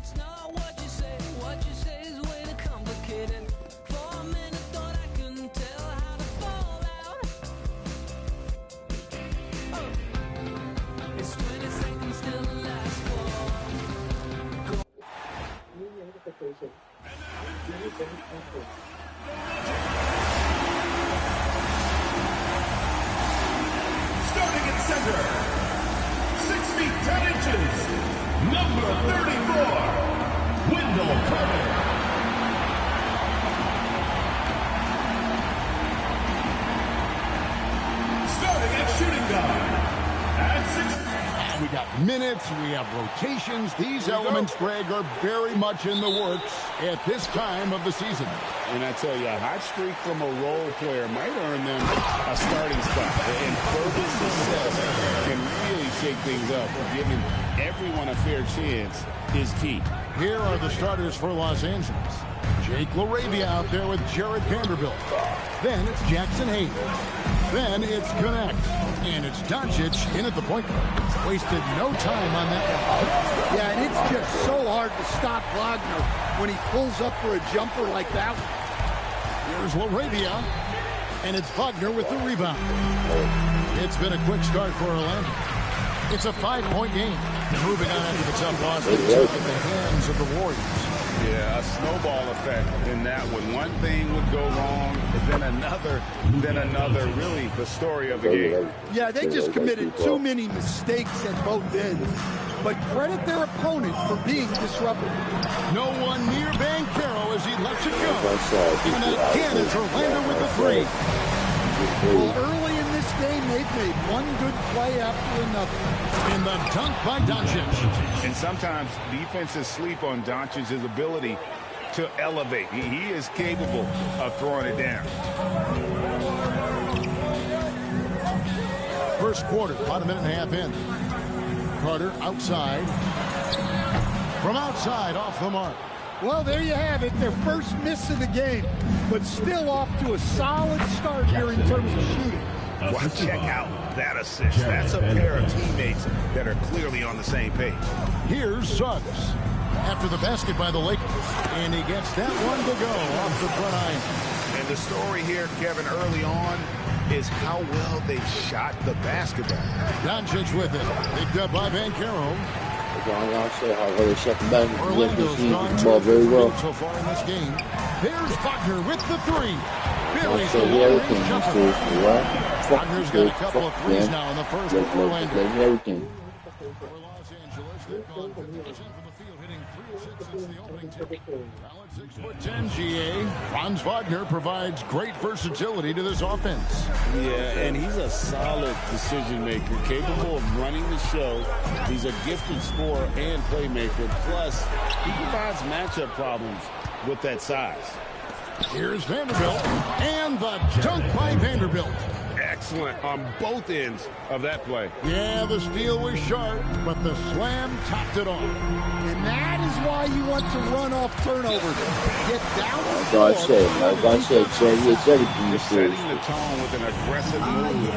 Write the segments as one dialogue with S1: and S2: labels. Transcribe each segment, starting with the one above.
S1: It's not what you say is way too complicated. For a minute thought I couldn't tell how to fall out. Oh. It's 20 seconds till the last fall.
S2: Starting at center, 6 feet 10 inches, number 34, Wendell Carter. Starting at shooting guard, at 6.
S3: We got minutes, we have rotations. These elements, Greg, are very much in the works at this time of the season.
S4: And I tell you, a hot streak from a role player might earn them a starting spot. And further success can really shake things up. Giving everyone a fair chance is key.
S3: Here are the starters for Los Angeles. Jake LaRavia out there with Jared Vanderbilt. Then it's Jackson Hayes. Then it's Connect. And it's Doncic in at the point guard. Wasted no time on that one.
S5: Yeah, and it's just so hard to stop Wagner when he pulls up for a jumper like that one.
S3: Here's LaRavia. And it's Wagner with the rebound. It's been a quick start for Orlando. It's a 5-point game. Moving on after the tough loss they took at the hands of the Warriors.
S4: Yeah, a snowball effect in that one. One thing would go wrong, then another. Really, the story of the game.
S5: Yeah, they just committed too many mistakes at both ends. But credit their opponent for being disruptive.
S3: No one near Banchero as he lets it go. And again, it's Orlando with the three.
S5: Well, early in this game, they've made one good play after another.
S3: In the dunk by Doncic.
S4: And sometimes defenses sleep on Doncic's ability to elevate. He is capable of throwing it down.
S3: First quarter, about a minute and a half in. Carter outside. From outside, off the mark.
S5: Well, there you have it. Their first miss of the game, but still off to a solid start here in terms of shooting.
S2: Well, check out that assist. That's a pair of teammates that are clearly on the same page.
S3: Here's Suggs after the basket by the Lakers. And he gets that one to go off the front iron.
S2: And the story here, Kevin, early on is how well they shot the basketball.
S3: Doncic with it. Picked up by Banchero.
S6: Orlando's
S3: gone
S6: ball very well
S3: so far in this game. There's Wagner with the three. Buries the
S6: so
S3: long-range jumper.
S6: Wagner's
S3: got a couple of threes now in the first for Orlando.
S6: Everything.
S3: For Los Angeles, they've gone 50% from the field, hitting 3 of 6 since the opening tip. Solid 6'10" GA. Franz Wagner provides great versatility to this offense.
S4: Yeah, and he's a solid decision maker, capable of running the show. He's a gifted scorer and playmaker. Plus, he provides matchup problems with that size.
S3: Here's Vanderbilt, and the dunk by Vanderbilt.
S4: Excellent on both ends of that play.
S3: Yeah, the steal was sharp, but the slam topped it off.
S5: And that is why you want to run off turnovers. Get down the
S6: floor. Like I said, it's everything.
S4: Setting the tone with an aggressive move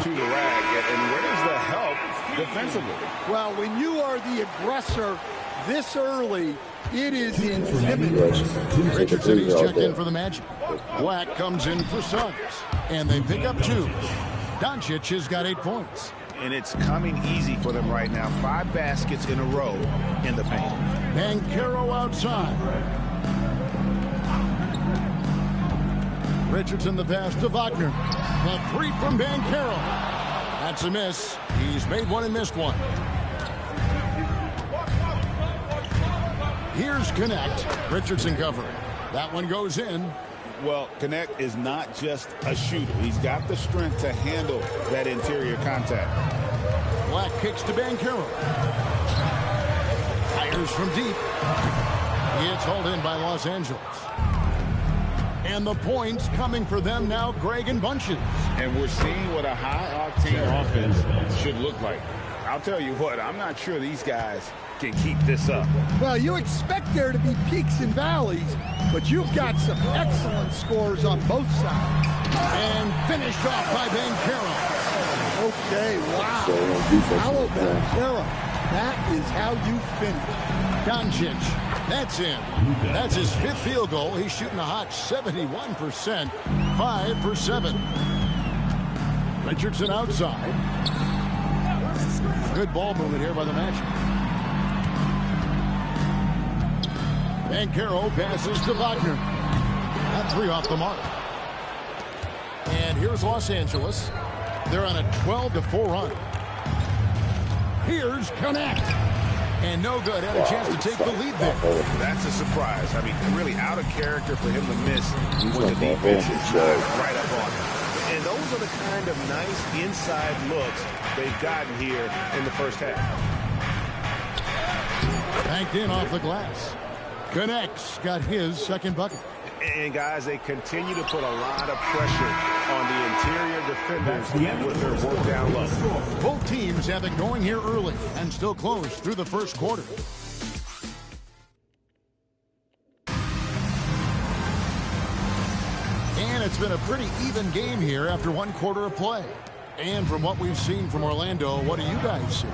S4: to the rag. And where's the help defensively?
S5: Well, when you are the aggressor this early, it is intimidating.
S3: Richardson, he's checked in for the Magic. Black comes in for Suggs, and they pick up 2. Doncic has got 8 points.
S2: And it's coming easy for them right now. 5 baskets in a row in the paint.
S3: Banchero outside. Richardson the pass to Wagner. The 3 from Banchero. That's a miss. He's made one and missed one. Here's Connect. Richardson covering. That one goes in.
S4: Well, Connect is not just a shooter. He's got the strength to handle that interior contact.
S3: Black kicks to Banchero. Fires from deep. It's hauled in by Los Angeles. And the points coming for them now, Greg, in bunches.
S4: And we're seeing what a high-octane offense should look like. I'll tell you what, I'm not sure these guys can keep this up.
S5: Well, you expect there to be peaks and valleys, but you've got some excellent scores on both sides.
S3: And finished off by Banchero.
S5: Okay, wow. How about Banchero? That is how you finish.
S3: Doncic. That's in. That's his 5th field goal. He's shooting a hot 71%. 5 for 7. Richardson outside. Good ball movement here by the Magic. Banchero passes to Wagner. That 3 off the mark. And here's Los Angeles. They're on a 12-4 run. Here's Connect. And no good. Had a chance to take the lead there.
S2: That's a surprise. I mean, really out of character for him to miss when the defense is right up on him. And those are the kind of nice inside looks they've gotten here in the first half.
S3: Banked in off the glass. Connects. Got his 2nd bucket.
S2: And, guys, they continue to put a lot of pressure on the interior defenders with their work down low.
S3: Both teams have it going here early and still close through the first quarter. And it's been a pretty even game here after 1 quarter of play. And from what we've seen from Orlando, what do you guys see?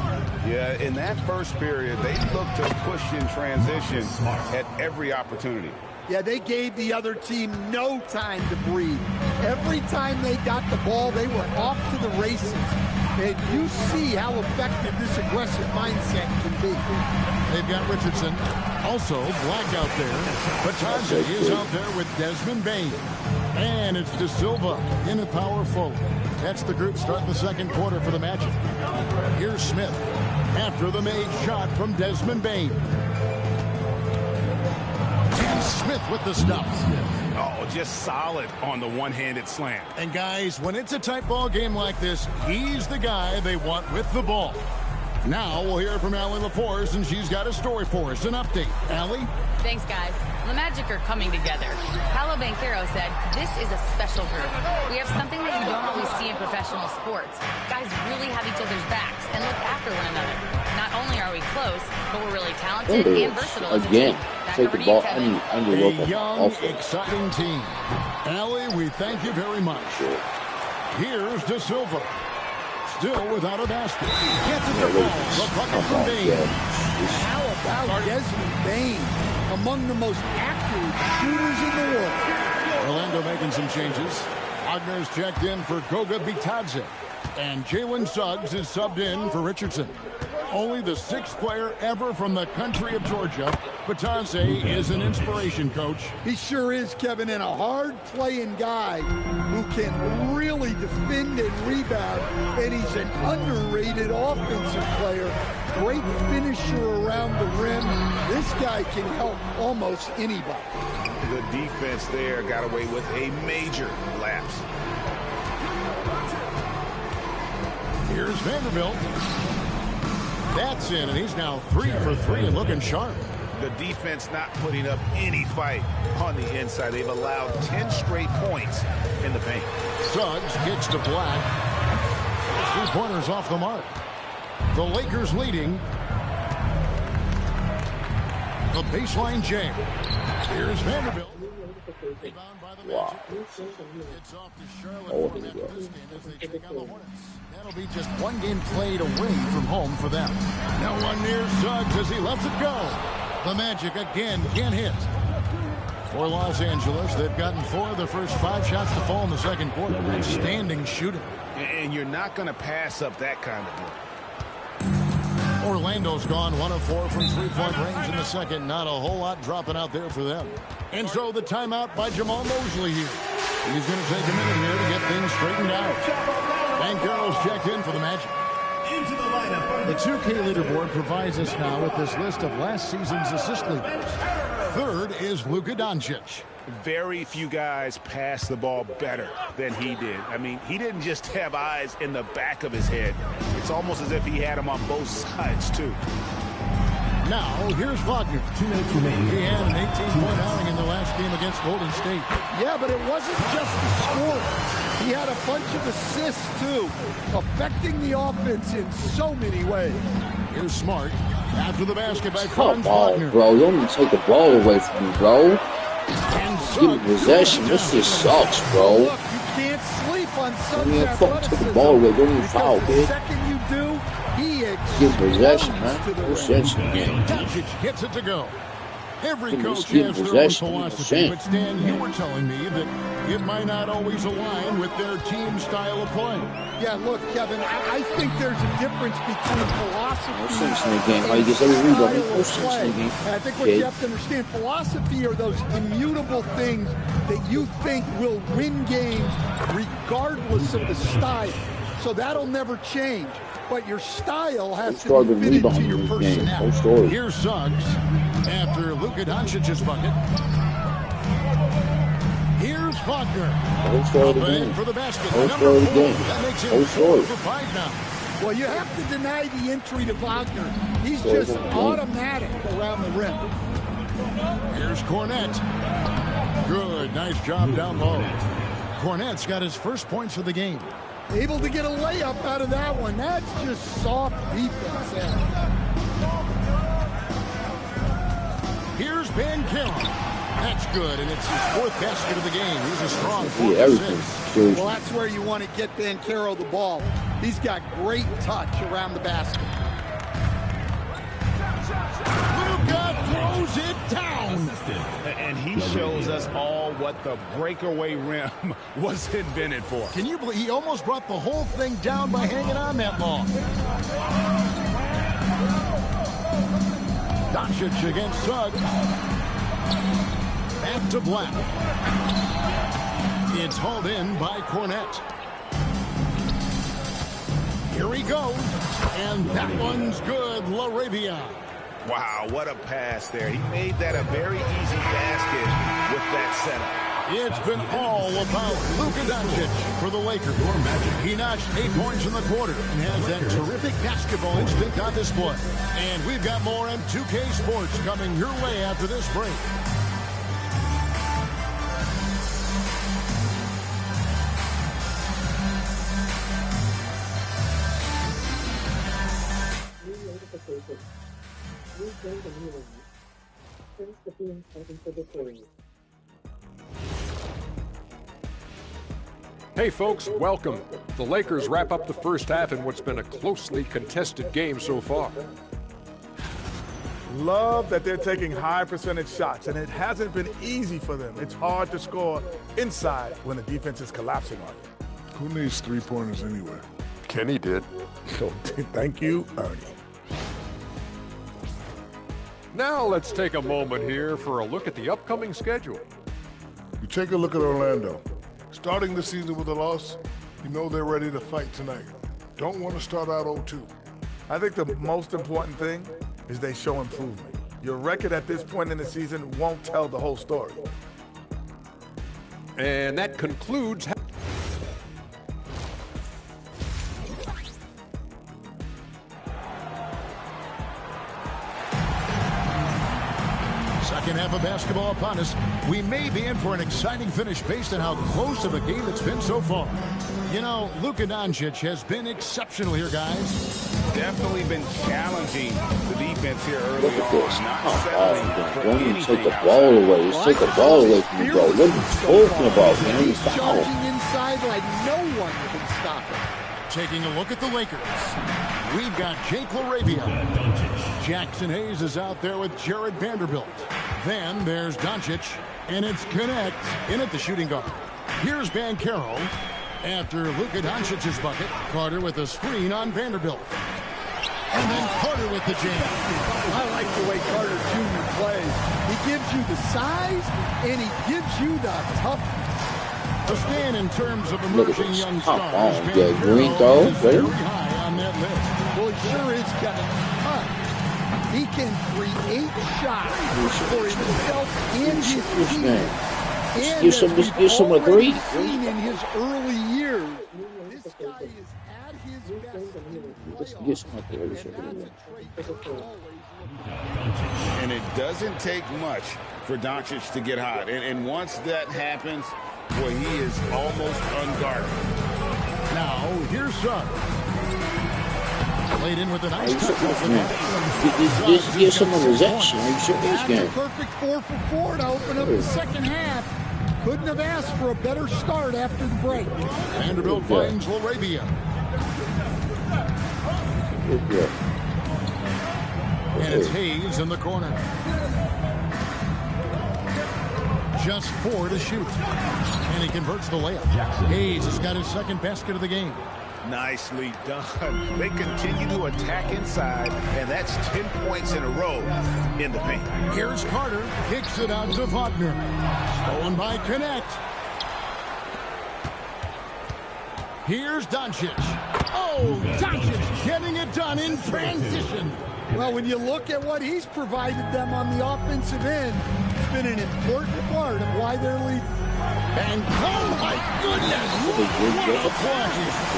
S4: Yeah, in that first period, they looked to push in transition at every opportunity.
S5: Yeah, they gave the other team no time to breathe. Every time they got the ball, they were off to the races. And you see how effective this aggressive mindset can be.
S3: They've got Richardson. Also, Black out there. Batanza is out there with Desmond Bain. And it's De Silva in the power forward. That's the group starting the 2nd quarter for the Magic. Here's Smith after the made shot from Desmond Bain. And Smith with the stuff.
S2: Oh, just solid on the one-handed slam.
S3: And guys, when it's a tight ball game like this, he's the guy they want with the ball. Now we'll hear from Allie LaForce, and she's got a story for us. An update. Allie?
S7: Thanks, guys. The Magic are coming together. Paolo Banchero said, this is a special group. We have something that you don't always see in professional sports. Guys really have each other's backs and look after one another. Not only are we close, but we're really talented and versatile as a team.
S6: Take the ball. I need
S3: a young, exciting team. Allie, we thank you very much. Here's De Silva. Still without a basket. Gets it to fall. The bucket from Bain.
S5: How about Desmond Bain? Among the most accurate shooters in the world.
S3: Orlando making some changes. Wagner's checked in for Goga Bitadze. And Jalen Suggs is subbed in for Richardson. Only the 6th player ever from the country of Georgia. Bitadze is an inspiration, Coach.
S5: He sure is, Kevin, and a hard-playing guy who can really defend and rebound. And he's an underrated offensive player. Great finisher around the rim. This guy can help almost anybody.
S2: The defense there got away with a major lapse.
S3: Here's Vanderbilt. That's in, and he's now 3 for 3 and looking sharp.
S2: The defense not putting up any fight on the inside. They've allowed 10 straight points in the paint.
S3: Suggs kicks to Black. 3-pointers off the mark. The Lakers leading. The baseline jam. Here's Vanderbilt. Rebound by the Magic. It's off to Charlotte for them this game as they take on the Hornets. That'll be just 1 game played away from home for them. No one near Suggs as he lets it go. The Magic again can't hit. For Los Angeles, they've gotten 4 of the first 5 shots to fall in the 2nd quarter. Outstanding shooting.
S2: And you're not going to pass up that kind of work.
S3: Orlando's gone 1 of 4 from 3-point range in the 2nd. Not a whole lot dropping out there for them. And so the timeout by Jamal Mosley here. He's going to take a minute here to get things straightened out. Banchero's checked in for the Magic. The 2K leaderboard provides us now with this list of last season's assist leaders. 3rd is Luka Doncic.
S2: Very few guys pass the ball better than he did. I mean, he didn't just have eyes in the back of his head. It's almost as if he had them on both sides, too.
S3: Now, here's Wagner. 2 minutes remaining. He had an 18-point outing in the last game against Golden State.
S5: Yeah, but it wasn't just the score. He had a bunch of assists, too, affecting the offense in so many ways.
S3: Here's Smart. After the basket by
S6: Come
S3: Franz
S6: on,
S3: Wagner.
S6: bro. Don't even take the ball away from me, bro.
S3: And
S6: Give me possession. This just sucks, bro.
S5: Look, you can't sleep on Suggs'
S6: Fucking take the
S5: athleticism.
S6: ball away. Don't even foul,
S5: The
S6: kid.
S5: second you do, he
S6: Get possession, man. Possession game.
S3: Doncic gets it to go. Every
S6: Give me
S3: coach
S6: skin
S3: has their own
S6: possession,
S3: philosophy, but
S6: shame.
S3: Stan, you were telling me that it might not always align with their team style of play.
S5: Yeah, look, Kevin, I think there's a difference between philosophy
S6: No sense in the game. How you
S5: and
S6: get every rebound?
S5: style
S6: No
S5: of
S6: sense
S5: play.
S6: in the game.
S5: And I think what
S6: Okay.
S5: you have to understand, philosophy are those immutable things that you think will win games regardless of the style. So that'll never change. But your style has to be fitted to your personality.
S3: Here's Suggs after Luka Doncic's bucket. Here's Wagner.
S6: Start
S3: Up
S6: the
S3: in
S6: game.
S3: for the basket.
S6: Don't
S3: Number
S6: start the
S3: 4.
S6: game.
S3: That makes him
S6: Don't
S3: 4
S6: start.
S3: for 5 now.
S5: Well, you have to deny the entry to Wagner. He's
S6: Start
S5: just
S6: the game.
S5: automatic around the rim.
S3: Here's Cornette. Good, nice job down low. Cornette's got his first points of the game.
S5: Able to get a layup out of that one. That's just soft defense there.
S3: Here's Banchero. That's good, and it's his 4th basket of the game. He's a strong 4
S6: Yeah,
S3: for
S6: everything.
S3: 6.
S6: Seriously.
S5: Well, that's where you want to get Banchero the ball. He's got great touch around the basket.
S3: Luka throws it down.
S4: And he shows us all what the breakaway rim was invented for.
S3: Can you believe he almost brought the whole thing down by hanging on that long? Doncic against Suggs. Back to Black. It's hauled in by Cornette. Here he goes. And that one's good. LaRavia.
S2: Wow, what a pass there. He made that a very easy basket with that setup.
S3: It's been all about Luka Doncic for the Lakers. He notched 8 points in the quarter and has that terrific basketball instinct on display. And we've got more M2K Sports coming your way after this break.
S8: Hey folks, welcome. The Lakers wrap up the first half in what's been a closely contested game so far.
S9: Love that they're taking high percentage shots, and it hasn't been easy for them. It's hard to score inside when the defense is collapsing on you.
S10: Who needs three-pointers anyway?
S8: Kenny did.
S9: So thank you, Ernie.
S8: Now let's take a moment here for a look at the upcoming schedule.
S10: You take a look at Orlando. Starting the season with a loss, you know they're ready to fight tonight. Don't want to start out 0-2.
S9: I think the most important thing is they show improvement. Your record at this point in the season won't tell the whole story.
S8: And that concludes.
S3: Second half of basketball upon us. We may be in for an exciting finish based on how close of a game it's been so far. You know, Luka Doncic has been exceptional here, guys.
S4: Definitely been challenging the defense here
S6: Look
S4: early
S6: at
S4: on.
S6: this.
S4: Not
S6: Oh,
S4: settling for
S6: don't even
S4: anything
S6: take the
S4: outside.
S6: ball away. Just take the ball away from me, bro. What are you talking about, man?
S5: He's
S6: Foul.
S5: charging inside like no one can stop him.
S3: Taking a look at the Lakers. We've got Jake LaRavia. Jackson Hayes is out there with Jared Vanderbilt. Then there's Doncic, and it's Connect in at the shooting guard. Here's Banchero. After Luka Doncic's bucket, Carter with a screen on Vanderbilt. And then Carter with the jam.
S5: I like the way Carter Jr. plays. He gives you the size, and he gives you the toughness.
S3: To stand in terms of
S6: Look at
S3: emerging
S6: this.
S3: young
S6: Come
S3: stars,
S6: on, yeah, green
S3: Banchero
S6: throw,
S3: is
S6: ready?
S3: very high on that list.
S5: Well, he sure is, Kevin. He can create shots for himself and his team. And
S6: Give some-
S5: as we've
S6: give some a
S5: already
S6: three.
S5: seen in his early years, this guy is at his best in the
S6: Let's
S5: playoffs.
S6: get some up there.
S5: And that's a trait that always looks
S4: And it doesn't take much for Doncic to get hot. And once that happens, boy, he is almost unguarded.
S3: Now, here's Suggs. Laid in with a nice
S6: Are you
S3: touch off the
S6: serious,
S3: net.
S6: Just give some of his action. Are you serious,
S5: That's a
S6: game?
S5: perfect 4 for 4 to open up the second half. Couldn't have asked for a better start after the break.
S3: Vanderbilt
S6: Yeah.
S3: finds LaRavia.
S6: Yeah.
S3: And it's Hayes in the corner. Just 4 to shoot. And he converts the layup. Hayes has got his second basket of the game.
S2: Nicely done. They continue to attack inside, and that's 10 points in a row in the paint.
S3: Here's Carter. Kicks it out to Wagner. Stolen by Connect. Here's Doncic. Oh, Doncic getting it done in transition.
S5: Well, when you look at what he's provided them on the offensive end, it's been an important part of why they're leading.
S3: And oh my goodness, what a play!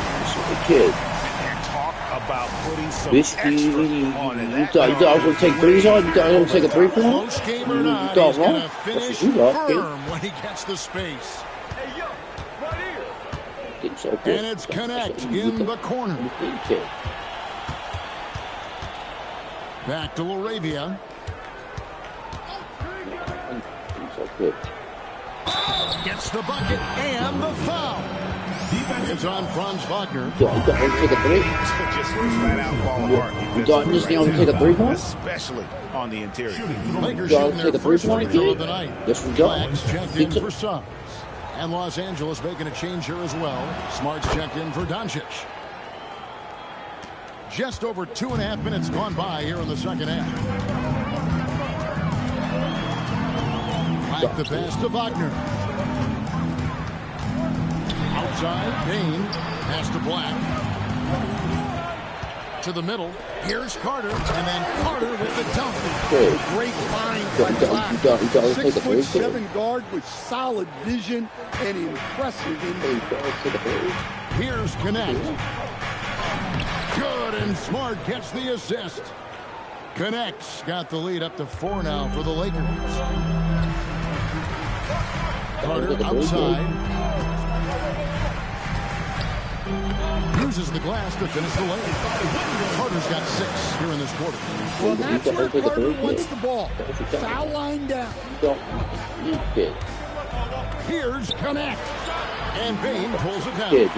S6: Kid.
S2: And talk about putting some
S6: Whiskey.
S2: extra on it.
S6: You thought I was going to take threes on? You thought I was going to take a three-pointer?
S3: Close game or not,
S6: You
S3: he's
S6: thought
S3: going
S6: wrong.
S3: to finish
S6: That's what you thought, kid.
S3: firm when he gets the space.
S6: Think so, kid.
S3: And it's Connect in the corner.
S6: Kid.
S3: Back to Laravia.
S6: Think so, kid.
S3: Gets the bucket and the foul. It's on Franz Wagner.
S6: You thought I was going to take a three?
S2: Just flat out fall apart.
S6: You thought this thing was going to take a three-pointer?
S2: Especially on the interior.
S3: Lakers
S6: You thought I
S3: shooting
S6: was going
S3: their
S6: to take a
S3: first free
S6: three-pointer,
S3: throw of
S6: kid?
S3: the night.
S6: Yes, we got.
S3: Blacks checked in for subs. And Los Angeles making a change here as well. Smart's checked in for Doncic. Just over 2.5 minutes gone by here in the second half. Back the pass to Wagner. Outside, Payne. Pass to Black. To the middle. Here's Carter. And then Carter with the dunk.
S5: Great find by Black. 6'7" guard with solid vision and impressive insight.
S3: Here's Connect. Good, and Smart gets the assist. Connect's got the lead up to 4 now for the Lakers. Carter outside. Uses the glass to finish the layup. Carter's got 6 here in this quarter.
S5: Well, that's where Carter wants the ball. Foul line down.
S3: Here's Connect. And Bain pulls it down.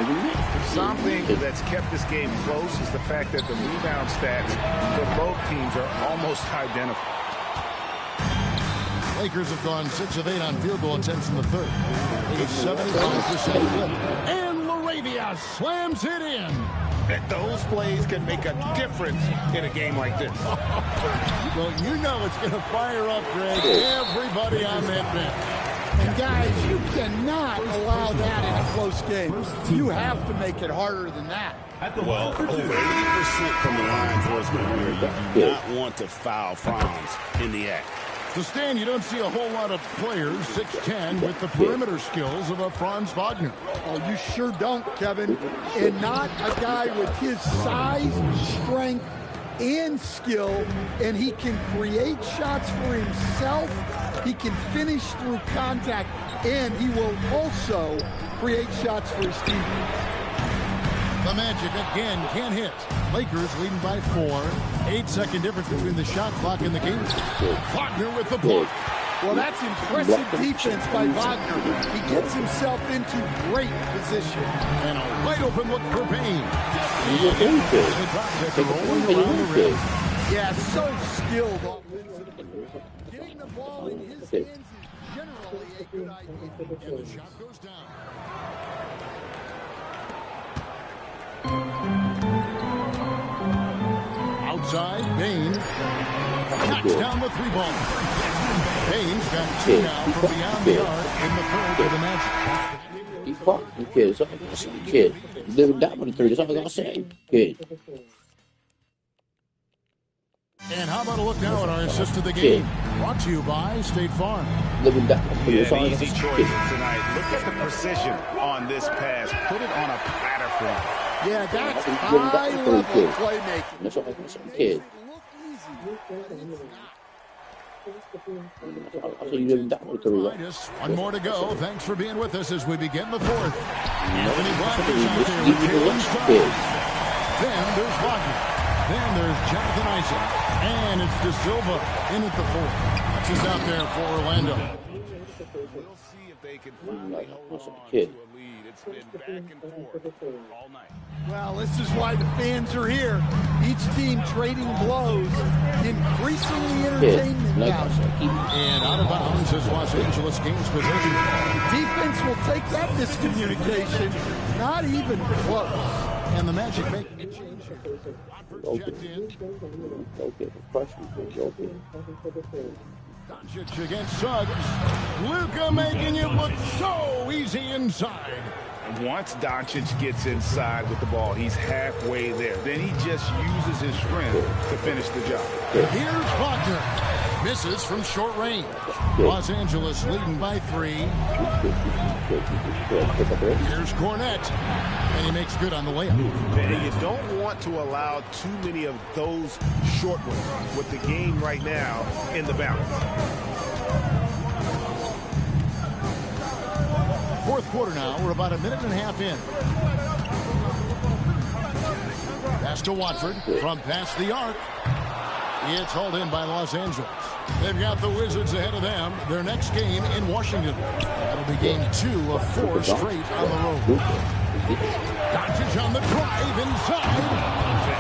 S2: Something that's kept this game close is the fact that the rebound stats for both teams are almost identical.
S3: Lakers have gone 6 of 8 on field goal attempts in the third. A 75% clip. And Laravia slams it in.
S2: That those plays can make a difference in a game like this.
S3: Well, you know it's going to fire up, Greg, everybody on that bench.
S5: And guys, you cannot allow that in a close game. You have to make it harder than that.
S4: Well, over 80% from the line for his career. You do not want to foul Franz in the act.
S3: To stand, you don't see a whole lot of players 6'10" with the perimeter skills of a Franz Wagner.
S5: Oh, you sure don't, Kevin. And not a guy with his size, strength, and skill. And he can create shots for himself. He can finish through contact. And he will also create shots for his teammates.
S3: The Magic again can't hit. Lakers leading by 4. 8-second difference between the shot clock and the game. Wagner with the block.
S5: Well, that's impressive defense by Wagner. He gets himself into great position.
S3: And a wide open look for Payne.
S5: Yeah, so skilled offensively. Getting the ball in his hands is generally a good idea.
S3: And the shot goes down. Outside, Payne. Knocks down the 3-ball. Payne's got 2 now from beyond the arc in the third for the Magic.
S6: He fucking kid. That's all I'm going to say, kid. You live and die with a 3. That's all I'm going to say, kid.
S3: And how about a look now at our assist of the game? Brought to you by State Farm.
S6: Live and die.
S2: Yeah, an easy choice tonight. Look at the precision on this pass. Put it on a platter for him.
S5: Yeah, that's high-level playmaking.
S6: That's all I'm going to say, kid.
S3: One more to go. Thanks for being with us as we begin the fourth. Anthony Black is out there with Jalen Starr. Then there's Wagner. Then there's Jonathan Isaac. And it's De Silva in at the fourth. misses out there for Orlando.
S4: We'll see if they can finally hold on to a
S6: kid.
S4: lead. It's been back and forth all night.
S5: Well, this is why the fans are here. Each team trading blows, increasing the entertainment value.
S3: And out of bounds is Los Angeles gains possession.
S5: Defense will take that miscommunication. Not even close.
S3: And the Magic making a change here. Checked in. Doncic against Suggs. Luka making it look so easy inside.
S4: Once Doncic gets inside with the ball, he's halfway there. Then he just uses his strength to finish the job.
S3: Here's Wagner. Misses from short range. Los Angeles leading by 3. Here's Cornette. And he makes good on the layup.
S2: And you don't want to allow too many of those short ones with the game right now in the balance.
S3: Fourth quarter now. We're about a minute and a half in. Pass to Watford from past the arc. It's hauled in by Los Angeles. They've got the Wizards ahead of them. Their next game in Washington. That'll be game 2 of 4 straight on the road. Doncic on the drive inside.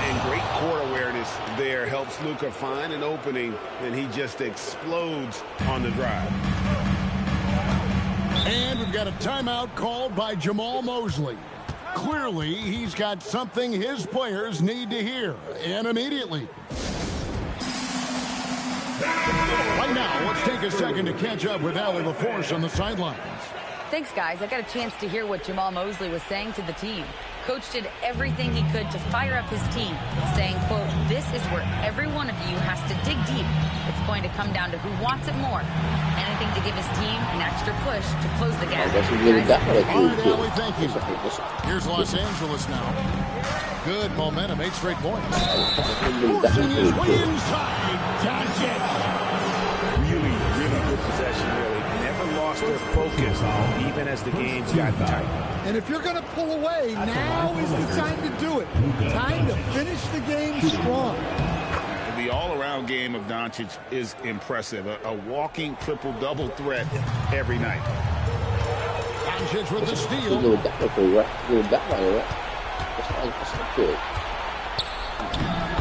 S2: And great court awareness there helps Luka find an opening, and he just explodes on the drive.
S3: And we've got a timeout called by Jamal Mosley. Clearly, he's got something his players need to hear, and immediately. Right now, let's take a second to catch up with Allie LaForce on the sidelines.
S7: Thanks, guys. I got a chance to hear what Jamal Mosley was saying to the team. Coach did everything he could to fire up his team, saying, quote, "This is where every one of you has to dig deep. It's going to come down to who wants it more. Anything to give his team an extra push to close the gap."
S3: All right, Allie, thank you. Here's Los Angeles now. Good momentum, 8 straight points. Forcing his way inside. Doncic.
S2: Really good possession there. They never lost their focus, even as the games got tight.
S5: And if you're going to pull away, now is the time to do it. Time to finish the game strong.
S4: The all-around game of Doncic is impressive. A walking triple-double threat every night.
S3: Doncic with the steal.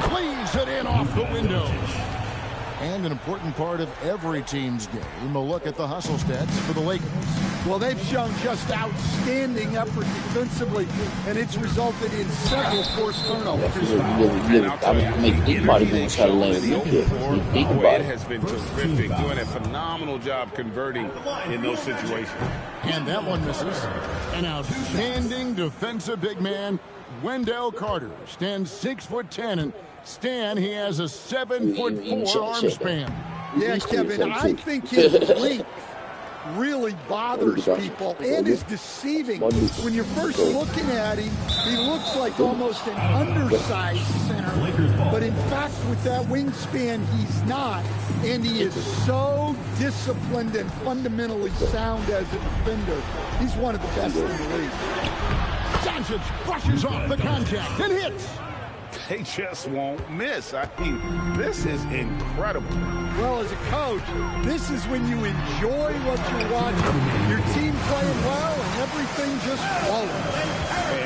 S3: Cleans it in off the window. And an important part of every team's game, a look at the hustle stats for the Lakers.
S5: Well, they've shown just outstanding effort defensively, and it's resulted in several forced turnovers.
S4: It has been terrific, doing a phenomenal job converting in those situations.
S3: And that one misses. An outstanding defensive big man, Wendell Carter, stands 6'10", and Stan, he has a 7'4" arm span.
S5: Yeah, Kevin, I think his length really bothers people and is deceiving. When you're first looking at him, he looks like almost an undersized center. But in fact, with that wingspan, he's not. And he is so disciplined and fundamentally sound as a defender. He's one of the best in the league.
S3: Doncic brushes off the contact and hits.
S4: They just won't miss. I mean, this is incredible.
S5: Well, as a coach, this is when you enjoy what you're watching. Your team playing well and everything just flowing.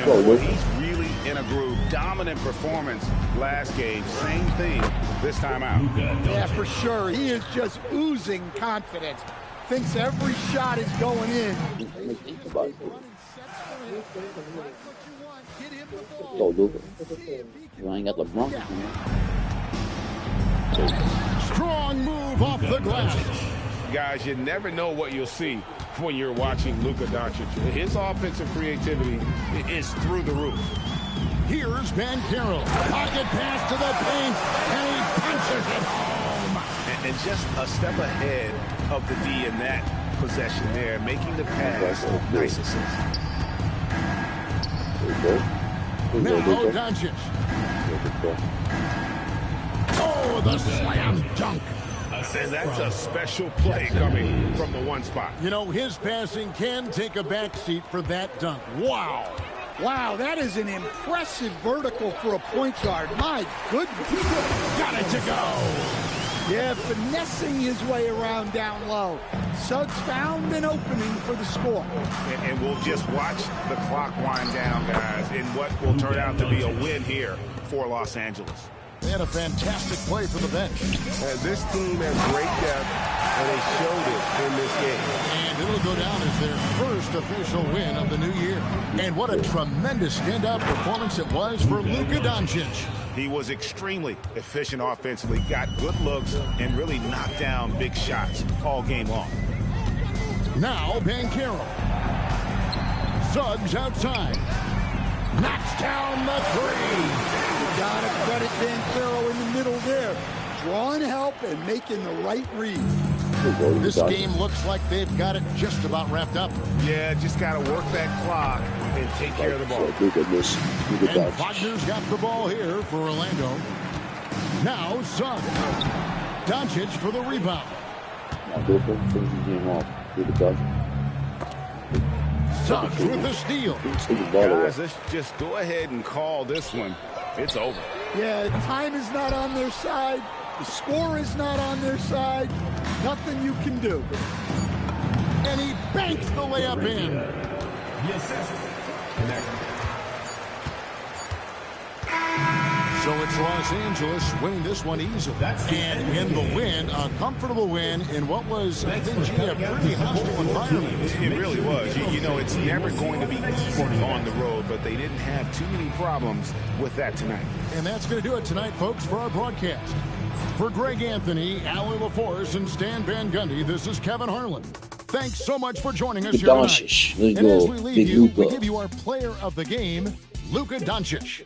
S4: And he's really in a groove. Dominant performance last game. Same thing this time out.
S5: Yeah, for sure. He is just oozing confidence. Thinks every shot is going in.
S6: You ain't got LeBron.
S3: Strong move off the glass.
S2: Guys, you never know what you'll see when you're watching Luka Doncic. His offensive creativity is through the roof.
S3: Here's Banchero. Pocket pass to the paint, and he punches it home.
S2: And just a step ahead of the D in that possession there, making the pass. Nice assist.
S3: Now Doncic. Oh, the slam dunk.
S2: And that's a special play coming from the one spot.
S3: You know, his passing can take a backseat for that dunk. Wow.
S5: Wow, that is an impressive vertical for a point guard. My goodness.
S3: Got it to go.
S5: Yeah, finessing his way around down low. Suggs found an opening for the score.
S2: And we'll just watch the clock wind down, guys, in what will turn out to be a win here for Los Angeles.
S3: They had a fantastic play for the bench.
S11: This team has great depth, and they showed it in this game.
S3: And it'll go down as their first official win of the new year. And what a tremendous standout performance it was for Luka Doncic.
S2: He was extremely efficient offensively, got good looks, and really knocked down big shots all game long.
S3: Now Banchero. Suggs outside. Knocks down the three.
S5: Gotta credit Banchero in the middle there. Drawing help and making the right read.
S3: This game looks like they've got it just about wrapped up.
S2: Yeah, just got to work that clock and take care of the ball.
S3: And Wagner's got the ball here for Orlando. Now Suggs. Doncic for the rebound. Suggs with the steal.
S2: Guys, let's just go ahead and call this one. It's over.
S5: Yeah, time is not on their side. The score is not on their side. Nothing you can do.
S3: And he banks the layup in. So it's Los Angeles winning this one easily. And in the win, a comfortable win in what was, I think, a pretty hostile environment.
S2: It really was. You know, it's never going to be easy on the road, but they didn't have too many problems with that tonight.
S3: And that's going to do it tonight, folks, for our broadcast. For Greg Anthony, Allie LaForce, and Stan Van Gundy, this is Kevin Harlan. Thanks so much for joining us here tonight. And as we leave you, we give you our player of the game, Luka Doncic.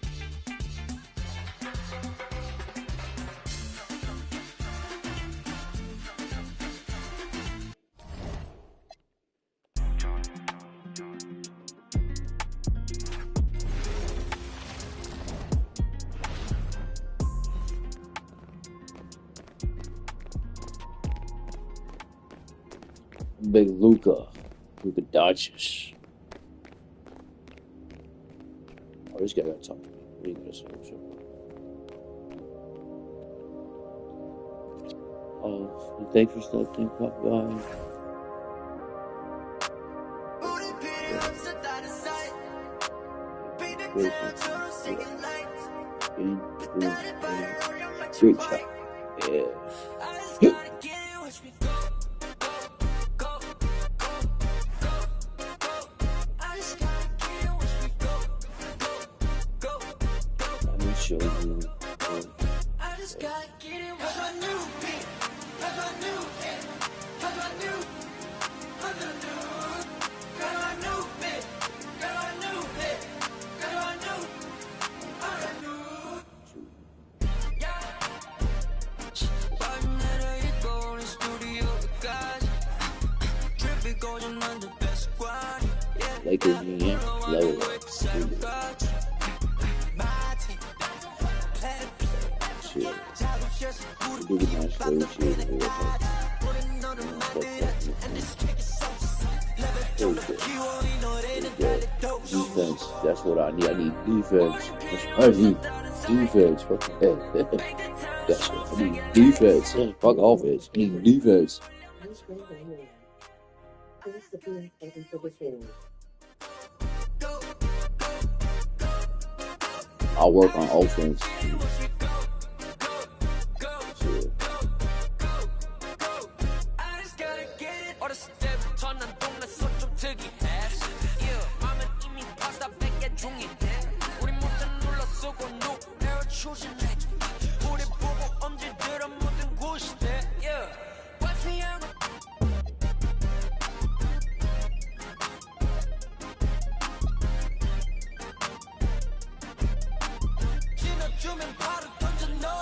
S6: Big Luka Doncic. Oh, this guy got something. Oh, thanks for stopping. Bye. Great shot. Yeah. Lakers union, lower. Defense, that's what I need. I need defense. I need defense. Fuck that. That's what I need. Defense. Fuck offense. I need defense. I'll work on offense.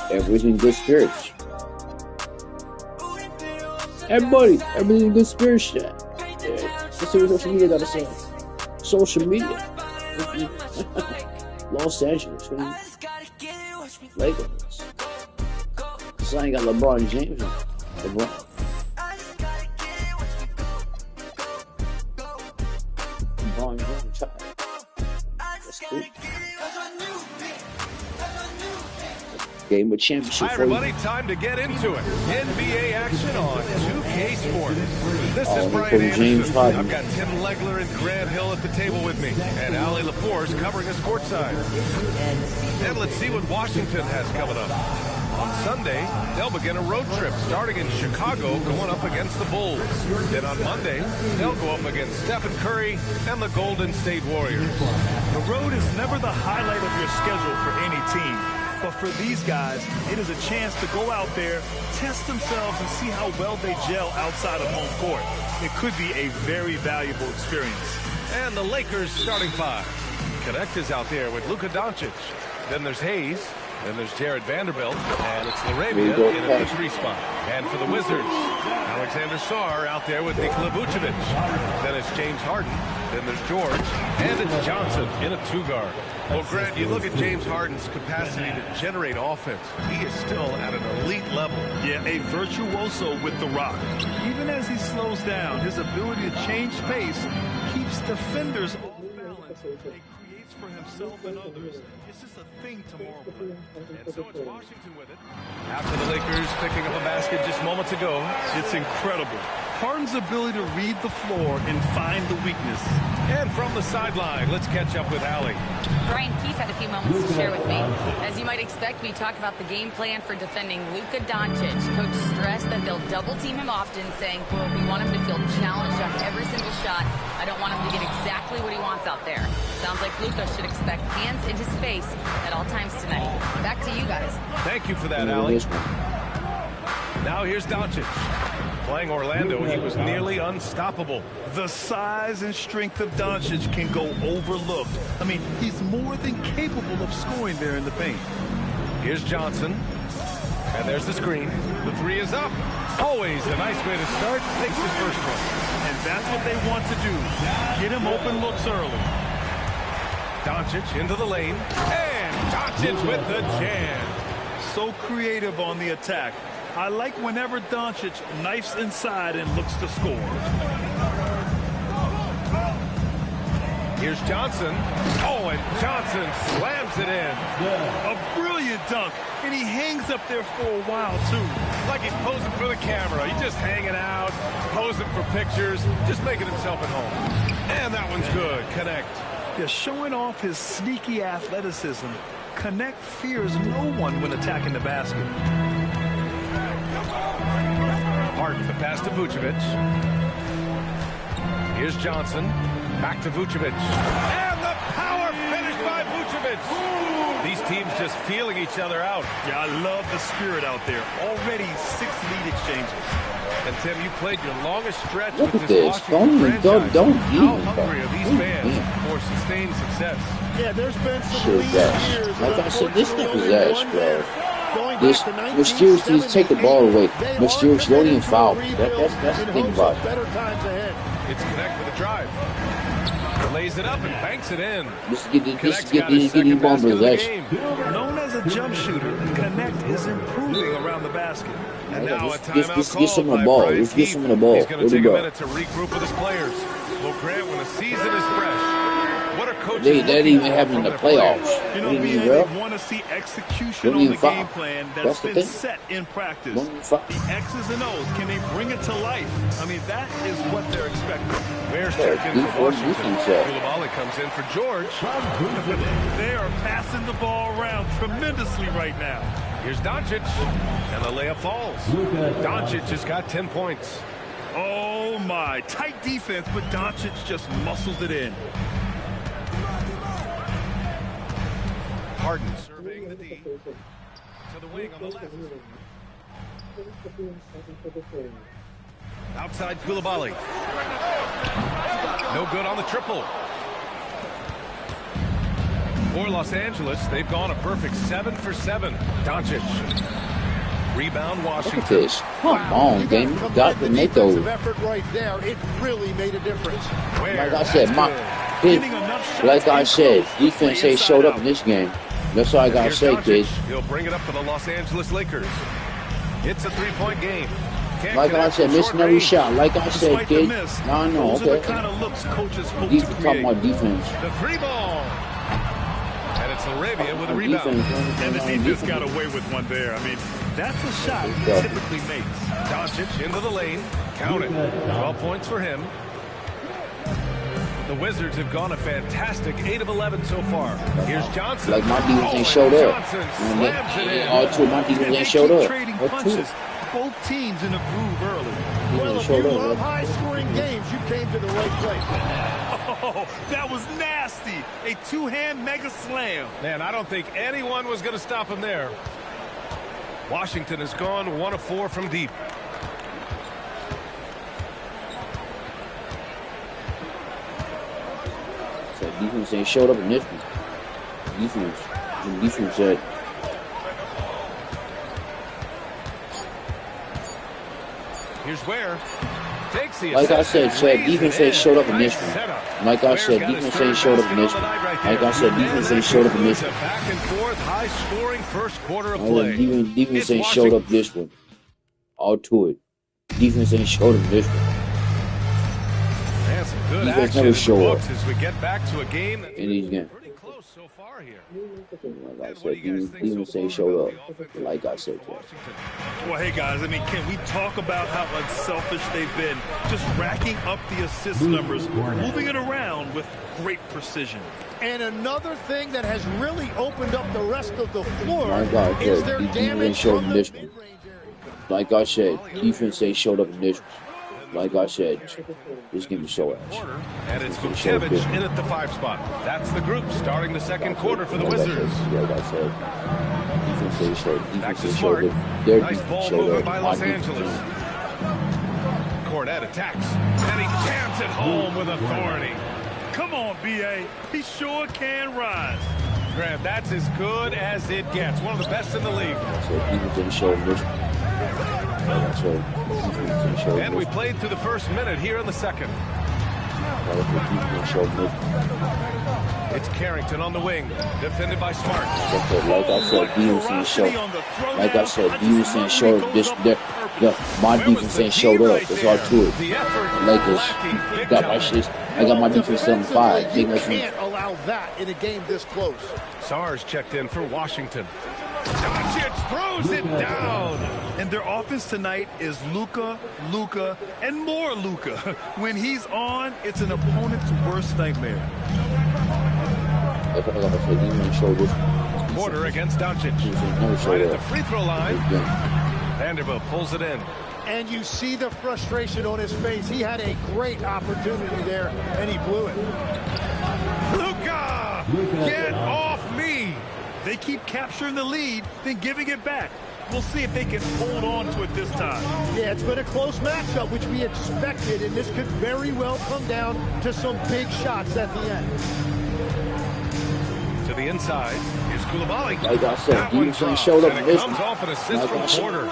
S6: Everything in good spirits. Everybody, everything in good spirits. Yeah. Let's see what social media got to say. Social media. Los Angeles. Lakers. So I ain't got LeBron James. LeBron. LeBron James. That's cool. Game of championship
S8: Hi,
S6: for you.
S8: everybody. Time to get into it. NBA action on 2K Sports. This is Brian
S6: from
S8: Anderson.
S6: James Harden.
S8: I've got Tim Legler and Grant Hill at the table with me, and Ali LaForce covering us courtside. And let's see what Washington has coming up. On Sunday, they'll begin a road trip starting in Chicago, going up against the Bulls. Then on Monday, they'll go up against Stephen Curry and the Golden State Warriors.
S12: The road is never the highlight of your schedule for any team. But for these guys, it is a chance to go out there, test themselves, and see how well they gel outside of home court. It could be a very valuable experience.
S8: And the Lakers starting five. Connect is out there with Luka Doncic. Then there's Hayes. Then there's Jared Vanderbilt, and it's Laravia in at the 3 spot. And for the Wizards, Alexander Sarr out there with Nikola Vucevic. Then it's James Harden. Then there's George, and it's Johnson in a 2-guard. Well, Grant, you look at James Harden's capacity to generate offense. He is still at an elite level.
S12: Yeah, a virtuoso with the rock. Even as he slows down, his ability to change pace keeps defenders off balance. He creates for himself and others. It's just a thing tomorrow morning.
S8: And so it's Washington with it. After the Lakers picking up a basket just moments ago.
S12: It's incredible. Harden's ability to read the floor and find the weakness.
S8: And from the sideline, let's catch up with Allie.
S7: Brian Keith had a few moments to share with me. As you might expect, we talked about the game plan for defending Luka Doncic. Coach stressed that they'll double team him often, saying, quote, we want him to feel challenged on every single shot. I don't want him to get exactly what he wants out there. Sounds like Luka should expect hands in his face at all times tonight. Back to you guys.
S8: Thank you for that, Allie. Now here's Doncic. Playing Orlando, he was nearly unstoppable.
S12: The size and strength of Doncic can go overlooked. I mean, he's more than capable of scoring there in the paint.
S8: Here's Johnson. And there's the screen. The 3 is up. Always a nice way to start. Takes his first one.
S12: And that's what they want to do. Get him open looks early.
S8: Doncic into the lane. And Doncic with the jam.
S12: So creative on the attack. I like whenever Doncic knifes inside and looks to score.
S8: Here's Johnson. Oh, and Johnson slams it in.
S12: A brilliant dunk, and he hangs up there for a while, too.
S8: Like he's posing for the camera. He's just hanging out, posing for pictures, just making himself at home. And that one's good. Connect.
S12: Yeah, showing off his sneaky athleticism. Connect fears no one when attacking the basket.
S8: Harden, the pass to Vucevic. Here's Johnson. Back to Vucevic. And the power finish by Vucevic. These teams just feeling each other out.
S12: Yeah, I love the spirit out there. Already 6 lead exchanges.
S8: And Tim, you played your longest stretch
S6: Look
S8: with
S6: at
S8: this
S6: this.
S8: Washington franchise.
S6: Don't
S8: How hungry are these fans for sustained success?
S13: Yeah, there's been some
S6: Sure,
S13: lean
S6: Zach.
S13: years.
S6: Like I said, this
S13: Unfortunately,
S6: nigga's
S13: only
S6: ass,
S13: one
S6: bro.
S13: man. Going
S6: This
S13: back to
S6: mysterious needs to take the ball away.
S13: 1978,
S6: Mysterious don't even foul.
S13: they are
S6: That's the
S13: in
S6: thing
S13: hopes
S6: about
S13: of
S6: it.
S13: better times ahead.
S8: It's Connect with a drive. Lays it up and banks it in.
S6: Just get
S8: Connect's
S6: these
S8: got his second basket of the
S6: bombers.
S8: game.
S12: Known as a jump shooter, Connect is improving around the basket.
S8: And now a
S6: Get
S8: timeout
S6: some of
S8: called
S6: the
S8: by
S6: ball.
S8: Brian
S6: Let's get
S8: Keith.
S6: some of the ball.
S8: He's going
S6: Where
S8: to
S6: we
S8: take a
S6: go?
S8: minute to regroup with his players. Well, Grant, when the season is fresh, what are coaches
S6: That ain't
S8: looking
S6: even
S8: for
S6: happening in
S8: from
S6: the
S8: their
S6: playoffs.
S8: players?
S12: You know,
S6: What do you
S12: BA,
S6: mean, bro?
S12: they want to see execution
S6: Don't
S12: on
S6: even
S12: the
S6: foul.
S12: game plan
S6: That's
S12: that's
S6: the
S12: been
S6: thing.
S12: set in practice.
S6: Don't even foul.
S12: The X's and O's, can they bring it to life? I mean, that is what they're expecting.
S8: Bears
S6: Yeah,
S8: check in
S6: deep
S8: for
S6: one
S8: Washington.
S6: defense, yeah.
S8: Koulibaly comes in for George.
S12: They are passing the ball around tremendously right now.
S8: Here's Doncic, and the layup falls. Doncic has got 10 points.
S12: Oh, my. Tight defense, but Doncic just muscles it in.
S8: Harden surveying the D. To the wing on the left. Outside Koulibaly. No good on the triple. For Los Angeles, they've gone a perfect 7 for 7. Doncic. Rebound
S6: Look
S8: Washington.
S6: at this. Come on, game. You got to make those.
S13: Effort right there. It really made a difference.
S6: Like I said, like I said, defense ain't showed up in this game. That's all I gotta
S8: Here's
S6: say,
S8: Doncic.
S6: kids.
S8: He'll bring it up for the Los Angeles Lakers. It's a 3-point game. Can't
S6: Like I
S8: connect
S6: said,
S8: from
S6: missing
S8: short
S6: every
S8: range.
S6: shot. Like I said,
S12: Despite the
S6: kid.
S12: miss,
S6: No,
S12: those are the
S6: okay.
S12: kind of looks coaches hope
S6: Deep
S12: to
S6: talking
S12: create.
S6: about defense.
S8: The 3 ball. And it's LaRavia with a rebound.
S12: And the defense got away with one there. I mean, that's a shot he typically makes.
S8: Doncic into the lane. Count it. 12 points for him. The Wizards have gone a fantastic 8 of 11 so far. Here's Johnson.
S6: Like my defense ain't showed up. All two of my defense ain't showed up.
S12: Trading punches. Both teams in a groove early.
S13: Well, if you love high-scoring games, you came to the right place.
S12: Oh, that was nasty. A two-hand mega slam.
S8: Man, I don't think anyone was going to stop him there. Washington has gone 1 of 4 from deep.
S6: So defense ain't showed up in this one. Defense said.
S8: Here's where. Takes the
S6: like I said, defense ain't showed up in this one. Like I said, defense ain't showed up in this one. Like I said, defense ain't showed up in this one.
S8: Back and forth, high scoring first quarter of play.
S6: Defense ain't showed up this one. All to it. Defense ain't showed up this one.
S8: And some good
S6: defense
S8: action
S6: never
S8: in the
S6: show up
S8: books as we get back to a game that's
S6: in these games.
S8: pretty close so far here.
S6: Like I said, defense ain't showed up. Like I said,
S12: well, hey guys, I mean, can we talk about how unselfish they've been? Just racking up the assist numbers, moving it around with great precision.
S13: And another thing that has really opened up the rest of the floor
S6: God,
S13: is their damage from the
S6: mid-range area. Like I said, defense ain't showed up in this one. Like I said, this game is so ash.
S8: And it's Vukcevic in at the 5 spot. That's the group starting the second quarter for the Wizards.
S6: Like I said, defense ain't showed up.
S8: Back to Smart. Nice ball movement by Los Angeles. Cornet attacks. And he jams it home with authority.
S12: Come on, B.A. He sure can rise.
S8: Graham, that's as good as it gets. One of the best in the league.
S6: So defense ain't showed this one.
S8: And we played through the first minute here in the second. It's Carrington on the wing, defended by Smart.
S6: Like I said, defense ain't showed. Like I said, defense ain't showed up. My defense ain't showed up. It's all to it. Lakers got my shit. I got my defense on 5.
S13: You can't allow that in a game this close.
S8: Sars checked in for Washington. Doncic throws it down.
S12: And their offense tonight is Luka, and more Luka. When he's on, it's an opponent's worst nightmare.
S8: Porter against Doncic. Right at the free throw line. Vanderbilt pulls it in.
S13: And you see the frustration on his face. He had a great opportunity there, and he blew it.
S8: Luka, get off me.
S12: They keep capturing the lead, then giving it back. We'll see if they can hold on to it this time.
S13: Yeah, it's been a close matchup, which we expected, and this could very well come down to some big shots at the end.
S8: To the inside, here's Coulibaly.
S6: Like I said, defense showed up in this one.
S8: Comes off an assist from Porter.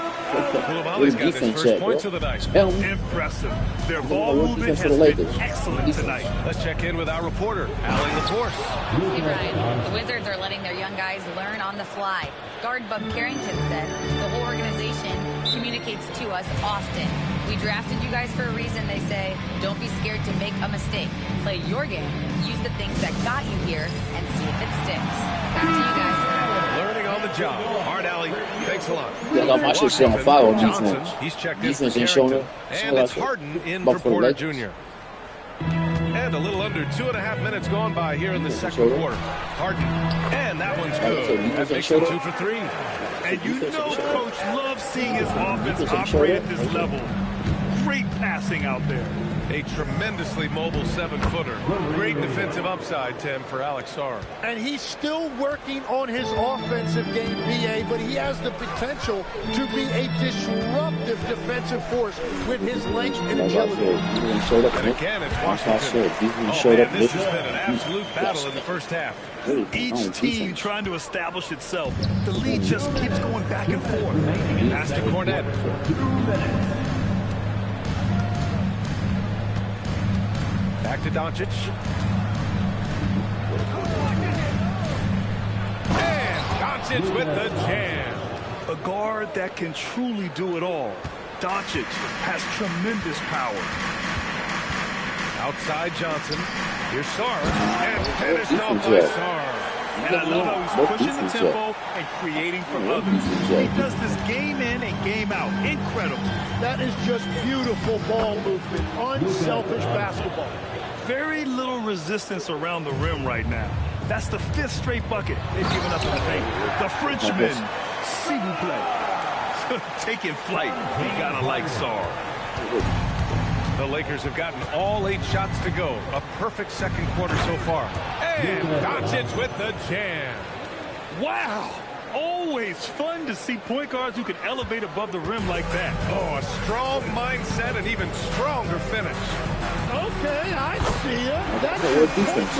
S8: Coulibaly's got his first points of the night.
S12: Impressive. Their ball movement has been excellent tonight.
S8: Let's check in with our reporter, Allie LaForce.
S7: Hey, Brian. The Wizards are letting their young guys learn on the fly. Guard Bub Carrington said the whole organization communicates to us often. We drafted you guys for a reason, they say. Don't be scared to make a mistake. Play your game. Use the things that got you here and see if it sticks. Back to you guys.
S8: Learning on the job. Hard, Allie. Thanks a lot.
S6: I got my shit set on fire on defense.
S8: He's checked
S6: defense ain't showing up.
S8: And it's Harden in for Porter Jr. And a little under 2.5 minutes gone by here in the second quarter. Harden. And that one's good. That makes it 2 for 3.
S12: And you know Coach loves seeing his offense operate at this level. Great passing out there.
S8: A tremendously mobile 7-footer. Great defensive upside, Tim, for Alex Sarr.
S13: And he's still working on his offensive game, BA, but he has the potential to be a disruptive defensive force with his length and agility.
S8: And again, it's Washington. This has been an absolute battle in the first half.
S12: Each team trying to establish itself. The lead just keeps going back and forth.
S8: Pass to Cornet. Back to Doncic. And Doncic with the jam.
S12: A guard that can truly do it all. Doncic has tremendous power.
S8: Outside Johnson. Here's Sarr. And finished off by Sarr.
S12: And I love how he's pushing the tempo and creating for others. He does this game in and game out. Incredible.
S13: That is just beautiful ball movement. Unselfish basketball.
S12: Very little resistance around the rim right now. That's the 5th straight bucket they've given up in the paint. The Frenchman, s'il vous plaît, taking flight. You gotta like Sar.
S8: The Lakers have gotten all 8 shots to go. A perfect second quarter so far. And Doncic with the jam.
S12: Wow. Always fun to see point guards who can elevate above the rim like that.
S8: Oh, a strong mindset and even stronger finish.
S13: Okay, I see it. That's
S6: what defense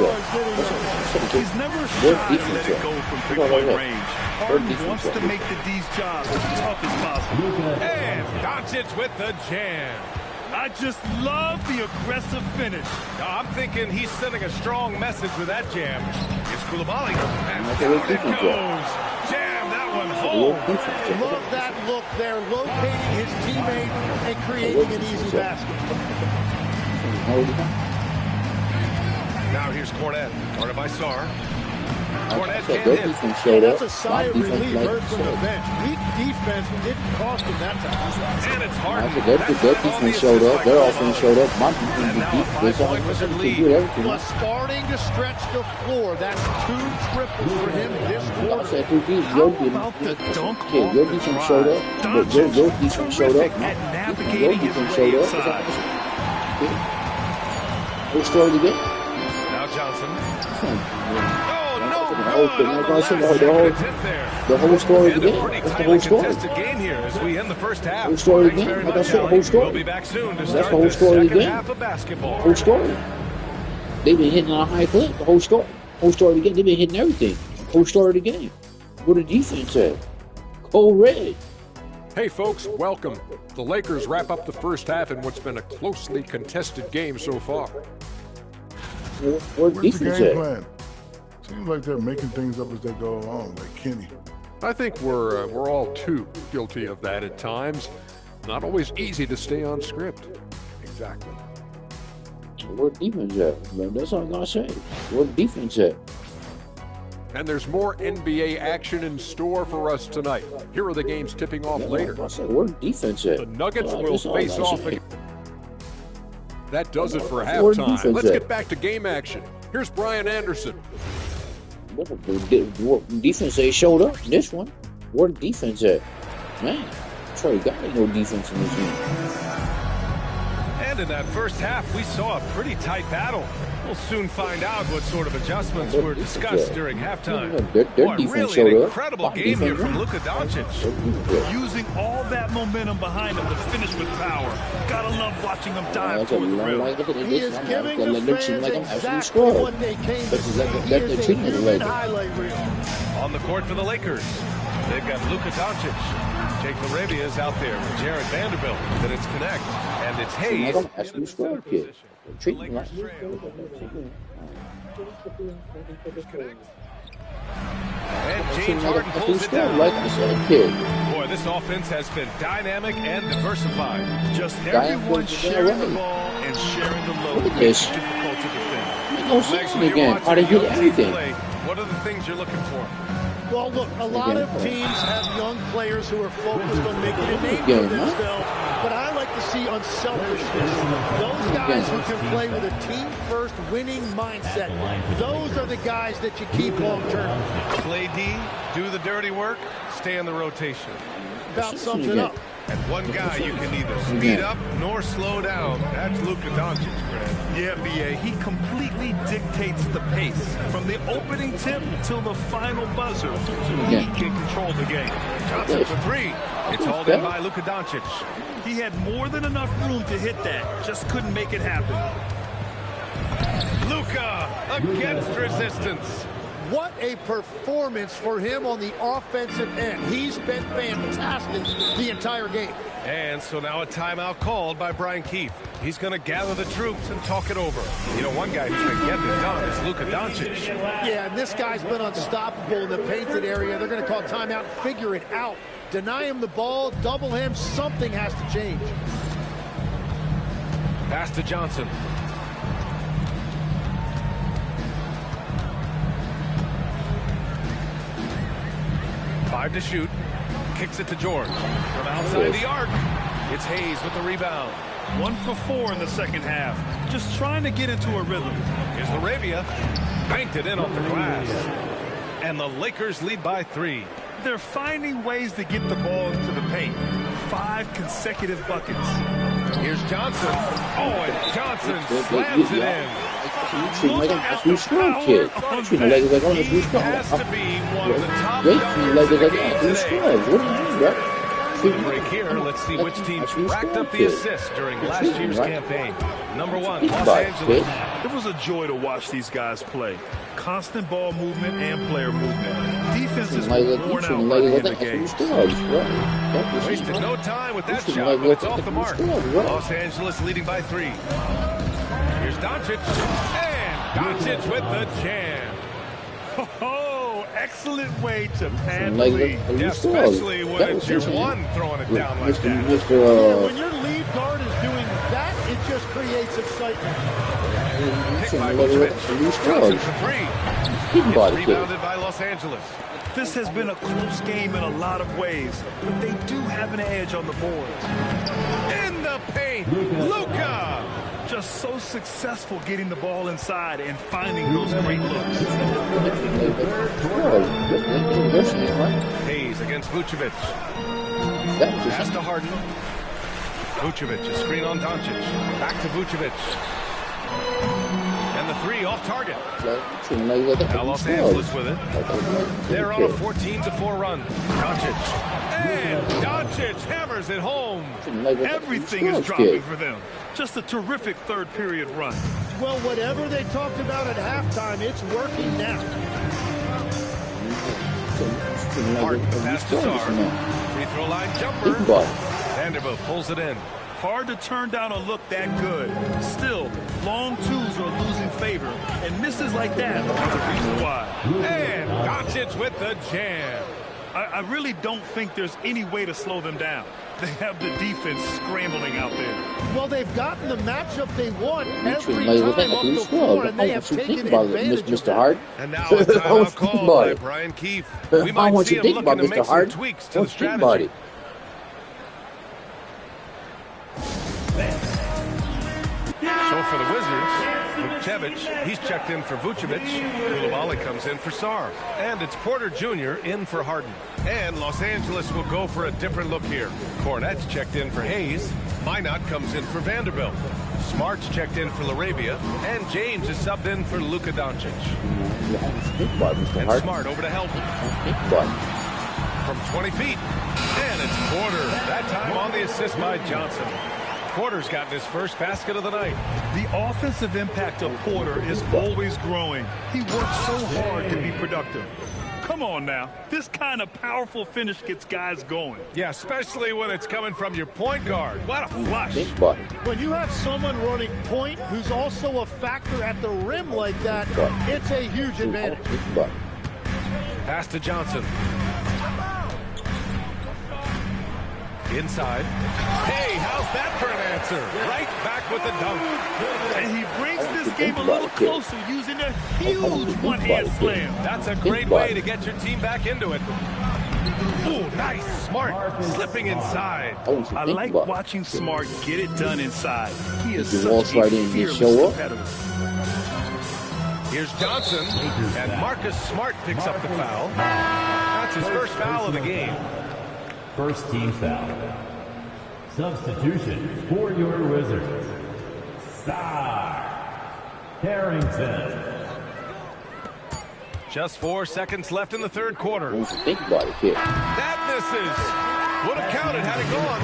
S12: He's never shy to let it go from 3-point range. Harden wants to make the D's job as tough as possible.
S8: And Doncic with the jam.
S12: I just love the aggressive finish.
S8: I'm thinking he's sending a strong message with that jam. It's Koulibaly. And down it goes. Jam that one home.
S13: Love that look there, locating his teammate and creating an easy basket.
S8: Now here's Cornette. Guarded by Sar. Cornette can't
S13: hit. That's a sigh of relief heard from the bench. Weak defense didn't cost him that time.
S8: And it's hard.
S6: Their defense showed up. Their offense showed up. My defense
S13: was starting to stretch the floor. That's 2 triples for him this quarter.
S6: How about the dunk your defense showed up. Your defense showed up.
S12: At navigating his way inside.
S6: Who scored again?
S8: Now Johnson.
S6: The whole story again. That's the whole story.
S8: Game here as we end the first half.
S6: Whole story again. Like I said, the whole story.
S8: We'll be back soon to
S6: That's
S8: start
S6: the whole story again.
S8: Half of basketball.
S6: Whole story. They've been hitting on a high clip. The whole story. Whole story again. They've been hitting everything. Whole story of the game. What the defense at? Cold red.
S14: Hey folks, welcome. The Lakers wrap up the first half in what's been a closely contested game so far.
S6: What
S10: Where's the game plan? Seems like they're making things up as they go along, like Kenny.
S14: I think we're all too guilty of that at times. Not always easy to stay on script.
S8: Exactly.
S6: Where defense at? Man, that's all I'm gonna say. Where defense at?
S14: And there's more NBA action in store for us tonight. Here are the games tipping off later.
S6: I said, where defense at?
S14: The Nuggets will face off again. That does it for halftime. Let's get back to game action. Here's Brian Anderson.
S6: Defense they showed up in this one. Where the defense at? Man, Trey got no defense in this game.
S8: And in that first half, we saw a pretty tight battle. We'll soon find out what sort of adjustments were discussed during halftime. Boy, really an incredible game here from Luka Doncic.
S12: Using all that momentum behind him to finish with power. Gotta love watching him dive toward the rim.
S13: He is giving the fans exactly what they came to see. He is a human highlight reel.
S8: On the court for the Lakers, they've got Luka Doncic. Jake LaRavia is out there with Jared Vanderbilt. Then it's Connect, and it's Hayes in the center position.
S6: Treat me like
S8: And James Harden pulls it down. Boy, this offense has been dynamic and diversified.
S12: Just everyone sharing the ball and sharing the load.
S6: It's
S12: difficult to defend.
S6: no sense in the game. How they hit everything.
S8: What are the things you're looking for?
S13: Well, look, a lot of teams have young players who are focused on making a name for themselves, but I like to see unselfishness. Those guys who can play with a team-first winning mindset, those are the guys that you keep long-term.
S8: Play D, do the dirty work, stay in the rotation.
S13: About sums it up.
S8: And one guy you can neither speed up nor slow down. That's Luka Doncic, Grant.
S12: Yeah, B.A., he completely dictates the pace. From the opening tip till the final buzzer, he can control the game.
S8: Johnson for three. It's hauled in by Luka Doncic.
S12: He had more than enough room to hit that. Just couldn't make it happen.
S8: Luka against resistance.
S13: What a performance for him on the offensive end. He's been fantastic the entire game.
S8: And so now a timeout called by Brian Keefe. He's going to gather the troops and talk it over. You know, one guy who's been getting it done is Luka Doncic.
S13: Yeah, and this guy's been unstoppable in the painted area. They're going to call timeout and figure it out. Deny him the ball, double him, something has to change.
S8: Pass to Johnson. 5 to shoot. Kicks it to George. From outside the arc, it's Hayes with the rebound.
S12: 1 for 4 in the second half. Just trying to get into a rhythm.
S8: Here's Laravia. Banked it in off the glass. And the Lakers lead by 3.
S12: They're finding ways to get the ball into the paint. 5 consecutive buckets.
S8: Here's Johnson. Oh, and Johnson slams it in.
S6: Like a true strong kid. Treating like a true strong.
S8: Has to be one of the top
S6: Great, like a true strong. What do you mean, bro?
S8: Break here. Let's see which team racked up the assists during last year's campaign. Number 1, Los Angeles.
S12: It was a joy to watch these guys play. Constant ball movement and player movement. Defense is worn out by the end of the game.
S8: Wasted no time with that shot, but it's off the mark. Los Angeles leading by 3. Here's Doncic. And Doncic with the jam.
S12: Oh, excellent way to pad the lead.
S8: Yeah, especially when it's your one throwing it down like that.
S13: When your lead guard is doing that, it just creates excitement.
S8: Picked by Vucevic. Johnson for 3. It's rebounded by Los Angeles.
S12: This has been a close game in a lot of ways, but they do have an edge on the boards.
S8: In the paint, Luka!
S12: Just so successful getting the ball inside and finding those great looks.
S8: Hayes against Vucevic. Pass to Harden. Vucevic, a screen on Doncic. Back to Vucevic. And the 3 off target. Now Los Angeles with it. They're on a 14-4 run. Doncic. And Doncic hammers it home.
S12: Everything is dropping for them. Just a terrific third period run.
S13: Well, whatever they talked about at halftime, it's working now.
S8: Harden pass to Czar. Free throw line jumper. Vanderbilt pulls it in.
S12: Hard to turn down a look that good. Still, long twos are losing favor, and misses like that are the reason why.
S8: And Doncic with the jam.
S12: I really don't think there's any way to slow them down. They have the defense scrambling out there.
S13: Well, they've gotten the matchup they want every time up the floor, and they have taken advantage of
S6: Mr. Hart.
S8: And now a timeout called by Brian Keefe. We might see him looking to make some tweaks to the strategy. So for the Wizards, Vucevic, he's checked in for Vucevic. Koulibaly comes in for Sarr. And it's Porter Jr. in for Harden. And Los Angeles will go for a different look here. Cornette's checked in for Hayes. Minot comes in for Vanderbilt. Smart's checked in for Laravia. And James is subbed in for Luka Doncic. And Smart over to help. From 20 feet. And it's Porter. That time on the assist by Johnson. Porter's gotten his first basket of the night.
S12: The offensive impact of Porter is always growing. He works so hard to be productive. Come on now. This kind of powerful finish gets guys going.
S8: Yeah, especially when it's coming from your point guard. What a flush.
S13: When you have someone running point who's also a factor at the rim like that, it's a huge advantage.
S8: Pass to Johnson. Inside. Hey, how's that for an answer? Right back with the dunk.
S12: And he brings this game a little closer using a huge one-hand slam.
S8: That's a great way to get your team back into it. Ooh, nice. Smart. Slipping inside.
S12: I like watching Smart get it done inside. He is such a fearless competitor.
S8: Here's Johnson. And Marcus Smart picks up the foul. That's his first foul of the game.
S15: First team foul. Substitution for your Wizards. Harrington.
S8: Just 4 seconds left in the third quarter.
S6: Think about it, kid.
S8: That misses. Would have counted had it gone.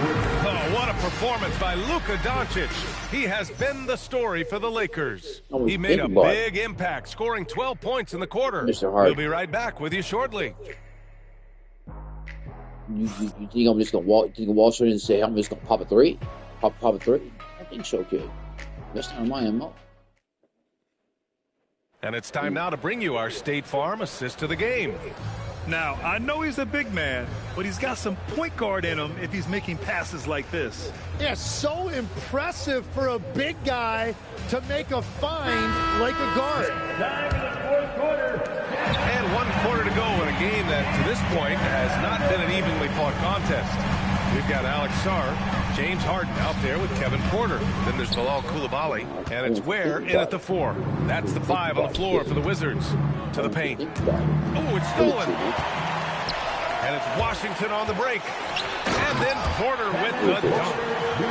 S8: Oh, what a performance by Luka Doncic. He has been the story for the Lakers. He made a big impact, scoring 12 points in the quarter. We'll be right back with you shortly.
S6: You think I'm just gonna walk straight and say I'm just gonna pop a 3? Pop a 3? I think so, kid. Best time I am up.
S8: And it's time now to bring you our State Farm assist to the game.
S12: Now, I know he's a big man, but he's got some point guard in him if he's making passes like this.
S13: Yeah, so impressive for a big guy to make a find like a guard.
S15: Time in the fourth quarter.
S8: And 1 quarter to go in a game that, to this point, has not been an evenly fought contest. We've got Alex Sarr, James Harden out there with Kevin Porter. Then there's Bilal Coulibaly, and it's Ware in at the 4. That's the 5 on the floor for the Wizards. To the paint. Oh, it's stolen. And it's Washington on the break. And then Porter with the dunk.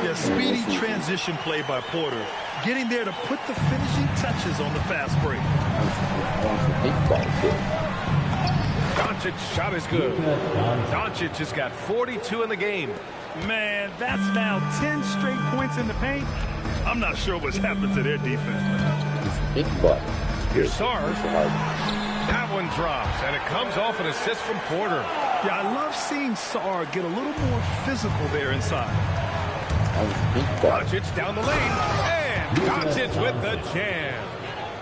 S12: Yeah, speedy transition play by Porter. Getting there to put the finishing touches on the fast break.
S8: Doncic's shot is good. Doncic has got 42 in the game.
S12: Man, that's now 10 straight points in the paint. I'm not sure what's happened to their defense.
S8: Here's Sarr. That one drops, and it comes off an assist from Porter.
S12: Yeah, I love seeing Sarr get a little more physical there inside.
S8: Doncic down the lane, and Doncic with the jam.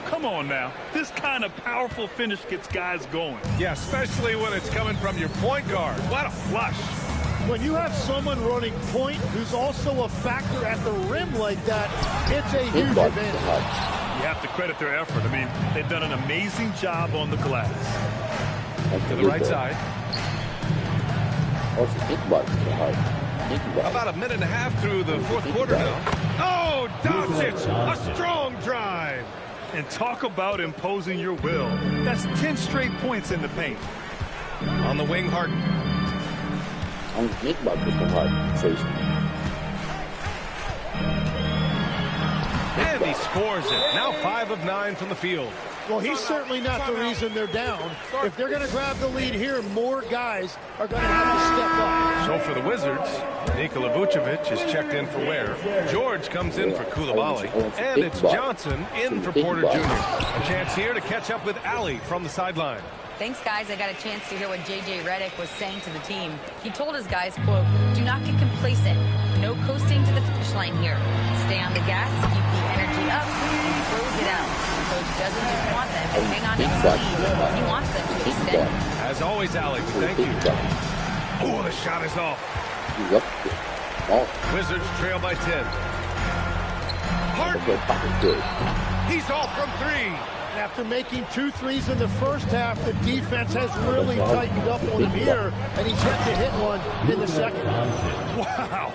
S12: Come on now. This kind of powerful finish gets guys going.
S8: Yeah, especially when it's coming from your point guard. What a flush.
S13: When you have someone running point who's also a factor at the rim like that, it's a huge advantage.
S12: You have to credit their effort. I mean, they've done an amazing job on the glass.
S8: To the right side. About a minute and a half through the 4th quarter now. Oh, Doncic, a strong drive.
S12: And talk about imposing your will. That's 10 straight points in the paint.
S8: On the wing, Harden. And he scores it. Now 5 of 9 from the field.
S13: Well, he's certainly not the reason they're down. If they're going to grab the lead here, more guys are going to have to step up.
S8: So for the Wizards, Nikola Vucevic is checked in for Ware. George comes in for Coulibaly. And it's Johnson in for Porter Jr. A chance here to catch up with Allie from the sideline.
S7: Thanks, guys. I got a chance to hear what J.J. Redick was saying to the team. He told his guys, quote, "Do not get complacent. No coasting to the finish line here. Stay on the gas, keep the energy up, and close it out. The coach doesn't just want them to hang on to the lead. He wants them to extend."
S8: As always, Allie, thank you. Oh, the shot is off. Wizards trail by 10. Harden. He's off from 3.
S13: After making 2 threes in the first half, the defense has really tightened up on him here, and he's yet to hit one in the second.
S12: Wow.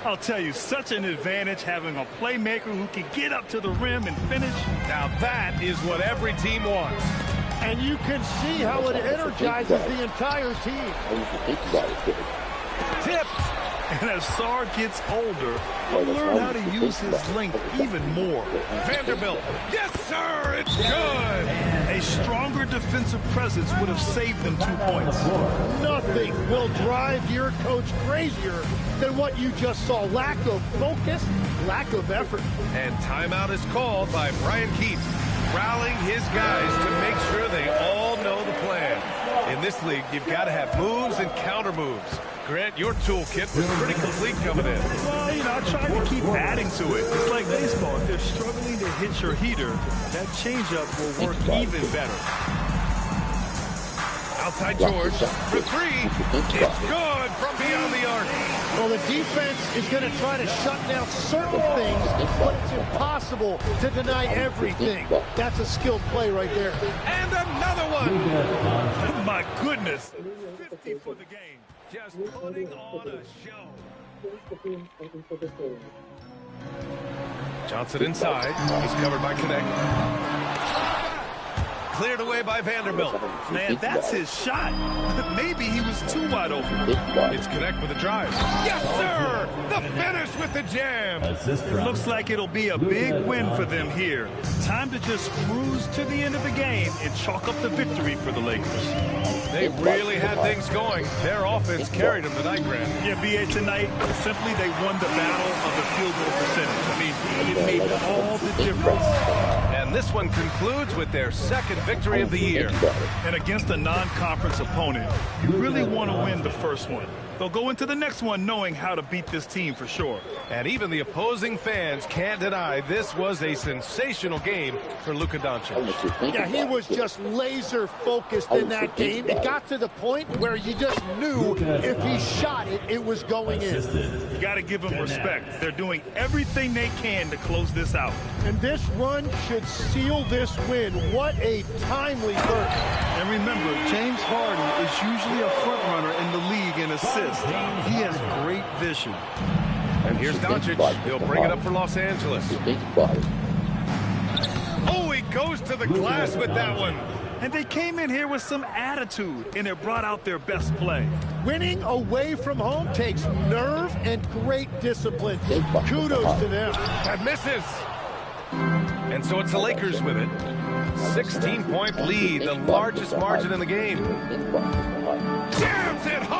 S12: I'll tell you, such an advantage having a playmaker who can get up to the rim and finish.
S8: Now that is what every team wants.
S13: And you can see how it energizes the entire team.
S8: Tipped.
S12: And as Sarr gets older, he'll learn how to use his length even more.
S8: Vanderbilt. Yes, sir. It's good.
S12: A stronger defensive presence would have saved them 2 points.
S13: Nothing will drive your coach crazier than what you just saw. Lack of focus, lack of effort.
S8: And timeout is called by Brian Keith, rallying his guys to make sure they all know the plan. In this league, you've got to have moves and counter moves. Grant, your toolkit was pretty complete coming in.
S12: Well, you know, I tried to keep adding to it. It's like baseball. If they're struggling to hit your heater, that changeup will work even better.
S8: Outside George for 3. It's good from beyond the arc.
S13: Well, the defense is going to try to shut down certain things, but it's impossible to deny everything. That's a skilled play right there.
S8: And another one.
S12: My goodness. 50 for the game. Just putting on a show.
S8: Johnson inside. He's covered by Connect. Cleared away by Vanderbilt.
S12: Man, that's his shot. Maybe he was too wide open.
S8: It's Connect with a drive. Yes, sir! The finish with the jam.
S12: It looks like it'll be a big win for them here. Time to just cruise to the end of the game and chalk up the victory for the Lakers.
S8: They really had things going. Their offense carried them tonight, Grant.
S12: Yeah, B.A., tonight, simply they won the battle of the field goal percentage. I mean, it made all the difference.
S8: And this one concludes with their second victory of the year.
S12: And against a non-conference opponent, you really want to win the first one. They'll go into the next one knowing how to beat this team for sure.
S8: And even the opposing fans can't deny this was a sensational game for Luka Doncic.
S13: Yeah, he was just laser focused in that game. It got to the point where you just knew if he shot it, it was going in.
S12: You got to give them respect. They're doing everything they can to close this out.
S13: And this run should seal this win. What a timely burst.
S12: And remember, James Harden is usually a front runner in the league in assists. He has great vision.
S8: And here's Doncic. He'll bring it up for Los Angeles. Oh, he goes to the glass with that one.
S12: And they came in here with some attitude, and it brought out their best play.
S13: Winning away from home takes nerve and great discipline. Kudos to them.
S8: That misses. And so it's the Lakers with it. 16-point lead, the largest margin in the game. Jams it home.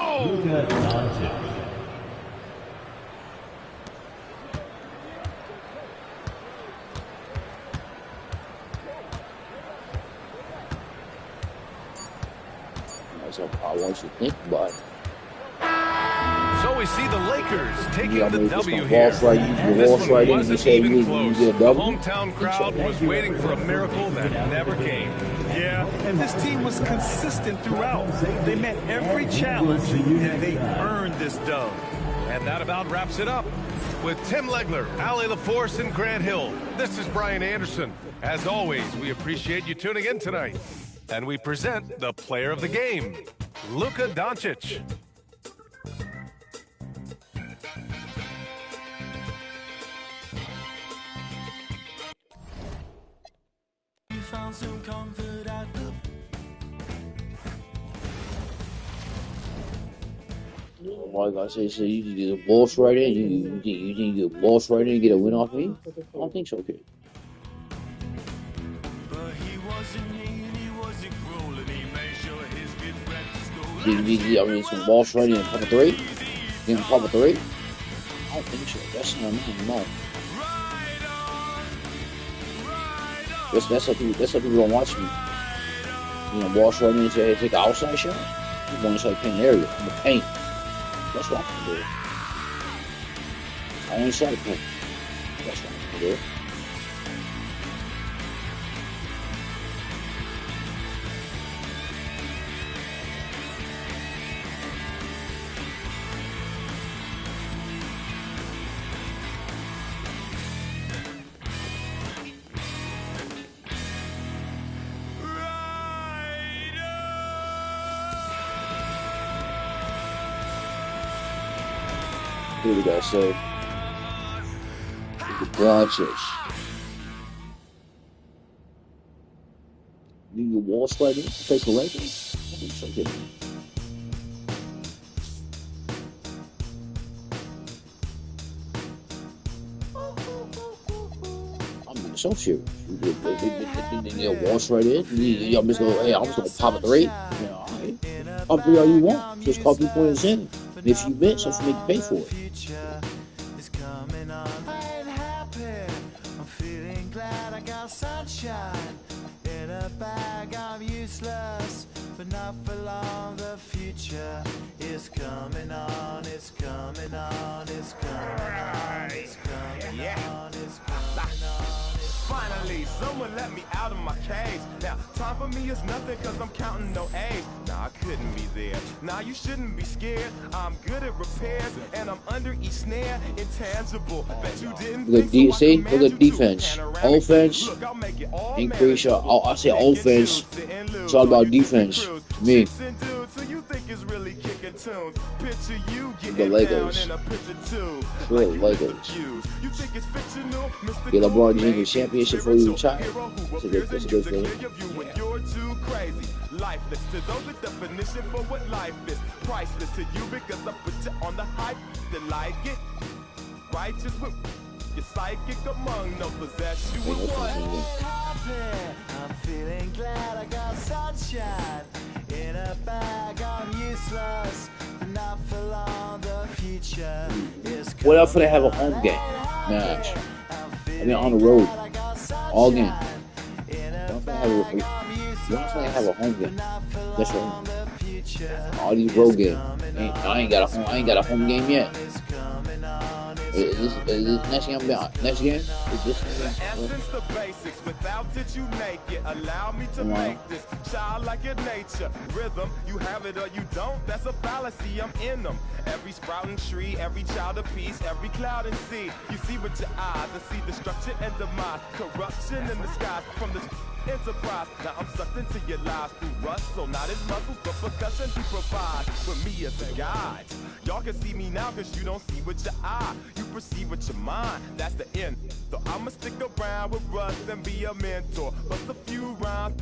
S6: I want you to think about it.
S8: So we see the Lakers taking the W
S6: here.
S8: This one wasn't even close. The hometown crowd was waiting for a miracle that never came.
S12: Yeah, and this team was consistent throughout. They met every challenge, and they earned this dub.
S8: And that about wraps it up. With Tim Legler, Ali LaForce, and Grant Hill, this is Brian Anderson. As always, we appreciate you tuning in tonight. And we present the player of the game, Luka Doncic.
S6: Like I say, so you can get a boss right in. You think you get a boss right in and get a win off me? I don't think so, kid. I mean, some boss right in pop a three. Give him pop a three. I don't think so. That's not me. No. That's how people don't watch me. You know, boss right in and say, hey, take an outside shot. You want to start paint area. I'm the paint. That's what I'm gonna do. I only shot a paint. That's what I'm gonna do. Here we go, so the Doncic. You get wall sliding, face the Lakers. I think so, kid. I'm so serious. You waltz right in. I'm just gonna, hey, I'm just gonna pop a three. You know, right. Pop three all you want. Just call people points in. And if you miss, I'm gonna make you pay for it.
S1: Sunshine in a bag, I'm useless, but not for long. The future is coming on, it's coming on, it's coming on, it's coming on, it's coming on. Finally, someone let me out of my cage. Now, time for me is nothing cause I'm counting no A's. Nah, I couldn't be there. Nah, you shouldn't be scared. I'm good at repairs and I'm under each snare. Intangible. Bet you didn't
S6: look at defense. Offense, increase your, I say offense. It's all about defense. Me. The Legos. The Legos. Get LeBron James championship for you retire. That's a good feeling.
S1: You're too crazy. Lifeless to those, the definition for what life is. Priceless to you because I put you on the hype. They like it. Righteous with your psychic among no possess you with what happened. I'm feeling glad I got sunshine in a bag. I'm useless, but not for long. The future is
S6: what else would I have a home game match? I mean, on the road, all game. What if I have a home game? That's what all these road games. I ain't got a home game yet. Is this next game? Next game? Is this
S16: the basics. Without it, you make it. Allow me to make this child like your nature. Rhythm, you have it or you don't. That's a fallacy. I'm in them. Every sprouting tree, every child of peace, every cloud and sea. You see with your eyes and see destruction and demise, corruption in the skies from this enterprise. Now I'm sucked into your lives through rust, so not his muscles, but percussion he provides for me as a guide. Y'all can see me now cause you don't see with your eye. You perceive with your mind, that's the end. So I'ma stick around with Russ and be a mentor. Bust a few rhymes.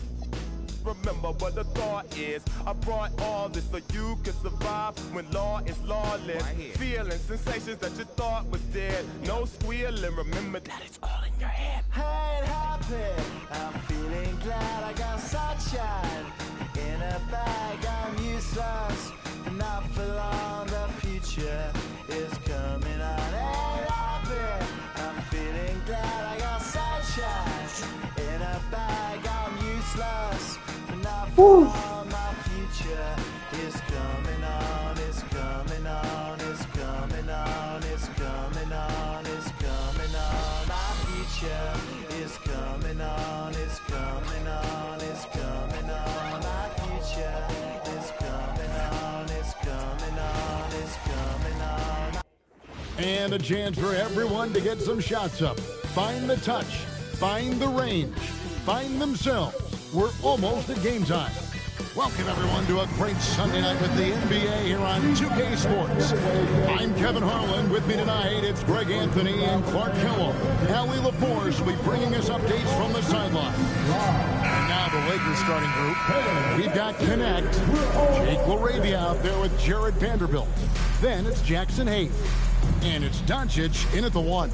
S16: Remember what the thought is. I brought all this so you can survive when law is lawless. Feeling sensations that you thought was dead. No squealing, remember that it's all in your head.
S1: I ain't happy, I'm feeling glad I got sunshine in a bag. I'm useless, not for long. The future is coming on. Ain't happy, I'm feeling glad I got sunshine in a bag. I'm useless. My future is coming on, it's coming on, it's coming on, it's coming on, it's coming on. My future is coming on, it's coming on, it's coming on. My future is coming on, it's coming on, it's coming on.
S3: And a chance for everyone to get some shots up. Find the touch, find the range, find themselves. We're almost at game time. Welcome, everyone, to a great Sunday night with the NBA here on 2K Sports. I'm Kevin Harlan. With me tonight, it's Greg Anthony and Clark Kellogg. Allie LaForce will be bringing us updates from the sideline. And now the Lakers starting group. We've got Connect. Jake LaRavia out there with Jared Vanderbilt. Then it's Jackson Hayes. And it's Doncic in at the 1.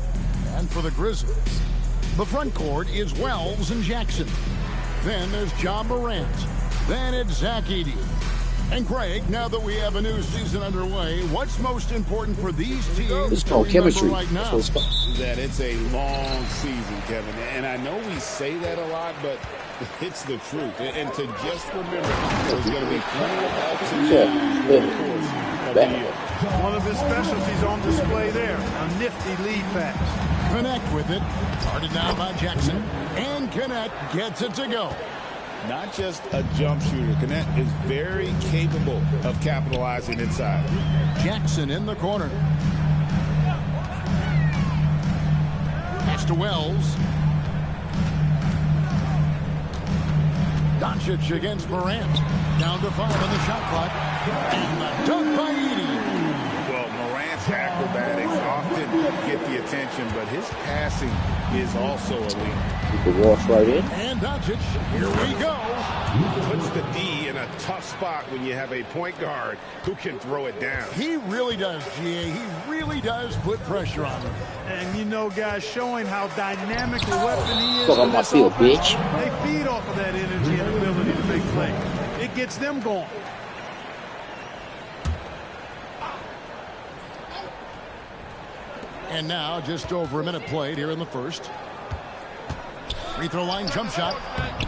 S3: And for the Grizzlies, the front court is Wells and Jackson. Then there's John Morant. Then it's Zach Edey. And Craig, now that we have a new season underway, what's most important for these teams?
S6: It's called chemistry.
S3: Right now?
S4: That it's a long season, Kevin. And I know we say that a lot, but it's the truth. And to just remember, there's going to be plenty of ups and downs over the course of the year.
S13: One of his specialties on display there, a nifty lead pass.
S3: Connect with it. Started now by Jackson. And Connect gets it to go.
S4: Not just a jump shooter. Connect is very capable of capitalizing inside.
S3: Jackson in the corner. Pass to Wells. Doncic against Morant. Down to 5 on the shot clock. And the dunk by Edey.
S4: Well, Morant's acrobatics often get the attention, but his passing is also elite.
S6: You can walk right in.
S3: And Doncic, here we go.
S2: Puts the D in a tough spot when you have a point guard who can throw it down.
S3: He really does, GA. He really does put pressure on him.
S13: And you know, guys, showing how dynamic a weapon he is.
S6: Talk on my field, bitch.
S13: They feed off of that energy and ability to make plays. It gets them going.
S3: And now, just over a minute played here in the first. Free throw line jump shot.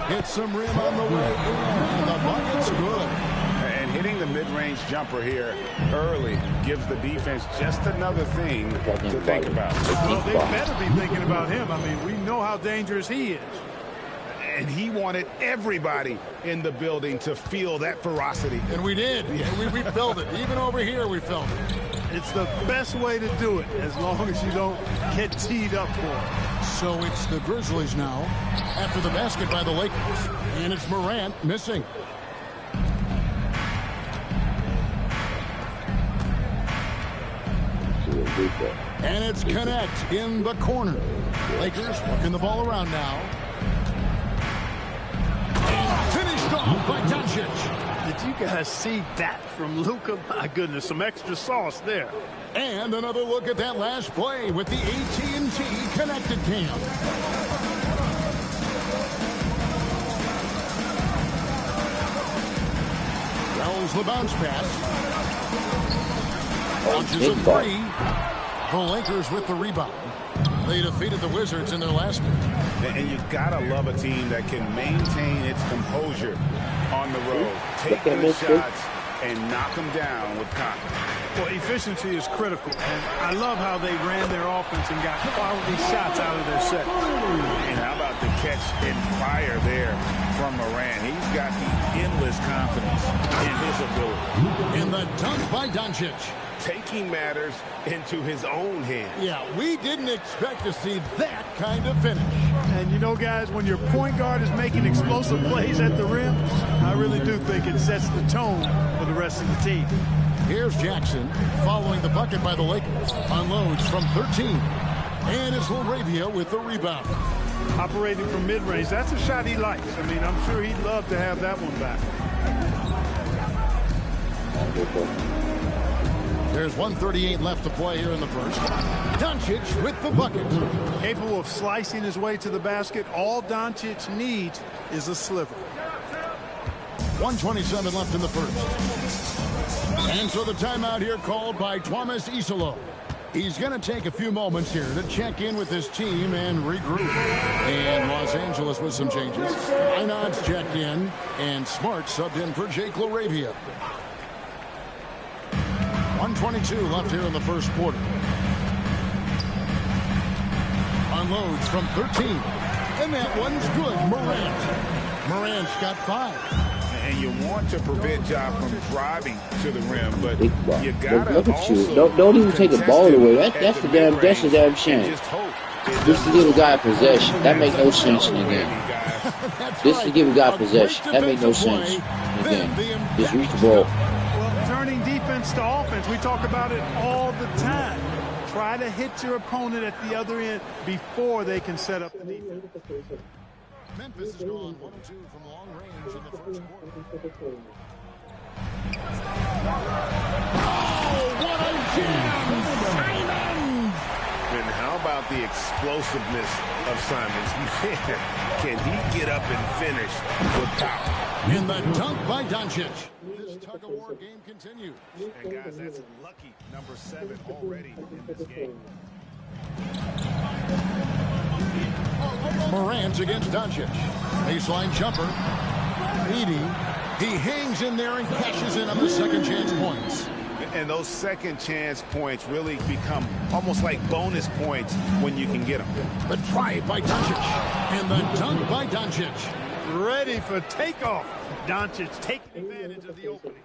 S3: Hits some rim on the way. And the bucket's good.
S4: And hitting the mid-range jumper here early gives the defense just another thing to think about.
S13: Well, they better be thinking about him. I mean, we know how dangerous he is.
S2: And he wanted everybody in the building to feel that ferocity.
S3: And we did. We felt it. Even over here, we felt it.
S13: It's the best way to do it, as long as you don't get teed up for it.
S3: So it's the Grizzlies now, after the basket by the Lakers. And it's Morant missing. And it's Connect in the corner. Lakers working the ball around now. And finished off by Doncic.
S13: Did you guys see that from Luka? My goodness, some extra sauce there.
S3: And another look at that last play with the AT&T Connected Cam. Wells the bounce pass. Launches a three. The Lakers with the rebound. They defeated the Wizards in their last game.
S4: And you gotta love a team that can maintain its composure on the road. Take good shots and knock them down with confidence.
S12: Well, efficiency is critical, and I love how they ran their offense and got quality shots out of their set.
S4: And how about the catch and fire there from Morant? He's got the endless confidence in his ability.
S3: In the dunk by Doncic.
S2: Taking matters into his own hands.
S3: Yeah, we didn't expect to see that kind of finish.
S12: And you know, guys, when your point guard is making explosive plays at the rim, I really do think it sets the tone for the rest of the team.
S3: Here's Jackson following the bucket by the Lakers. Unloads from 13. And it's LaRavia with the rebound.
S12: Operating from mid-range, that's a shot he likes. I mean, I'm sure he'd love to have that one back.
S3: There's 1:38 left to play here in the first. Doncic with the bucket.
S12: Capable of slicing his way to the basket. All Doncic needs is a sliver.
S3: 1:27 left in the first. And so the timeout here called by Thomas Isolo. He's going to take a few moments here to check in with his team and regroup. And Los Angeles with some changes. Inod's checked in, and Smart subbed in for Jake LaRavia. 1:22 left here in the first quarter. Unloads from 13. And that one's good. Morant's got 5.
S4: And you want to prevent Ja from driving to the rim, but you got to
S6: look at you. Don't even take the ball away. That's a damn shame. Just to give a guy possession. That makes no sense in the game. Just to give a guy possession. That makes no sense in the game. Just reach the ball.
S12: Well, turning defense to offense, we talk about it all the time. Try to hit your opponent at the other end before they can set up the defense.
S3: Memphis has gone 1-2 from long range in the first quarter. Oh, what a jam! Simons!
S2: And how about the explosiveness of Simons? Man, can he get up and finish with power?
S3: In the dunk by Doncic. This tug-of-war game continues.
S2: And guys, that's lucky number 7 already in this game.
S3: Morant against Doncic. Baseline jumper. Edie. He hangs in there and cashes in on the second chance points.
S2: And those second chance points really become almost like bonus points when you can get them.
S3: The drive by Doncic. And the dunk by Doncic.
S12: Ready for takeoff. Doncic taking advantage of the opening.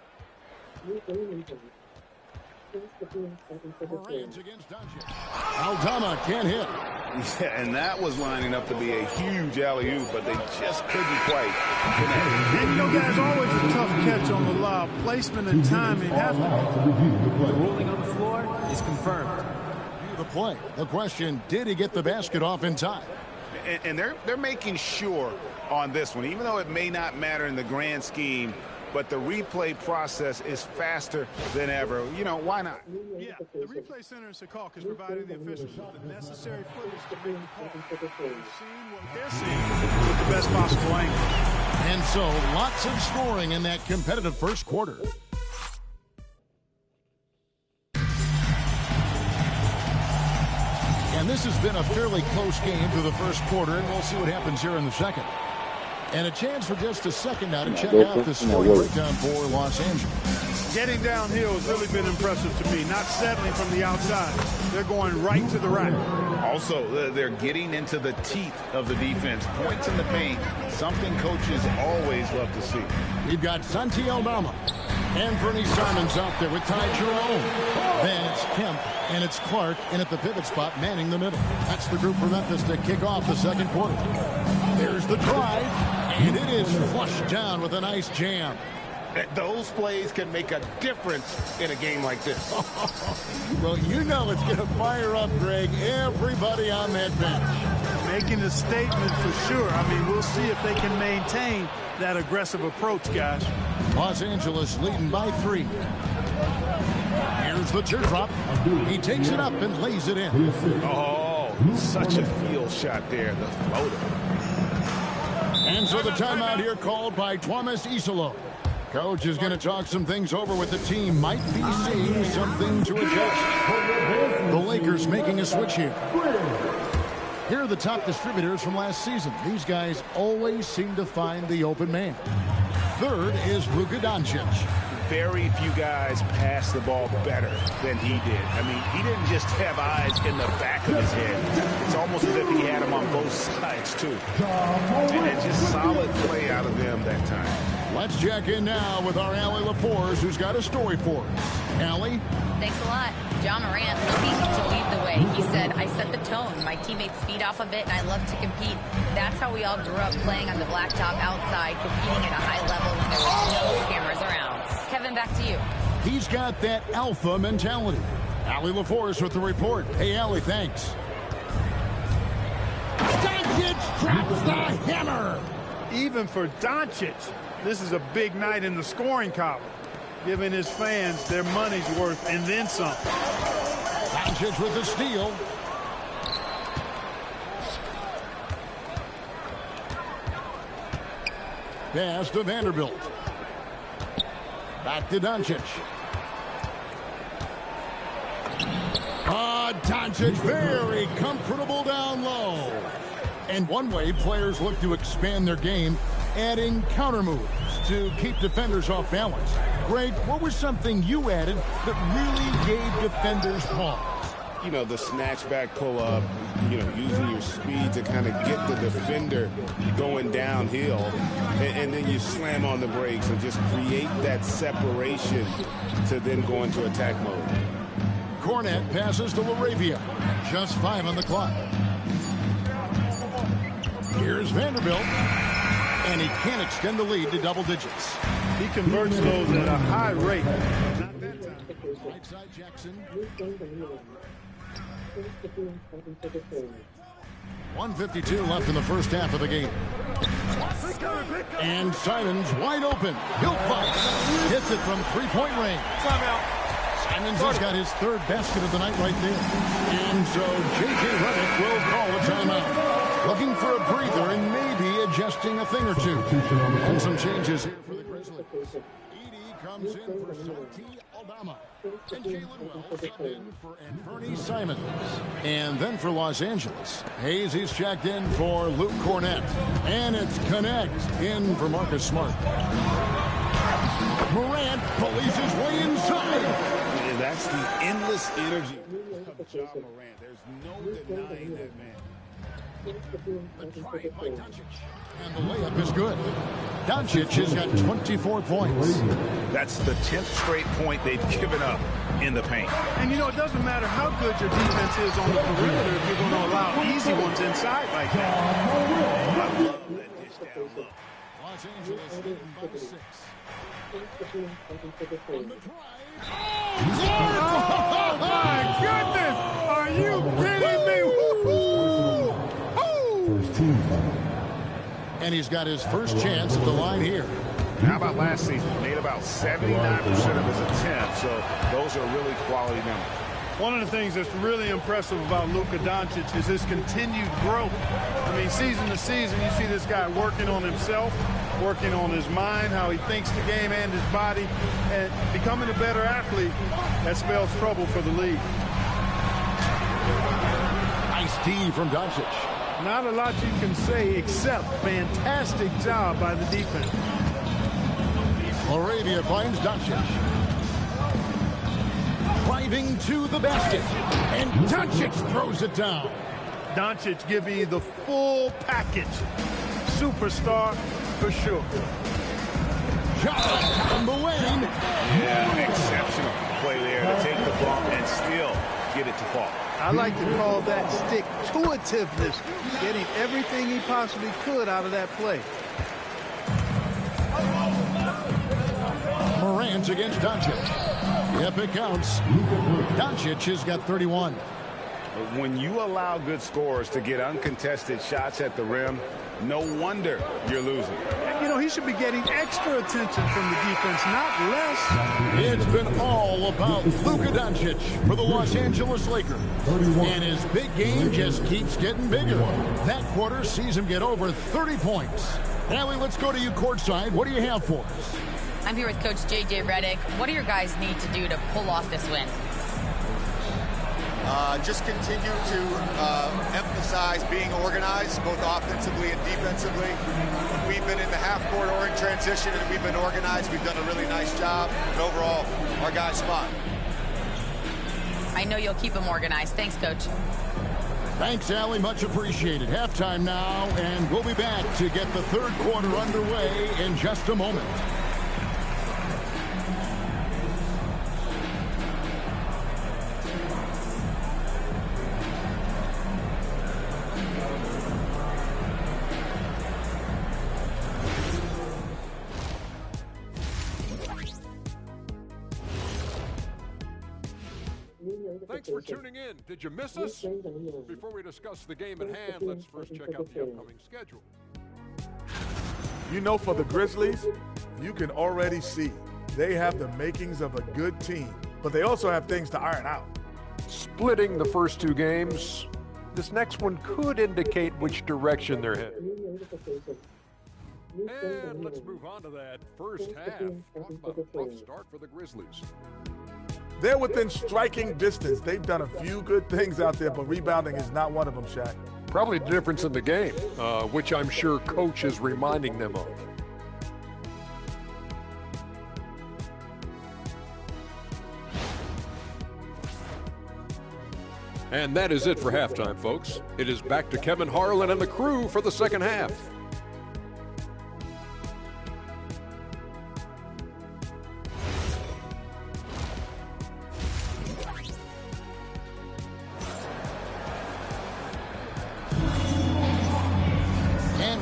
S3: Morant against Doncic. Aldama can't hit.
S4: Yeah, and that was lining up to be a huge alley-oop, but they just couldn't quite connect.
S12: And you know, guys, always a tough catch on the lob. Placement and timing have to.
S17: The ruling on the floor is confirmed.
S3: The play. The question, did he get the basket off in time?
S4: And they're making sure on this one, even though it may not matter in the grand scheme, but the replay process is faster than ever. You know, why not?
S12: Yeah, the replay center in Secaucus is providing the officials with the necessary footage to make the call. Seeing what they're seeing with the best possible angle.
S3: And so, lots of scoring in that competitive first quarter. And this has been a fairly close game through the first quarter, and we'll see what happens here in the second. And a chance for just a second now to check out the scoring breakdown for Los Angeles.
S12: Getting downhill has really been impressive to me. Not settling from the outside. They're going right to the rack.
S4: Also, they're getting into the teeth of the defense. Points in the paint. Something coaches always love to see.
S3: We've got Santi Aldama and Bernie Simons out there with Ty Jerome. Then it's Kemp and it's Clark in at the pivot spot, manning the middle. That's the group for Memphis to kick off the second quarter. There's the drive, and it is flushed down with a nice jam.
S2: Those plays can make a difference in a game like this.
S3: Well, you know it's going to fire up, Greg, everybody on that bench.
S12: Making a statement for sure. I mean, we'll see if they can maintain that aggressive approach, guys.
S3: Los Angeles leading by 3. Here's the teardrop. He takes it up and lays it in.
S2: Oh, such a field shot there, the floater.
S3: And so the timeout here called by Thomas Isolo. Coach is going to talk some things over with the team. Might be seeing something to adjust. The Lakers making a switch here. Here are the top distributors from last season. These guys always seem to find the open man. Third is Luka Doncic.
S2: very few guys pass the ball better than he did. I mean, he didn't just have eyes in the back of his head. It's almost as if he had them on both sides, too. And just solid play out of them that time.
S3: Let's check in now with our Allie LaForce, who's got a story for us. Allie?
S7: Thanks a lot. John Morant looking to lead the way. He said, I set the tone. My teammates feed off of it, and I love to compete. That's how we all grew up, playing on the blacktop outside, competing at a high level when there was no cameras around. Kevin, back to you.
S3: He's got that alpha mentality. Allie LaForce with the report. Hey, Allie, thanks.
S13: Doncic drops the hammer. Even for Doncic, this is a big night in the scoring column, giving his fans their money's worth and then some.
S3: Doncic with the steal. Pass to Vanderbilt. Back to Doncic. Doncic very comfortable down low. And one way players look to expand their game, adding counter moves to keep defenders off balance. Greg, what was something you added that really gave defenders pause?
S4: You know, the snatch back pull up, you know, using your speed to kind of get the defender going downhill, and then you slam on the brakes and just create that separation to then go into attack mode.
S3: Cornette passes to LaRavia. Just 5 on the clock. Here's Vanderbilt. And he can't extend the lead to double digits.
S13: He converts those at a high rate.
S3: Right side Jackson. 1:52 left in the first half of the game. And Simons wide open. He'll fight. Hits it from three-point range. Simons has got his third basket of the night right there. And so J.J. Redick will call a timeout. Looking for a breather and maybe adjusting a thing or two. And some changes here for the Grizzlies. Edey comes in for Santi Aldama. And Jalen Wells in for Anthony Simons. And then for Los Angeles, Hayes checked in for Luke Cornette. And it's Connect in for Marcus Smart. Morant pulleys his way inside.
S4: And that's the endless energy of John Morant. There's no denying that man.
S3: The try by Doncic. And the layup is good. Doncic has got 24 points.
S2: That's the 10th straight point they've given up in the paint.
S13: And, you know, it doesn't matter how good your defense is on the perimeter if you're going to allow easy ones inside like that.
S2: I love that dish down low.
S3: Los Angeles leading by 6.
S13: Oh, my goodness! Are you kidding me?
S15: First team foul.
S3: And he's got his first chance at the line here.
S2: How about last season? Made about 79% of his attempts, so those are really quality numbers.
S13: One of the things that's really impressive about Luka Doncic is his continued growth. I mean, season to season, you see this guy working on himself, working on his mind, how he thinks the game and his body, and becoming a better athlete. That spells trouble for the league.
S3: Nice D from Doncic.
S13: Not a lot you can say except fantastic job by the defense.
S3: LaRavia finds Doncic. Driving to the basket. And Doncic throws it down.
S13: Doncic giving you the full package. Superstar for sure.
S3: Shot down the lane.
S2: Yeah, exceptional play there to take the bump and still get it to fall.
S13: I like to call that stick-to-itiveness, getting everything he possibly could out of that play.
S3: Morant against Doncic. Yep, it counts. Doncic has got 31.
S2: When you allow good scorers to get uncontested shots at the rim, no wonder you're losing.
S13: You know, he should be getting extra attention from the defense, not less.
S3: It's been all about Luka Doncic for the Los Angeles Lakers. And his big game just keeps getting bigger. That quarter sees him get over 30 points. Allie, let's go to you courtside. What do you have for us?
S7: I'm here with Coach J.J. Redick. What do your guys need to do to pull off this win?
S18: Just continue to emphasize being organized, both offensively and defensively. We've been in the half-court or in transition, and we've been organized. We've done a really nice job. And overall, our guys fine.
S7: I know you'll keep them organized. Thanks, Coach.
S3: Thanks, Allie. Much appreciated. Halftime now, and we'll be back to get the third quarter underway in just a moment.
S14: Thanks for tuning in. Did you miss us? Before we discuss the game at hand, let's first check out the upcoming schedule.
S9: You know, for the Grizzlies, you can already see they have the makings of a good team, but they also have things to iron out.
S14: Splitting the first two games, this next one could indicate which direction they're headed. And let's move on to that first half. Talk about a rough start for the Grizzlies.
S9: They're within striking distance. They've done a few good things out there, but rebounding is not one of them, Shaq.
S14: Probably the difference in the game, which I'm sure Coach is reminding them of. And that is it for halftime, folks. It is back to Kevin Harlan and the crew for the second half.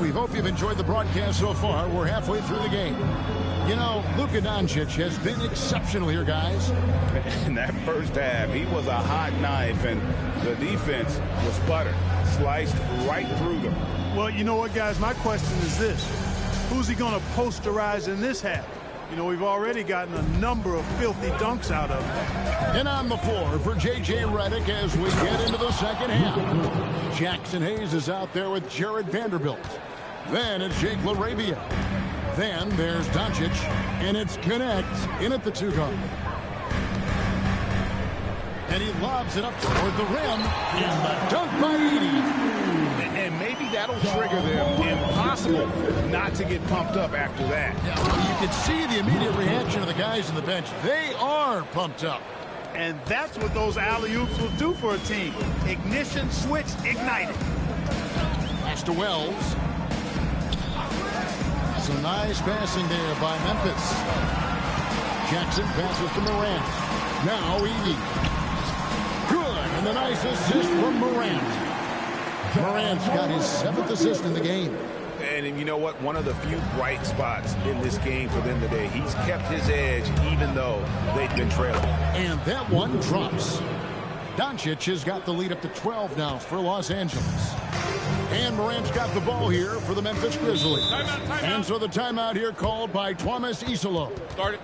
S3: We hope you've enjoyed the broadcast so far. We're halfway through the game. You know, Luka Doncic has been exceptional here, guys.
S4: In that first half, he was a hot knife, and the defense was butter, sliced right through them.
S12: Well, you know what, guys? My question is this. Who's he going to posterize in this half? You know, we've already gotten a number of filthy dunks out of him.
S3: And on the floor for J.J. Redick as we get into the second half. Jackson Hayes is out there with Jared Vanderbilt. Then it's Jake LaRavia. Then there's Doncic, and it's Connect in at the two-guard. And he lobs it up toward the rim, and the dunk by Edey.
S4: And maybe that'll trigger them. Impossible not to get pumped up after that.
S3: Yeah, well, you can see the immediate reaction of the guys on the bench. They are pumped up.
S12: And that's what those alley-oops will do for a team. Ignition switch ignited.
S3: Pass to Wells. Some nice passing there by Memphis. Jackson passes to Morant. Now Edey. Good, and a nice assist from Morant. Morant's got his 7th assist in the game.
S2: And you know what? One of the few bright spots in this game for them today. He's kept his edge even though they've been trailing.
S3: And that one drops. Doncic has got the lead up to 12 now for Los Angeles. And Morant's got the ball here for the Memphis Grizzlies. Timeout. And so the timeout here called by Thomas Isolo.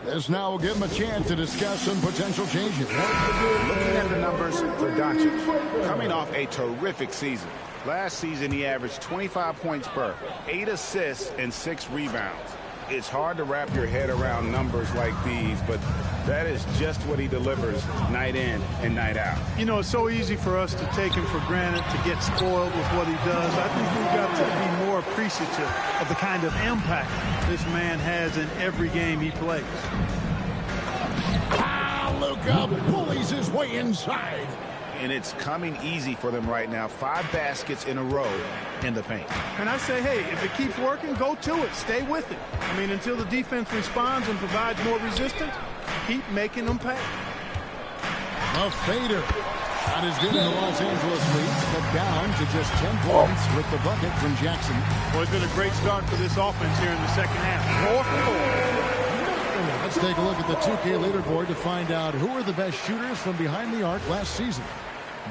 S3: This now will give him a chance to discuss some potential changes.
S2: Looking at the numbers for Doncic, coming off a terrific season. Last season, he averaged 25 points per, 8 assists, and 6 rebounds. It's hard to wrap your head around numbers like these, but that is just what he delivers night in and night out.
S12: You know, it's so easy for us to take him for granted, to get spoiled with what he does. I think we've got to be more appreciative of the kind of impact this man has in every game he plays.
S3: Luka bullies his way inside.
S2: And it's coming easy for them right now. 5 baskets in a row in the paint.
S12: And I say, hey, if it keeps working, go to it. Stay with it. I mean, until the defense responds and provides more resistance, keep making them pay.
S3: A fader. Not as good in the Los Angeles leads, but down to just 10 points with the bucket from Jackson.
S12: Well, it's been a great start for this offense here in the second half. 4 for 4.
S3: Let's take a look at the 2K leaderboard to find out who are the best shooters from behind the arc last season.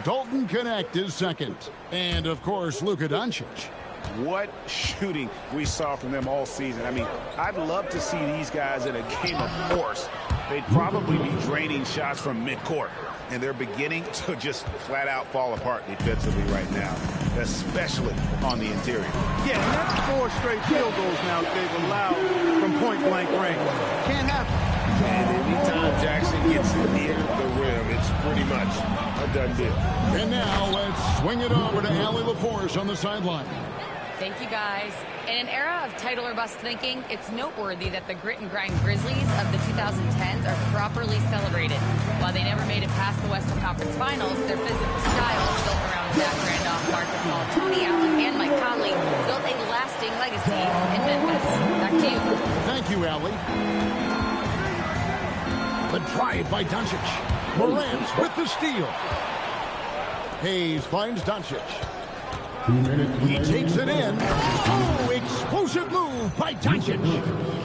S3: Dalton Connect is second. And, of course, Luka Doncic.
S2: What shooting we saw from them all season. I mean, I'd love to see these guys in a game of force. They'd probably be draining shots from midcourt. And they're beginning to just flat out fall apart defensively right now, especially on the interior.
S12: Yeah, and that's 4 straight field goals now that they've allowed from point-blank range. Can't happen.
S2: And anytime Jackson gets near the rim, it's pretty much a done deal.
S3: And now let's swing it over to Allie LaForce on the sideline.
S7: Thank you, guys. In an era of title or bust thinking, it's noteworthy that the grit and grind Grizzlies of the 2010s are properly celebrated. While they never made it past the Western Conference Finals, their physical style, built around Zach Randolph, Marc Gasol, Tony Allen, and Mike Conley, built a lasting legacy in Memphis. Back to you.
S3: Thank you, Allie. The drive by Doncic. Morant with the steal. Hayes finds Doncic. He takes it in. Oh, explosive move by Doncic.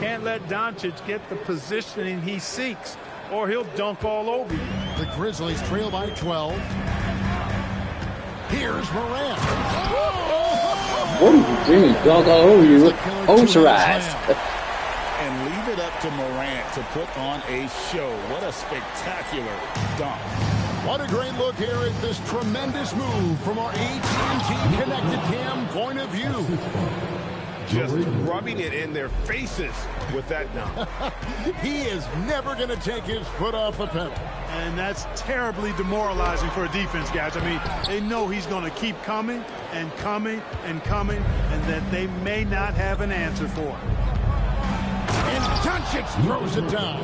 S12: Can't let Doncic get the positioning he seeks, or he'll dunk all over you.
S3: The Grizzlies trail by 12. Here's Morant.
S6: What are you doing? Dog all over you. Ultra-eyes.
S4: And leave it up to Morant to put on a show. What a spectacular dunk.
S3: What a great look here at this tremendous move from our AT&T Connected Cam point of view.
S2: Just rubbing it in their faces with that dunk.
S3: He is never going to take his foot off the pedal.
S12: And that's terribly demoralizing for a defense, guys. I mean, they know he's going to keep coming and coming and coming, and that they may not have an answer for him.
S3: And Doncic throws it down.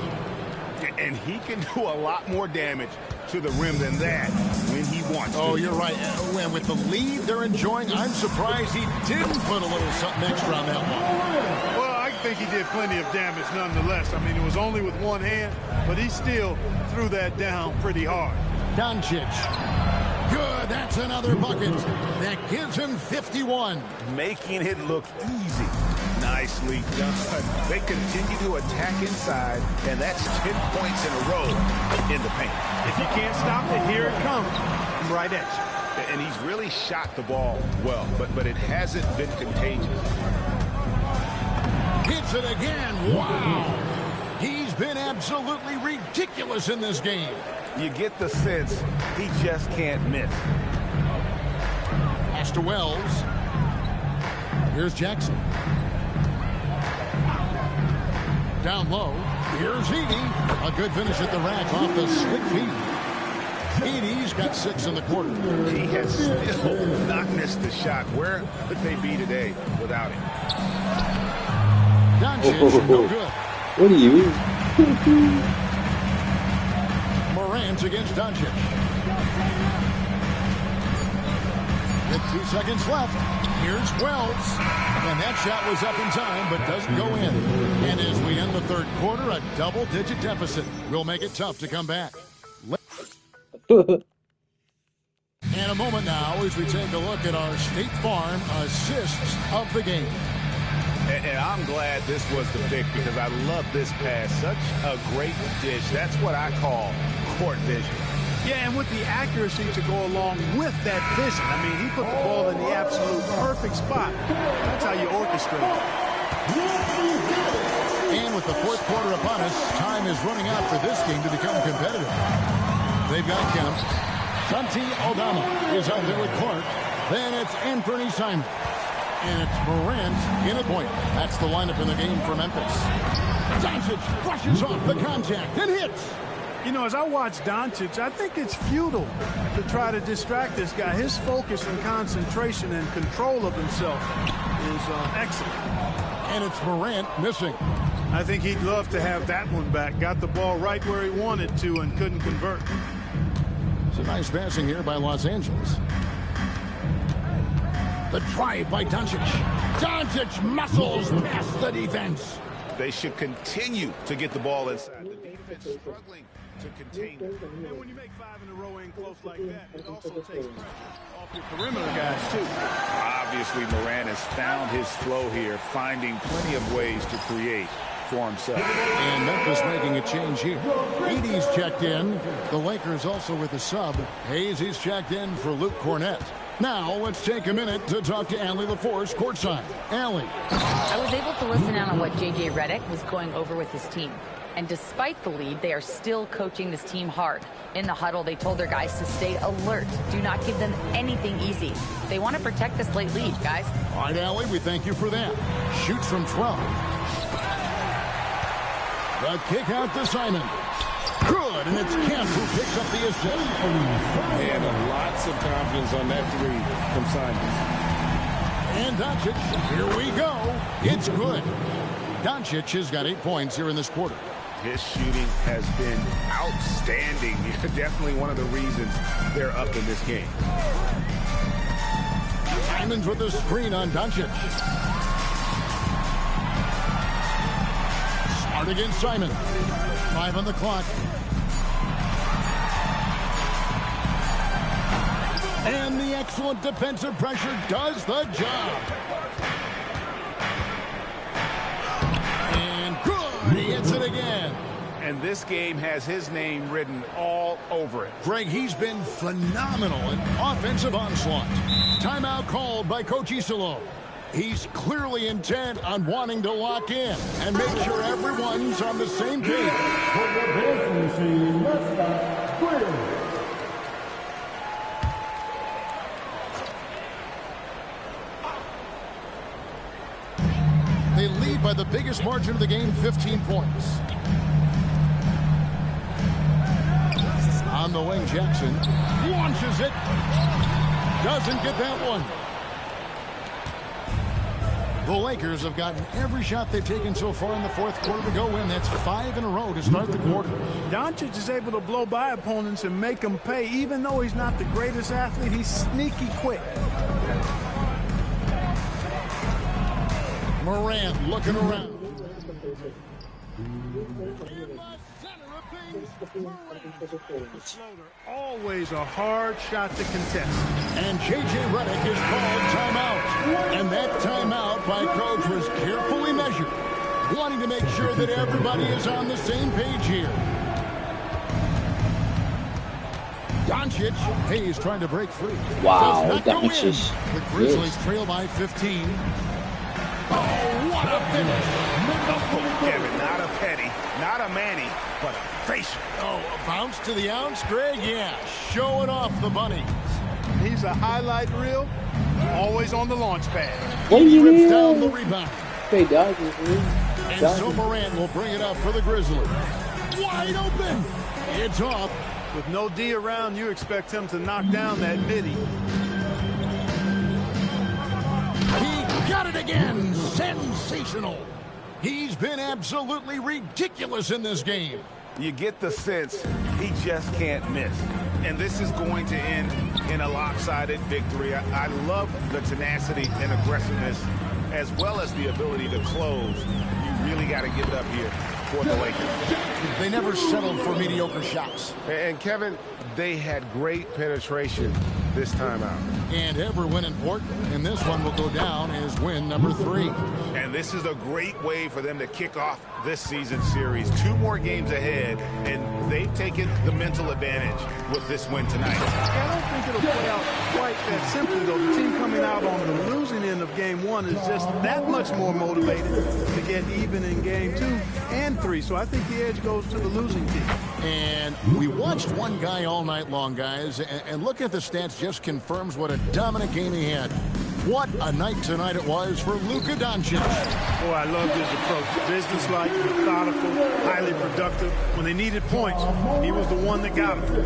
S2: And he can do a lot more damage to the rim than that when he wants to.
S3: Oh, you're right. And with the lead they're enjoying, I'm surprised he didn't put a little something extra on that one.
S12: Well, I think he did plenty of damage nonetheless. I mean, it was only with one hand, but he still threw that down pretty hard.
S3: Doncic. Good. That's another bucket. That gives him 51.
S2: Making it look easy. Nicely done. They continue to attack inside, and that's 10 points in a row in the paint.
S12: If you can't stop it, here it comes. Right at you.
S2: And he's really shot the ball well, but it hasn't been contagious.
S3: Hits it again. Wow. He's been absolutely ridiculous in this game.
S2: You get the sense he just can't miss.
S3: Pass to Wells. Here's Jackson. Down low. Here's Edey. A good finish at the rack off the slick feed. Edey's got 6 in the quarter.
S2: He has still not missed the shot. Where could they be today without him?
S3: Doncic, no good.
S6: What are you?
S3: Morant against Doncic. With 2 seconds left. Here's Wells. And that shot was up in time, but doesn't go in. And as we end the third quarter, a double-digit deficit will make it tough to come back. And a moment now as we take a look at our State Farm assists of the game.
S2: And I'm glad this was the pick because I love this pass. Such a great dish. That's what I call court vision.
S12: Yeah, and with the accuracy to go along with that vision. I mean, he put the ball in the absolute perfect spot. That's how you orchestrate it.
S3: And with the fourth quarter upon us, time is running out for this game to become competitive. They've got Kemp. Santi Aldama is out there with Clark. Then it's Anthony Simons. And it's Morant in at point. That's the lineup in the game for Memphis. Doncic brushes off the contact and hits.
S12: You know, as I watch Doncic, I think it's futile to try to distract this guy. His focus and concentration and control of himself is excellent.
S3: And it's Morant missing.
S12: I think he'd love to have that one back. Got the ball right where he wanted to and couldn't convert.
S3: It's a nice passing here by Los Angeles. The drive by Doncic. Doncic muscles past the defense.
S2: They should continue to get the ball inside. The defense is struggling to contain it.
S12: And when you make 5 in a row in close like that, it also takes pressure off your perimeter guys, too.
S4: Obviously, Morant has found his flow here, finding plenty of ways to create for himself.
S3: And Memphis making a change here. Edey's checked in. The Lakers also with a sub. Hayes is checked in for Luke Cornett. Now, let's take a minute to talk to Allie LaForce courtside. Allie.
S7: I was able to listen in on what J.J. Redick was going over with his team. And despite the lead, they are still coaching this team hard. In the huddle, they told their guys to stay alert. Do not give them anything easy. They want to protect this late lead, guys.
S3: All right, Allie, we thank you for that. Shoots from 12. The kick out to Simon. Good, and it's Kemp who picks up the assist.
S4: And lots of confidence on that three from Simon.
S3: And Doncic, here we go. It's good. Doncic has got 8 points here in this quarter.
S2: His shooting has been outstanding. Definitely one of the reasons they're up in this game.
S3: Simon's with the screen on Doncic. Smart against Simon. 5 on the clock. And the excellent defensive pressure does the job. And good, he hits it again.
S2: And this game has his name written all over it.
S3: Greg, he's been phenomenal in offensive onslaught. Timeout called by Coach Isolo. He's clearly intent on wanting to lock in and make sure everyone's on the same page. They lead by the biggest margin of the game, 15 points. On the wing, Jackson launches it. Doesn't get that one. The Lakers have gotten every shot they've taken so far in the fourth quarter to go in. That's 5 in a row to start the quarter.
S12: Doncic is able to blow by opponents and make them pay. Even though he's not the greatest athlete, he's sneaky quick.
S3: Morant looking around.
S12: Always a hard shot to contest.
S3: And J.J. Redick is called timeout. And that timeout by Coach was carefully measured, wanting to make sure that everybody is on the same page here. Doncic, Hayes trying to break free.
S6: Wow, Doncic.
S3: The Grizzlies trail by 15. Oh, what a finish.
S2: Kevin, not a penny, not a Manny, but a facial.
S3: Oh, a bounce to the ounce, Greg? Yeah, showing off the bunnies.
S12: He's a highlight reel, always on the launch pad.
S3: He rips down the rebound.
S6: Hey, Dodgers,
S3: And so Morant will bring it up for the Grizzlies. Wide open. It's off.
S12: With no D around, you expect him to knock down that midi.
S3: He got it again. Sensational. He's been absolutely ridiculous in this game.
S2: You get the sense he just can't miss. And this is going to end in a lopsided victory. I love the tenacity and aggressiveness as well as the ability to close. You really got to give it up here for the Lakers.
S3: They never settled for mediocre shots.
S2: And Kevin, they had great penetration this time out.
S3: And every win important, and this one will go down as win number 3.
S2: And this is a great way for them to kick off this season series. 2 more games ahead, and they've taken the mental advantage with this win tonight.
S12: I don't think it'll play out quite that simply, though. The team coming out on the losing end of game 1 is just that much more motivated to get even in game 2 and 3. So I think the edge goes to the losing team.
S3: And we watched one guy all night long, guys, and look at the stats just confirms what a dominant game he had. What a night tonight it was for Luka Doncic.
S12: Oh, I loved his approach. Business-like, methodical, highly productive. When they needed points, he was the one that got them.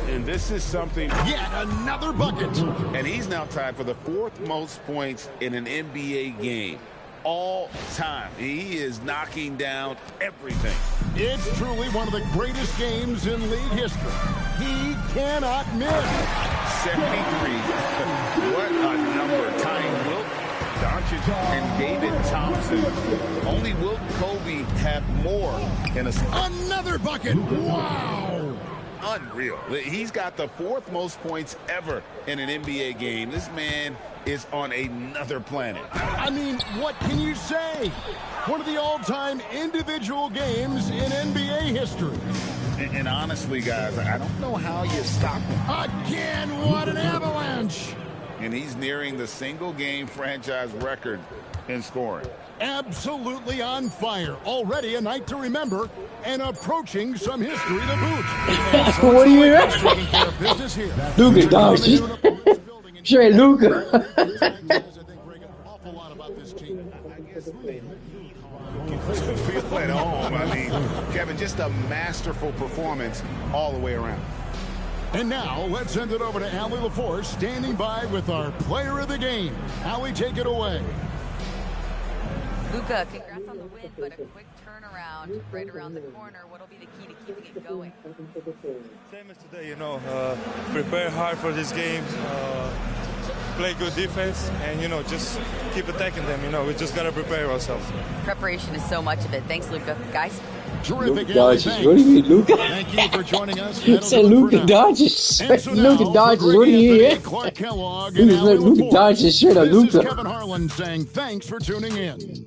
S2: And this is something...
S3: Yet another bucket.
S4: And he's now tied for the 4th most points in an NBA game all time. He is knocking down everything.
S3: It's truly one of the greatest games in league history. He cannot miss.
S4: 73. What a number. Tying Wilt, Doncic, and David Thompson. Only Wilt and Kobe have more in a...
S3: Another bucket. Wow.
S4: Unreal. He's got the 4th most points ever in an NBA game. This man is on another planet.
S3: I mean, what can you say? One of the all-time individual games in NBA history.
S4: And honestly, guys, I don't know how you stop him.
S3: Again, what an avalanche.
S4: And he's nearing the single-game franchise record in scoring.
S3: Absolutely on fire. Already a night to remember and approaching some history to boot.
S6: So what do you mean?
S3: Taking care of business here.
S6: Luka Doncic. Straight Luka.
S3: about this team?
S2: Feel at home. I mean, Kevin, just a masterful performance all the way around.
S3: And now, let's send it over to Allie LaForce, standing by with our player of the game. Allie, take it away.
S7: Luka, congrats on the win, but a quick turnaround right around the corner. What'll be the key to keeping it going?
S19: Same as today, you know, prepare hard for this game, play good defense, and, you know, just keep attacking them. You know, we just got to prepare ourselves.
S7: Preparation is so much of it. Thanks, Luka. Guys?
S3: Terrific.
S6: What do you mean, Luka?
S3: Thank you for joining us.
S6: Say Luka Dodgers. Luka Dodgers. What do you hear? Luka Dodgers. Straight up, Luka.
S3: This is Kevin Harlan saying thanks for tuning in.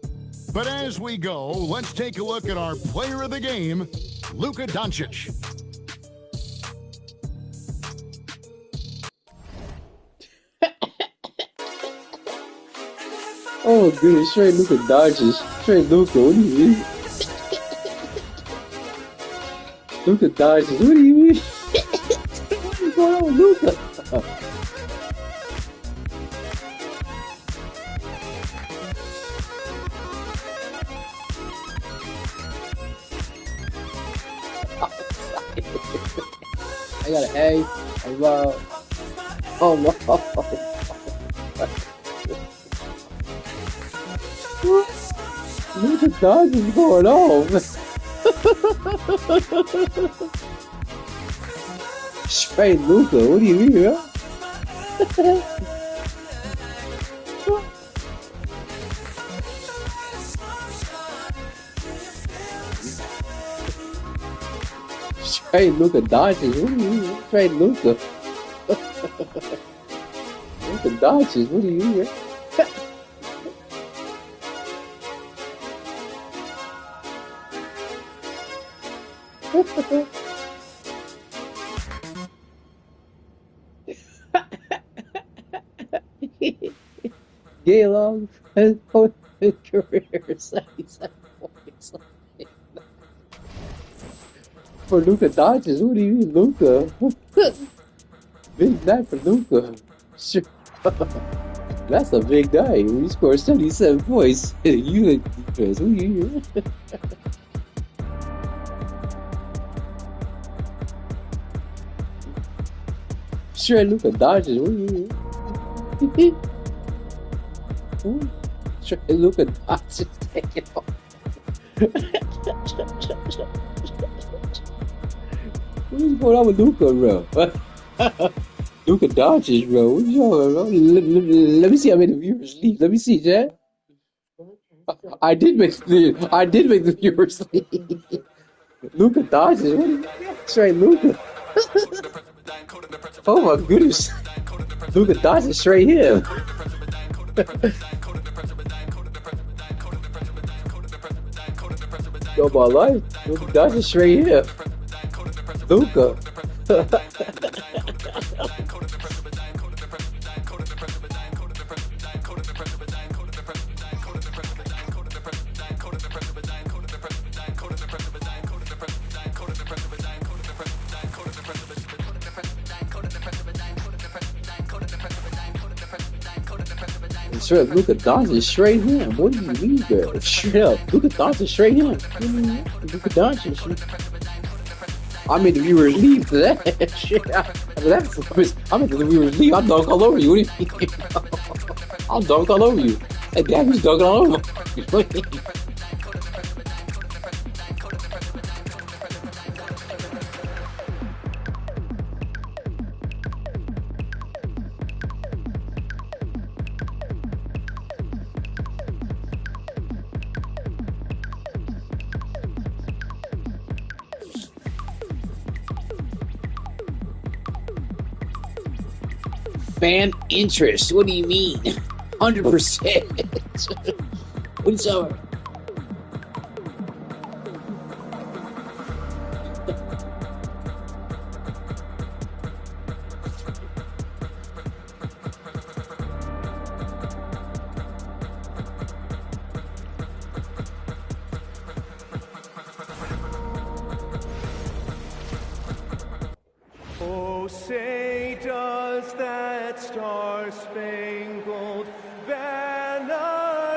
S3: But as we go, let's take a look at our player of the game, Luka Doncic.
S6: Oh, goodness. Straight Luka Dodgers. Straight Luka. What do you mean? Luka Dodgers. What do you mean? What is going on with Luka? I got an A. Oh, wow. What the dog is going on? Straight Luka, what do you mean, bro? Straight Luka Dodgers, what do you mean? Straight Luka. Luka Dodgers, what do you mean? Gay long career 77 points. For Luka Doncic, what do you mean, Luka? Big night for Luka. Sure. That's a big night. We scored 77 points. You defense, what do you mean? Sure, Luka Doncic, what do you mean? Sure, Luka Doncic taking off. What's going on with Luka, bro? Luka Doncic, bro. What's going on, bro? Let me see how many viewers leave. Let me see, Jack. I did make the viewers leave. Luka Doncic, what do you? Straight Luka. Oh my goodness. Luka Doncic straight here. Yo, my life. Luka Doncic straight here. Luka. Straight up, Luka Doncic straight him. What do you mean, girl? Straight up, Luka Doncic straight him. Luka Doncic. I made the viewers leave for that. Shit, I made the viewers leave. I'll dunk all over you. What do you mean? I'll dunk all over you. Hey, Dad, he's dunking all over me. Fan interest. What do you mean? 100%. What's up?
S1: Oh, say does that star-spangled banner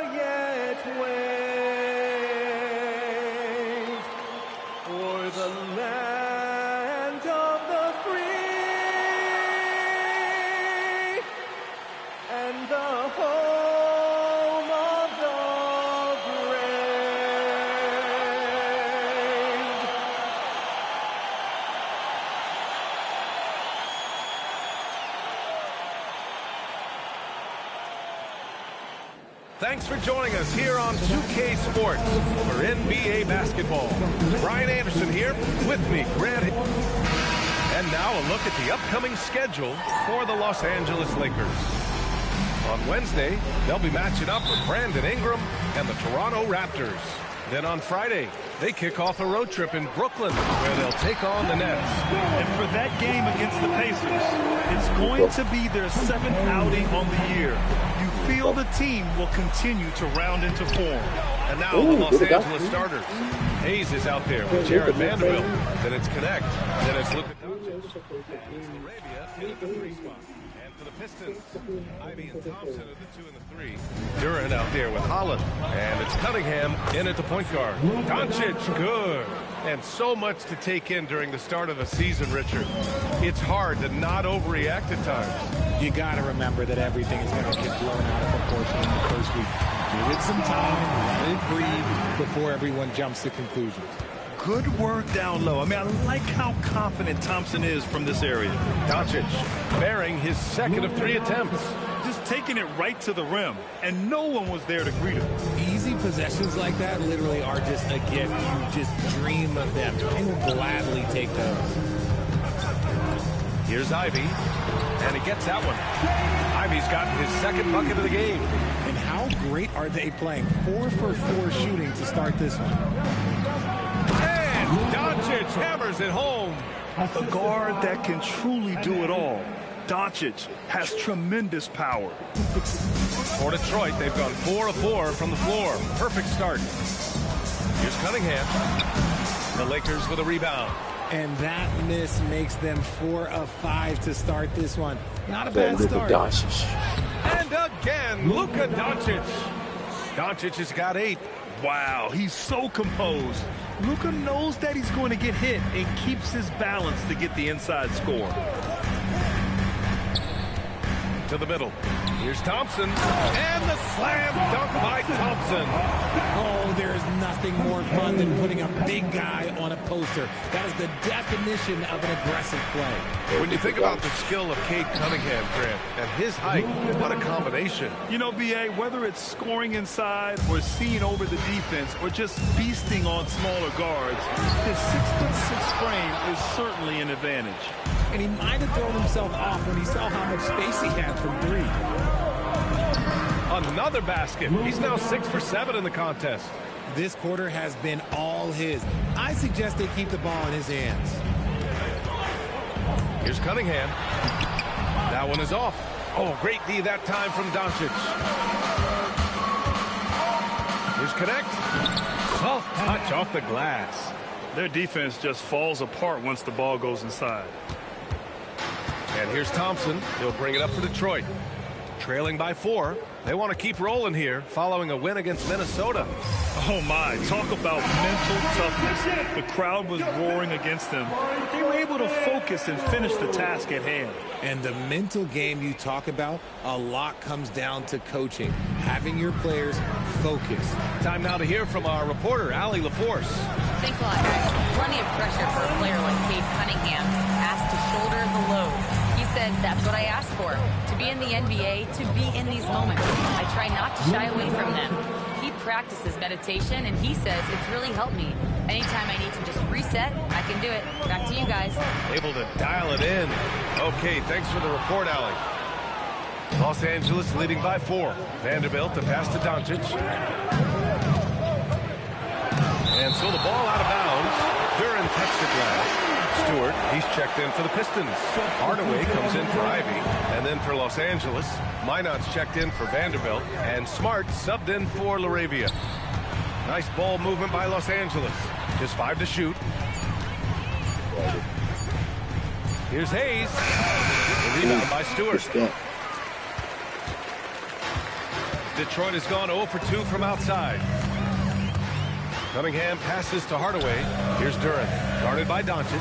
S8: Thanks for joining us here on 2K Sports for NBA basketball. Brian Anderson here, with me, Grant. And now a look at the upcoming schedule for the Los Angeles Lakers. On Wednesday, they'll be matching up with Brandon Ingram and the Toronto Raptors. Then on Friday, they kick off a road trip in Brooklyn, where they'll take on the Nets.
S12: And for that game against the Pacers, it's going to be their 7th outing on the year. You feel the team will continue to round into form.
S8: And now the Los Angeles starters. Hayes is out there with Jared Vanderbilt. Then it's Connect. Then it's Luka Doncic. It's Arabia in at the 3 spot. And for the Pistons, Ivy and Thompson are the 2 and the 3. Durant out there with Holland. And it's Cunningham in at the point guard. Doncic, good. And so much to take in during the start of the season, Richard. It's hard to not overreact at times.
S17: You got to remember that everything is going to get blown out of proportion in the first week. Give it some time, let it breathe before everyone jumps to conclusions.
S12: Good work down low. I mean, I like how confident Thompson is from this area.
S8: Doncic bearing his 2nd of 3 attempts.
S12: Just taking it right to the rim, and no one was there to greet him.
S17: Easy possessions like that literally are just a gift. You just dream of them. They will gladly take those.
S8: Here's Ivy, and he gets that one. Ivy's gotten his 2nd bucket of the game.
S17: And how great are they playing? 4 for 4 shooting to start this one.
S8: And Doncic hammers it home.
S12: A guard that can truly do it all. Doncic has tremendous power.
S8: For Detroit, they've gone 4 of 4 from the floor. Perfect start. Here's Cunningham. The Lakers with a rebound.
S17: And that miss makes them 4 of 5 to start this one. Not a bad start.
S8: And again, Luka Doncic. Doncic has got 8.
S12: Wow, he's so composed. Luka knows that he's going to get hit and keeps his balance to get the inside score.
S8: To the middle. Here's Thompson. And the slam dunk by Thompson.
S17: Oh, there is nothing more fun than putting a big guy on a poster. That is the definition of an aggressive play.
S8: When you think about the skill of Cade Cunningham, Grant, and his height, what a combination.
S12: You know, B.A., whether it's scoring inside or seeing over the defense or just feasting on smaller guards, his 6'6" frame is certainly an advantage.
S17: And he might have thrown himself off when he saw how much space he had from 3.
S8: Another basket. He's now 6 for 7 in the contest.
S17: This quarter has been all his. I suggest they keep the ball in his hands.
S8: Here's Cunningham. That one is off. Oh, great D that time from Doncic. Here's Connect. Soft touch off the glass.
S12: Their defense just falls apart once the ball goes inside.
S8: And here's Thompson. He'll bring it up for Detroit. Trailing by 4. They want to keep rolling here following a win against Minnesota.
S12: Oh, my. Talk about mental toughness. The crowd was roaring against them. They were able to focus and finish the task at hand.
S17: And the mental game you talk about, a lot comes down to coaching, having your players focused.
S8: Time now to hear from our reporter, Allie LaForce.
S7: Thanks a lot, guys. Plenty of pressure for a player like Cade Cunningham, asked to shoulder the load. He said, that's what I asked for, to be in the NBA, to be in these moments. I try not to shy away from them. He practices meditation, and he says it's really helped me. Anytime I need to just reset, I can do it. Back to you guys.
S8: Able to dial it in. Okay, thanks for the report, Allie. Los Angeles leading by 4. Vanderbilt to pass to Doncic. And so the ball out of bounds. Durant touched the glass. Stewart, he's checked in for the Pistons. Hardaway comes in for Ivy. And then for Los Angeles, Minot's checked in for Vanderbilt. And Smart subbed in for LaRavia. Nice ball movement by Los Angeles. Just 5 to shoot. Here's Hayes. The rebound by Stewart. Detroit has gone 0 for 2 from outside. Cunningham passes to Hardaway. Here's Durant, guarded by Doncic.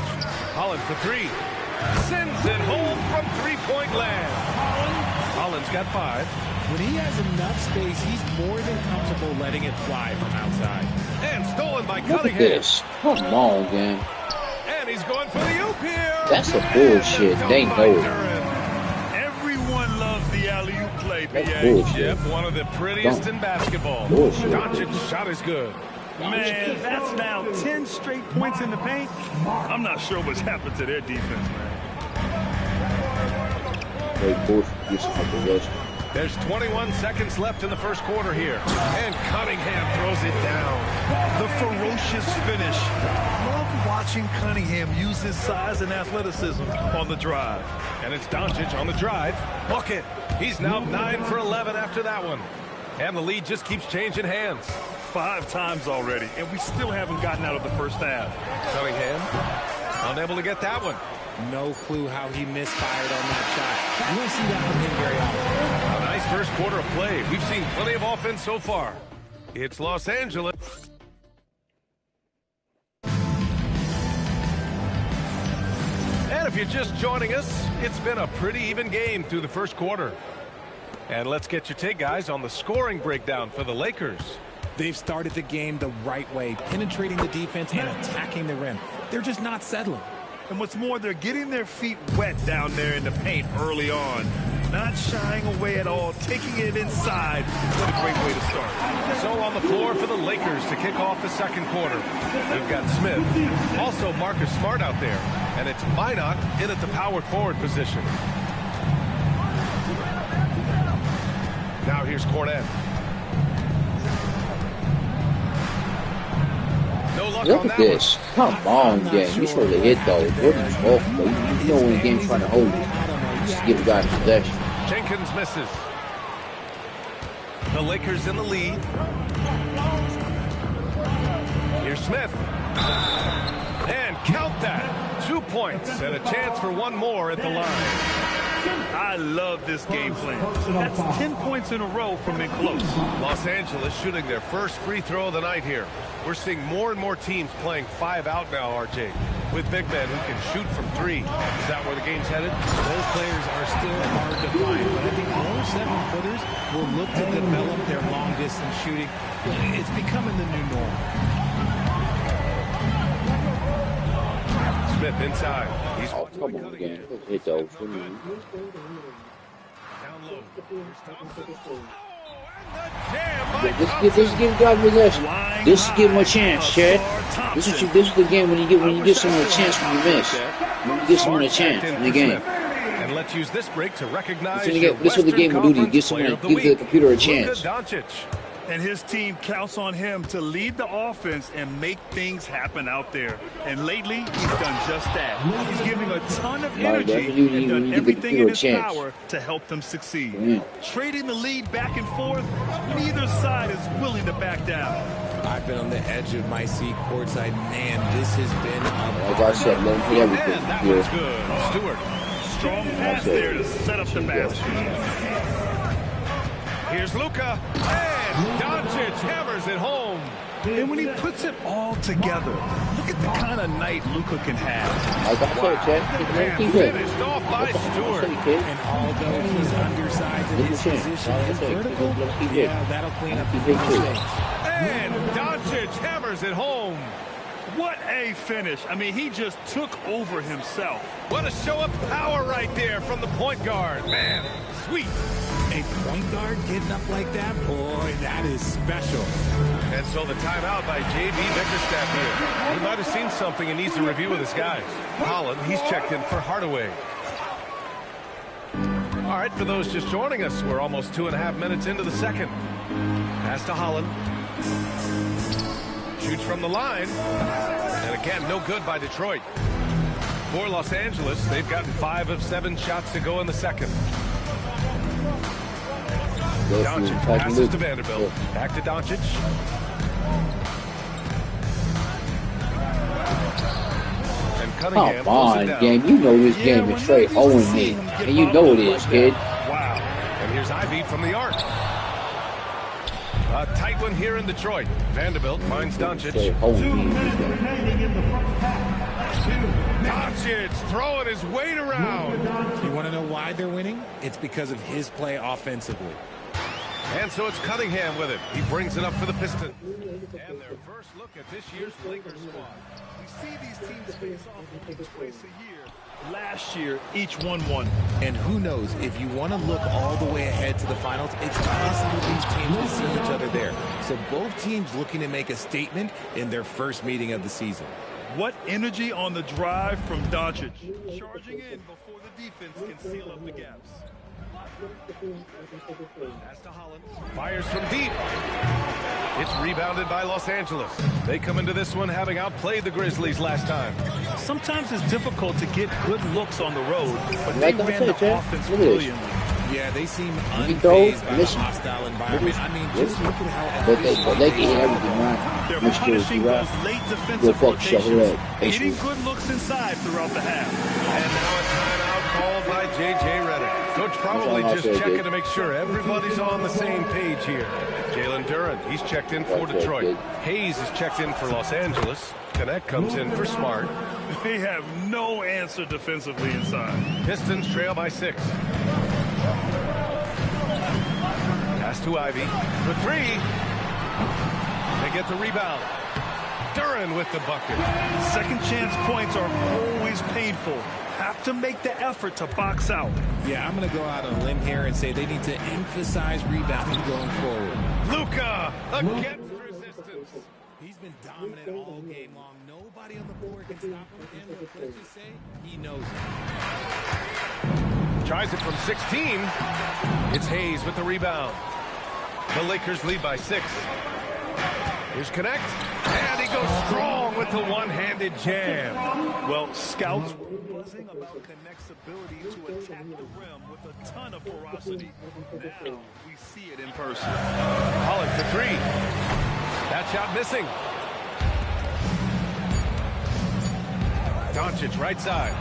S8: Holland for 3. Sends it home from 3-point land. Holland's got 5.
S17: When he has enough space, he's more than comfortable letting it fly from outside.
S8: And stolen by
S6: Look
S8: Cunningham.
S6: at this. Come on, game.
S8: And he's going for the oop here.
S6: That's a bullshit. They know it.
S12: Everyone loves the alley-oop play,
S8: NBA. Yep, one of the prettiest in basketball. Doncic's shot is good.
S12: Man, that's now 10 straight points in the paint. I'm not sure what's happened to their defense, man.
S8: There's 21 seconds left in the first quarter here. And Cunningham throws it down.
S12: The ferocious finish. Love watching Cunningham use his size and athleticism on the drive.
S8: And it's Doncic on the drive. Bucket. He's now 9 for 11 after that one. And the lead just keeps changing hands.
S12: 5 times already, and we still haven't gotten out of the first half.
S8: Cunningham unable to get that one.
S17: No clue how he misfired on that shot. You don't see that from him very often.
S8: A nice first quarter of play. We've seen plenty of offense so far. It's Los Angeles. And if you're just joining us, it's been a pretty even game through the first quarter. And let's get your take, guys, on the scoring breakdown for the Lakers.
S17: They've started the game the right way, penetrating the defense and attacking the rim. They're just not settling.
S12: And what's more, they're getting their feet wet down there in the paint early on. Not shying away at all, taking it inside. What a great way to start.
S8: So on the floor for the Lakers to kick off the second quarter. We've got Smith, also Marcus Smart out there. And it's Minot in at the power forward position. Now here's Cornette. No luck
S6: Look
S8: on
S6: at
S8: that
S6: this. Come on, game. You supposed to hit those. What are you talking about? You know when the game's trying to hold you. Just give the guy possession.
S8: Jenkins misses. The Lakers in the lead. Here's Smith. And count that. 2 points and a chance for one more at the line.
S12: I love this game plan. That's 10 points in a row from in close.
S8: Los Angeles shooting their first free throw of the night here. We're seeing more and more teams playing 5 out now, RJ, with big men who can shoot from 3. Is that where the game's headed?
S17: Those players are still hard to find, but I think more 7-footers will look to develop their long-distance shooting. It's becoming the new norm.
S8: Smith inside. He's
S6: come on, again. Hit those.
S8: down low.
S6: Just give guys possession. Just give him a chance, Chad. This is the game when you get someone a chance when you miss. When you get someone a chance in the game.
S8: And let's use this break to recognize
S6: this is what the game will do to you. Give the computer a chance.
S12: And his team counts on him to lead the offense and make things happen out there. And lately, he's done just that. He's giving a ton of energy and done everything in his power to help them succeed. Trading the lead back and forth, neither side is willing to back down.
S17: I've been on the edge of my seat courtside. Man, this has been
S6: like I said, let him hit everything.
S8: That was good. Stewart.
S12: Strong pass there to set up the basket.
S8: Here's Luka, and Doncic hammers it home.
S12: And when he puts it all together, look at the kind of night Luka can have.
S8: And finished off by Stewart.
S17: And although he's undersized in his position, his vertical, that'll clean up the mistakes.
S8: And Doncic hammers it home.
S12: What a finish. I mean, he just took over himself.
S8: What a show of power right there from the point guard. Man, sweet.
S17: A point guard getting up like that? Boy, that is special.
S8: And so the timeout by J.B. Bickerstaff here. He might have seen something and needs a review with his guys. Holland, he's checked in for Hardaway. All right, for those just joining us, we're almost 2.5 minutes into the second. Pass to Holland. Shoots from the line. And again, no good by Detroit. For Los Angeles, they've gotten 5 of 7 shots to go in the second. Doncic passes to Vanderbilt. Back to Doncic. And Cunningham.
S6: Come on, game. You know this game is straight 0-8. And you know it is, kid.
S8: Wow. And here's Ivy from the arc. A tight one here in Detroit. Vanderbilt finds Doncic.
S15: 2 minutes remaining in the first half.
S8: Doncic throwing his weight around.
S17: You want to know why they're winning? It's because of his play offensively.
S8: And so it's Cunningham with it. He brings it up for the Pistons. And their first look at this year's Lakers squad.
S12: We see these teams face off only twice a year. Last year, each won one.
S17: And who knows, if you want to look all the way ahead to the finals, it's possible these teams will see each other there. So both teams looking to make a statement in their first meeting of the season.
S12: What energy on the drive from Doncic. Charging in before the defense can seal up the gaps.
S8: Pass to Holland. Fires from deep. It's rebounded by Los Angeles. They come into this one having outplayed the Grizzlies last time.
S12: Sometimes it's difficult to get good looks on the road, but they ran the offense brilliantly.
S17: Yeah, they seem unfazed by the hostile environment. I mean, just look at how efficient
S6: they can hit everything, right?
S12: They're punishing those late defensive rotations, getting good looks inside throughout the half.
S8: And now a timeout called by J.J. Redick. Coach probably just checking to make sure everybody's on the same page here. Jalen Duren, he's checked in for Detroit. Hayes is checked in for Los Angeles. Connect comes in for Smart.
S12: They have no answer defensively inside.
S8: Pistons trail by 6. Pass to Ivy for 3. They get the rebound. Duren with the bucket.
S12: Second chance points are always painful. Have to make the effort to box out.
S17: Yeah, I'm going to go out on a limb here and say they need to emphasize rebounding going forward.
S8: Luka against resistance.
S17: He's been dominant all game long. Nobody on the floor can stop him. And let's just say he knows it.
S8: Tries it from 16. It's Hayes with the rebound. The Lakers lead by 6. Here's Connect. And he goes strong with the one-handed jam.
S12: Well, scouts were buzzing about Connect's ability to attack the rim with a ton of ferocity. Now we see it in person.
S8: Holland for 3. That shot missing. Doncic right side.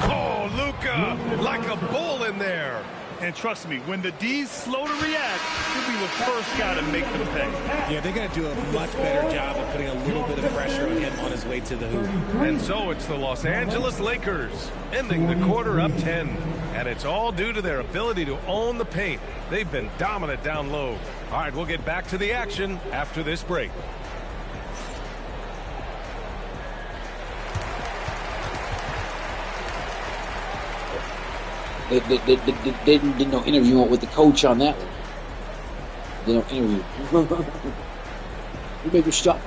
S8: Oh, Luka, like a bull in there.
S12: And trust me, when the D's slow to react, he'll be the first guy to make them pay.
S17: Yeah, they're going to do a much better job of putting a little bit of pressure on him on his way to the hoop.
S8: And so it's the Los Angeles Lakers, ending the quarter up 10. And it's all due to their ability to own the paint. They've been dominant down low. All right, we'll get back to the action after this break.
S6: They did no interview with the coach on that one. They don't interview. You make me stop.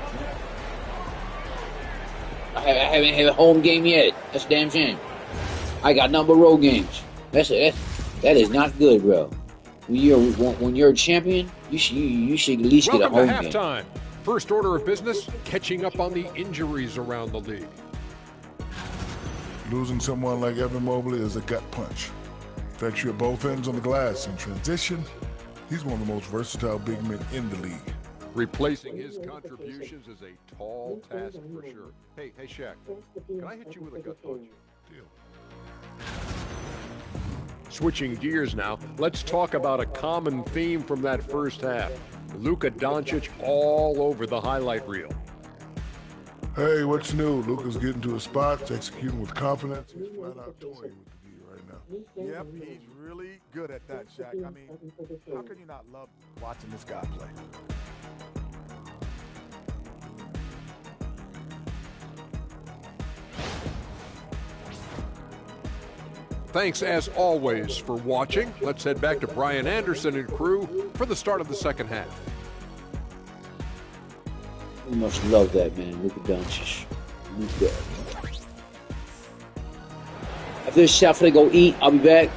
S6: I haven't had a home game yet. That's a damn shame. I got number of road games. That is not good, bro. When you're a champion, you should at least get a home game.
S14: Welcome to halftime. First order of business, catching up on the injuries around the league.
S10: Losing someone like Evan Mobley is a gut punch. Affects you at both ends on the glass. In transition, he's one of the most versatile big men in the league.
S14: Replacing his contributions is a tall task for sure. Hey, Shaq, can I hit you with a gut punch? Deal. Switching gears now, let's talk about a common theme from that first half. Luka Doncic all over the highlight reel.
S10: Hey, what's new? Luka's getting to his spots, executing with confidence. He's flat out toying with the D right now.
S9: Yep, he's really good at that, Shaq. I mean, how can you not love watching this guy play?
S14: Thanks, as always, for watching. Let's head back to Brian Anderson and crew for the start of the second half.
S6: You must love that, man. Luka Doncic. Luka. After this shot, I'm gonna go eat. I'll be back.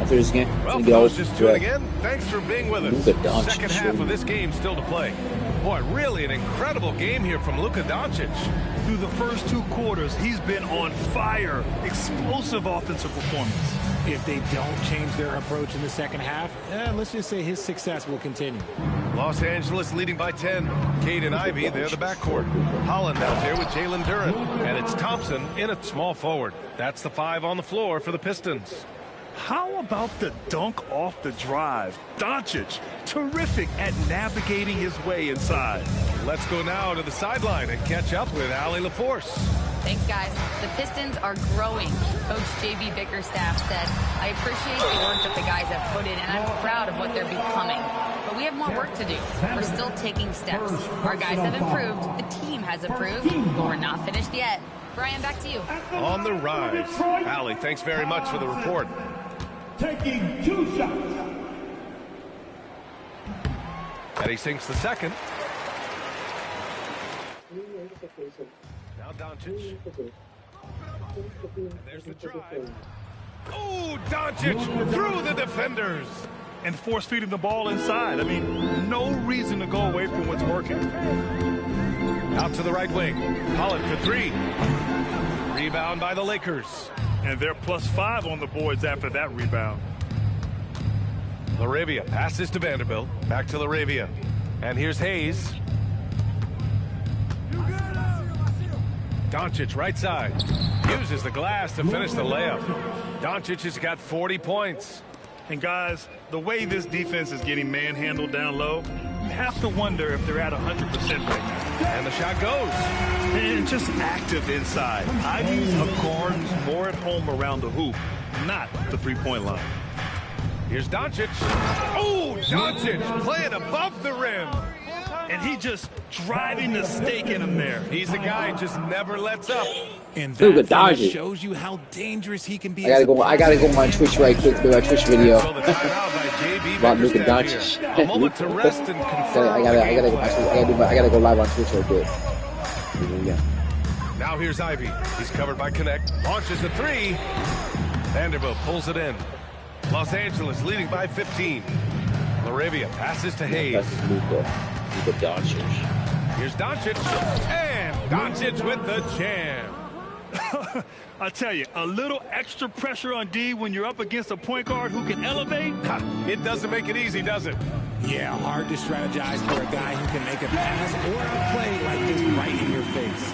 S6: After this game.
S8: Well, for those just tuning in, thanks for being with us. Second half of this game still to play. Boy, really an incredible game here from Luka Doncic.
S12: Through the first 2 quarters, he's been on fire. Explosive offensive performance.
S17: If they don't change their approach in the second half, let's just say his success will continue.
S8: Los Angeles leading by 10. Cade and Ivy, they're the backcourt. Holland out there with Jalen Duren. And it's Thompson in at small forward. That's the 5 on the floor for the Pistons.
S12: How about the dunk off the drive? Doncic, terrific at navigating his way inside.
S8: Let's go now to the sideline and catch up with Allie LaForce.
S7: Thanks, guys. The Pistons are growing. Coach J.B. Bickerstaff said, I appreciate the work that the guys have put in, and I'm proud of what they're becoming. But we have more work to do. We're still taking steps. Our guys have improved. The team has improved. But we're not finished yet. Brian, back to you.
S8: On the rise. Allie, thanks very much for the report.
S15: Taking 2 shots.
S8: And he sinks the second. Now Doncic. And there's the drive. Oh, Doncic through the defenders.
S12: And force-feeding the ball inside. I mean, no reason to go away from what's working.
S8: Out to the right wing. Holland for 3. Rebound by the Lakers.
S12: And they're +5 on the boards after that rebound.
S8: LaRavia passes to Vanderbilt. Back to LaRavia. And here's Hayes. Doncic right side. Uses the glass to finish the layup. Doncic has got 40 points.
S12: And guys, the way this defense is getting manhandled down low, you have to wonder if they're at 100% right now.
S8: And the shot goes.
S12: And just active inside. Ivy's a guard who's more at home around the hoop, not the three-point line.
S8: Here's Doncic. Oh, Doncic playing above the rim.
S12: And he just driving the stake in him there.
S8: He's a guy who just never lets up.
S17: And that shows you how dangerous he can be.
S6: I gotta go on my Twitch right quick, do my Twitch video about Luka Doncic.
S8: A moment to rest and confirm.
S6: I gotta go live on Twitch right quick. Yeah.
S8: Now here's Ivy. He's covered by Connect. Launches a 3. Vanderbilt pulls it in. Los Angeles leading by 15. LaRavia passes to Hayes.
S6: That's Luka Doncic.
S8: Here's Doncic. And Doncic with the jam.
S12: I tell you, a little extra pressure on D when you're up against a point guard who can elevate.
S8: It doesn't make it easy, does it?
S17: Yeah, hard to strategize for a guy who can make a pass or a play like this right in your face.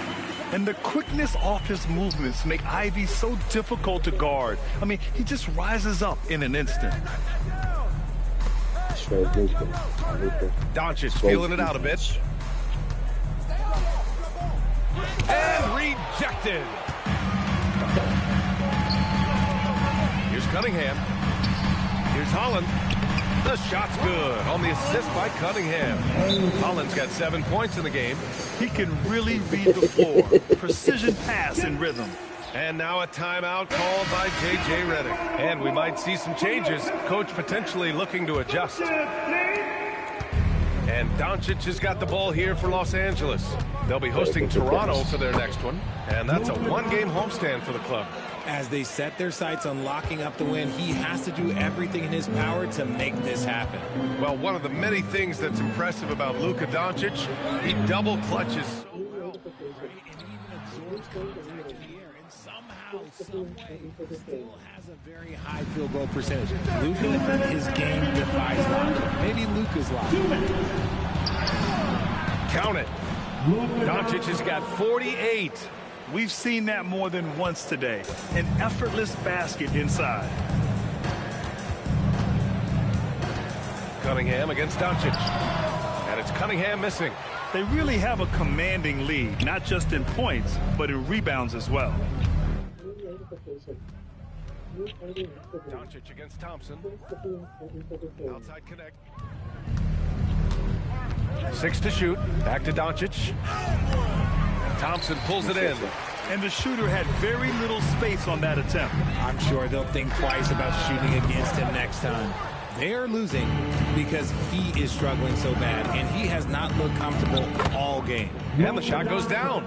S12: And the quickness off his movements make Ivy so difficult to guard. I mean, he just rises up in an instant.
S8: Doncic feeling it out a bit. And rejected. Here's Cunningham. Here's Holland. The shot's good on the assist by Cunningham. Holland's got 7 points in the game.
S12: He can really read the floor. Precision pass and rhythm.
S8: And now a timeout called by J.J. Redick. And we might see some changes. Coach potentially looking to adjust. And Doncic has got the ball here for Los Angeles. They'll be hosting Toronto for their next one. And that's a one-game homestand for the club.
S17: As they set their sights on locking up the win, he has to do everything in his power to make this happen.
S8: Well, one of the many things that's impressive about Luka Doncic, he double clutches.
S17: Someway, still has a very high field goal percentage. Luka, his game defies logic. Maybe Luka's logic.
S8: Count it. Doncic has got 48.
S12: We've seen that more than once today. An effortless basket inside.
S8: Cunningham against Doncic. And it's Cunningham missing.
S12: They really have a commanding lead, not just in points, but in rebounds as well.
S8: Doncic against Thompson. Outside connect. 6 to shoot. Back to Doncic. Thompson pulls it in.
S12: And the shooter had very little space on that attempt.
S17: I'm sure they'll think twice about shooting against him next time. They're losing because he is struggling so bad, and he has not looked comfortable all game.
S8: And the shot goes down.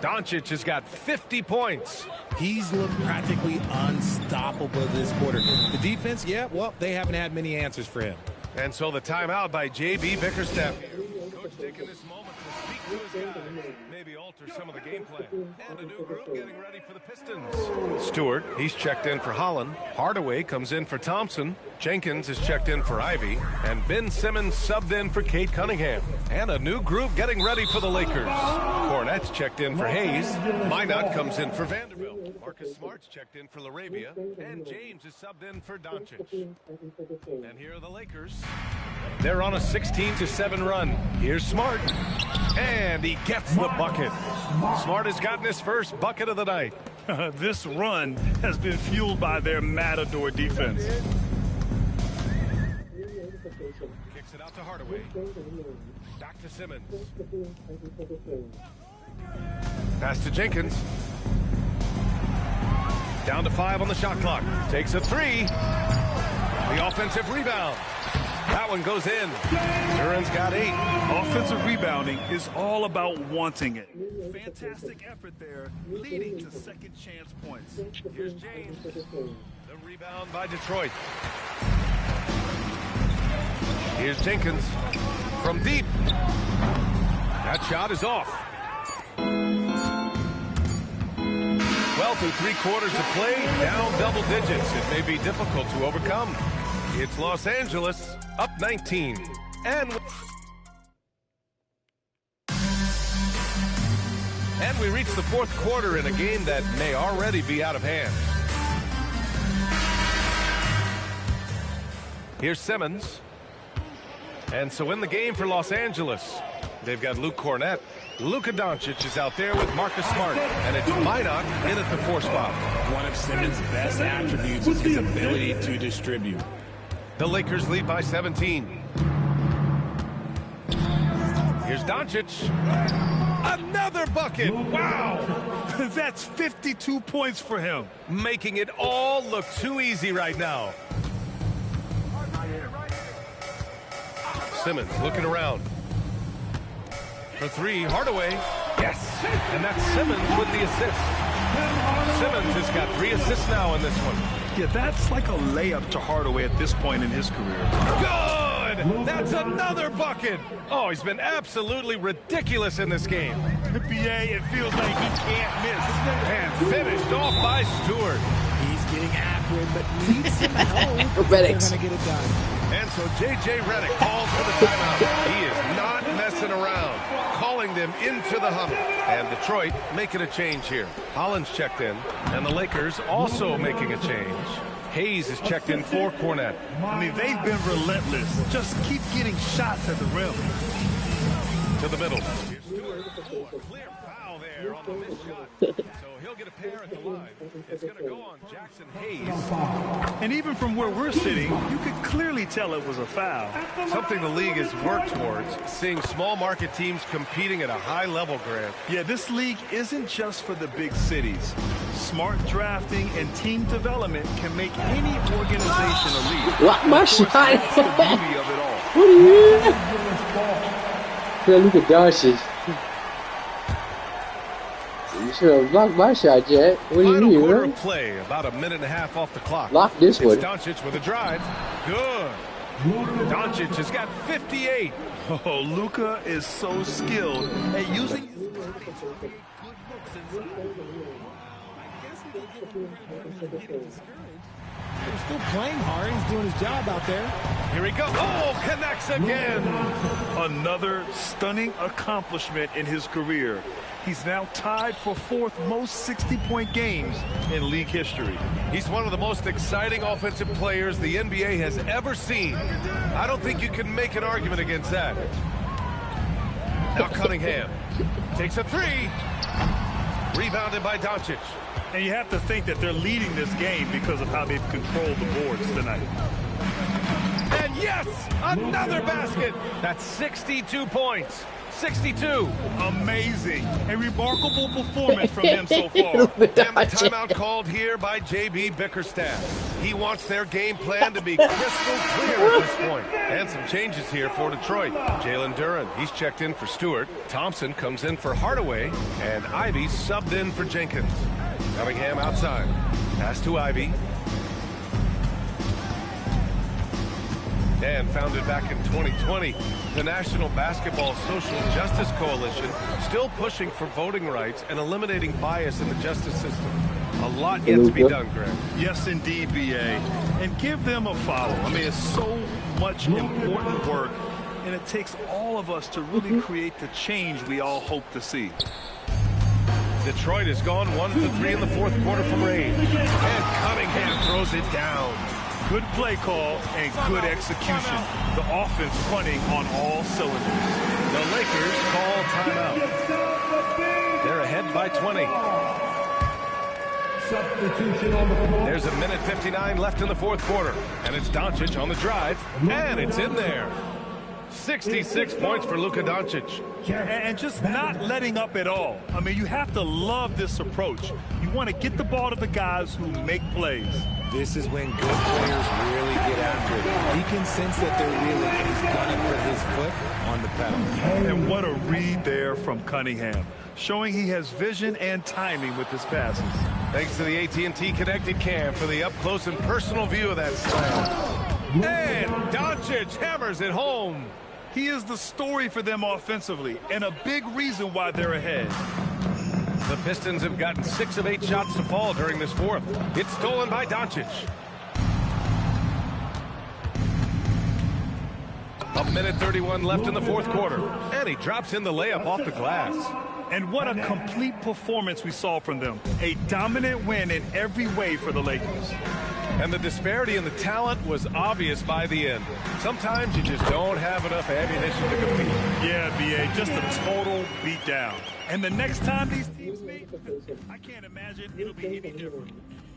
S8: Doncic has got 50 points.
S17: He's looked practically unstoppable this quarter. The defense, yeah, well, they haven't had many answers for him.
S8: And so the timeout by J.B. Bickerstaff. Coach taking this moment to speak to his guys. Maybe alter some of the game plan. And a new group getting ready for the Pistons. Stewart, he's checked in for Holland. Hardaway comes in for Thompson. Jenkins is checked in for Ivy. And Ben Simmons subbed in for Cade Cunningham. And a new group getting ready for the Lakers. Cornette's checked in for Hayes. Minot comes in for Vanderbilt. Marcus Smart's checked in for LaRavia. And James is subbed in for Doncic. And here are the Lakers. They're on a 16-7 run. Here's Smart. And he gets the bucket. Smart has gotten his first bucket of the night.
S12: This run has been fueled by their Matador defense.
S8: Kicks it out to Hardaway. Back to Simmons. Pass to Jenkins. Down to 5 on the shot clock. Takes a 3. The offensive rebound. That one goes in. Duran's got 8.
S12: Offensive rebounding is all about wanting it. Fantastic effort there, leading to second chance points.
S8: Here's James. The rebound by Detroit. Here's Jenkins from deep. That shot is off. Well, through 3 quarters of play, down double digits. It may be difficult to overcome. It's Los Angeles, up 19. And we reach the 4th quarter in a game that may already be out of hand. Here's Simmons. And so in the game for Los Angeles, they've got Luke Cornette. Luka Doncic is out there with Marcus Smart, and it's Minot in at the 4 spot.
S17: One of Simmons' best attributes is his ability to distribute.
S8: The Lakers lead by 17. Here's Doncic. Another bucket. Wow.
S12: That's 52 points for him.
S8: Making it all look too easy right now. Simmons looking around. For 3, Hardaway. Yes. And that's Simmons with the assist. Simmons has got 3 assists now in this one.
S12: Yeah, that's like a layup to Hardaway at this point in his career.
S8: Good! That's another bucket! Oh, he's been absolutely ridiculous in this game.
S12: BA, it feels like he can't miss.
S8: And finished off by Stewart.
S17: He's getting after it, but needs some help.
S6: They're
S17: gonna get it done.
S8: And so J.J. Redick calls for the timeout. He is not messing around, calling them into the huddle. And Detroit making a change here. Holland's checked in, and the Lakers also making a change. Hayes is checked in for Cornette.
S12: I mean, they've been relentless. Just keep getting shots at the rim.
S8: To the middle. Here's Stewart. Oh, a clear foul there on the missed shot. So he'll get a pair at the line. It's going to go on Jackson Hayes.
S12: And even from where we're sitting, you could clearly tell it was a foul.
S8: Something the league has worked towards, seeing small market teams competing at a high level, Grant.
S12: Yeah, this league isn't just for the big cities. Smart drafting and team development can make any organization a league.
S6: Block my shot.
S12: That's the beauty of it all.
S6: What are you? Look at Doncic. You should have blocked my shot, Jack. What do you mean,
S8: quarter
S6: right?
S8: of play, about a minute and a half off the clock.
S6: Lock this one.
S8: It's Doncic with a drive. Good. Doncic has got 58.
S12: Oh, Luka is so skilled at using his body to create good looks inside.
S17: I guess we don't give him credit for getting discouraged. He's still playing hard. He's doing his job out there.
S8: Here he goes. Oh, connects again.
S12: Another stunning accomplishment in his career. He's now tied for 4th most 60-point games in league history.
S8: He's one of the most exciting offensive players the NBA has ever seen. I don't think you can make an argument against that. Now Cunningham takes a 3. Rebounded by Doncic.
S12: And you have to think that they're leading this game because of how they've controlled the boards tonight.
S8: And yes, another basket. That's 62 points. 62.
S12: Amazing. A remarkable performance from him so far.
S8: And the timeout called here by J.B. Bickerstaff. He wants their game plan to be crystal clear at this point. And some changes here for Detroit. Jalen Duran, he's checked in for Stewart. Thompson comes in for Hardaway. And Ivy subbed in for Jenkins. Cunningham outside. Pass to Ivy. And founded back in 2020, the National Basketball Social Justice Coalition still pushing for voting rights and eliminating bias in the justice system. A lot yet to be done, Greg.
S12: Yes, indeed, BA. And give them a follow. I mean, it's so much important work, and it takes all of us to really create the change we all hope to see.
S8: Detroit has gone 1 for 3 in the fourth quarter from range. And Cunningham throws it down.
S12: Good play call and good execution. The offense running on all cylinders.
S8: The Lakers call timeout. They're ahead by 20. There's a minute 59 left in the fourth quarter. And it's Doncic on the drive. And it's in there. 66 points for Luka Doncic.
S12: And just not letting up at all. I mean, you have to love this approach. You want to get the ball to the guys who make plays.
S17: This is when good players really get after it. He can sense that they're reeling, and he's going to put his foot on the pedal.
S12: And what a read there from Cunningham, showing he has vision and timing with his passes.
S8: Thanks to the AT&T Connected Cam for the up-close and personal view of that slam. And Doncic hammers it home.
S12: He is the story for them offensively, and a big reason why they're ahead.
S8: The Pistons have gotten 6 of 8 shots to fall during this fourth. It's stolen by Doncic. A minute 31 left in the fourth quarter. And he drops in the layup off the glass.
S12: And what a complete performance we saw from them. A dominant win in every way for the Lakers.
S8: And the disparity in the talent was obvious by the end. Sometimes you just don't have enough ammunition to compete.
S12: Yeah, BA, just a total beatdown. And the next time these teams meet, I can't imagine it'll be any different.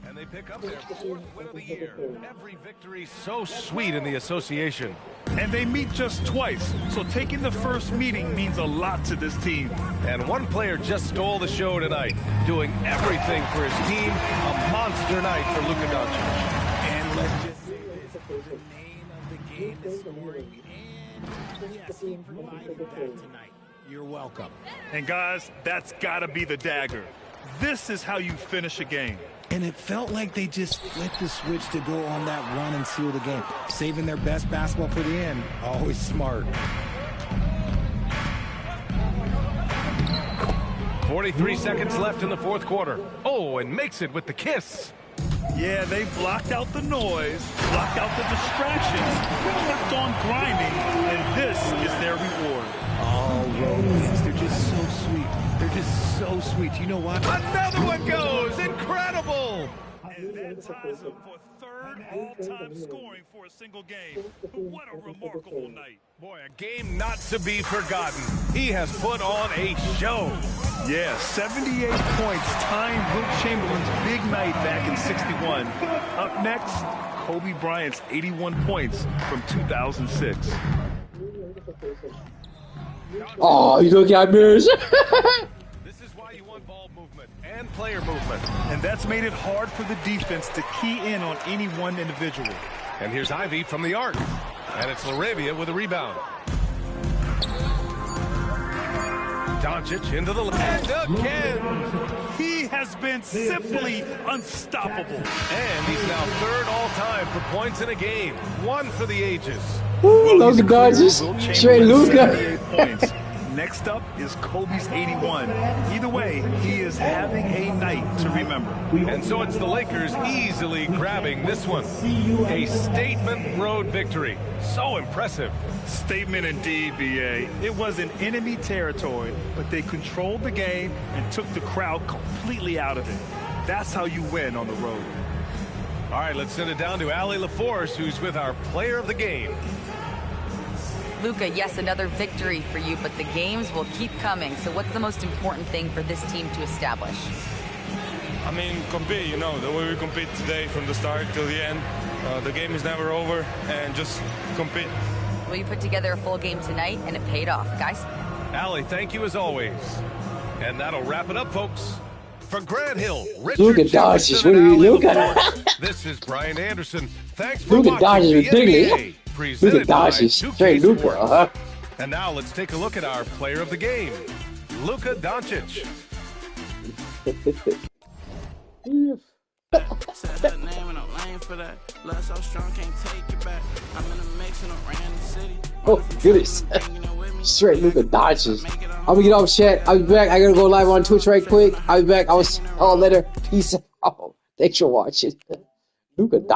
S8: And they pick up their 4th win of the year. Every victory so sweet in the association.
S12: And they meet just twice, so taking the first meeting means a lot to this team.
S8: And one player just stole the show tonight, doing everything for his team. A monster night for Luka Doncic.
S17: And let's just say this, the name of the game is scoring. And yes, he provided that tonight. You're welcome.
S12: And guys, that's got to be the dagger. This is how you finish a game.
S17: And it felt like they just flipped the switch to go on that run and seal the game. Saving their best basketball for the end. Always smart.
S8: 43 seconds left in the fourth quarter. Oh, and makes it with the kiss.
S12: Yeah, they blocked out the noise, blocked out the distractions, kept on grinding, and this is their reward.
S17: Oh, road wins. They're just so sweet. They're just so sweet. You know what?
S8: Another one goes. Incredible.
S12: And that ties them for 3rd all-time scoring for a single game. What a remarkable night.
S8: Boy, a game not to be forgotten. He has put on a show.
S12: Yeah, 78 points, tying Wilt Chamberlain's big night back in '61. Up next, Kobe Bryant's 81 points from 2006.
S6: Oh, you don't got mirrors.
S8: This is why you want ball movement and player movement.
S12: And that's made it hard for the defense to key in on any one individual.
S8: And here's Ivy from the arc. And it's LaRavia with a rebound. Doncic into the and again.
S12: He has been simply unstoppable.
S8: And he's now 3rd all-time for points in a game. 1 for the ages.
S6: Ooh, those Dodgers. Straight Luka.
S12: Next up is Kobe's 81. Either way, he is having a night to remember.
S8: And so it's the Lakers easily grabbing this one. A statement road victory. So impressive.
S12: Statement indeed, BA. It was in enemy territory, but they controlled the game and took the crowd completely out of it. That's how you win on the road.
S8: All right, let's send it down to Allie LaForce, who's with our player of the game.
S7: Luka, yes, another victory for you, but the games will keep coming. So what's the most important thing for this team to establish?
S19: I mean, compete, you know, the way we compete today from the start till the end. The game is never over, and just compete.
S7: Well, you put together a full game tonight, and it paid off. Guys?
S8: Allie, thank you as always. And that'll wrap it up, folks. For Grant Hill,
S6: Look at Dodgers. What do you look at?
S8: This is Brian Anderson. Thanks for
S6: Look at
S8: watching
S6: Dodgers
S8: the
S6: ridiculous.
S8: NBA.
S6: Look at Dodgers. Straight Luka.
S8: And now let's take a look at our player of the game, Luka Doncic.
S20: Said her name and I'm lame for that. Love so strong, can't take it back. I'm in a mix
S6: Oh, goodness. Straight Luka Doncic. I'm gonna get off chat. I'll be back. I gotta go live on Twitch right quick. I'll be back. I'll later. Peace out. Thanks for watching. Luka Doncic.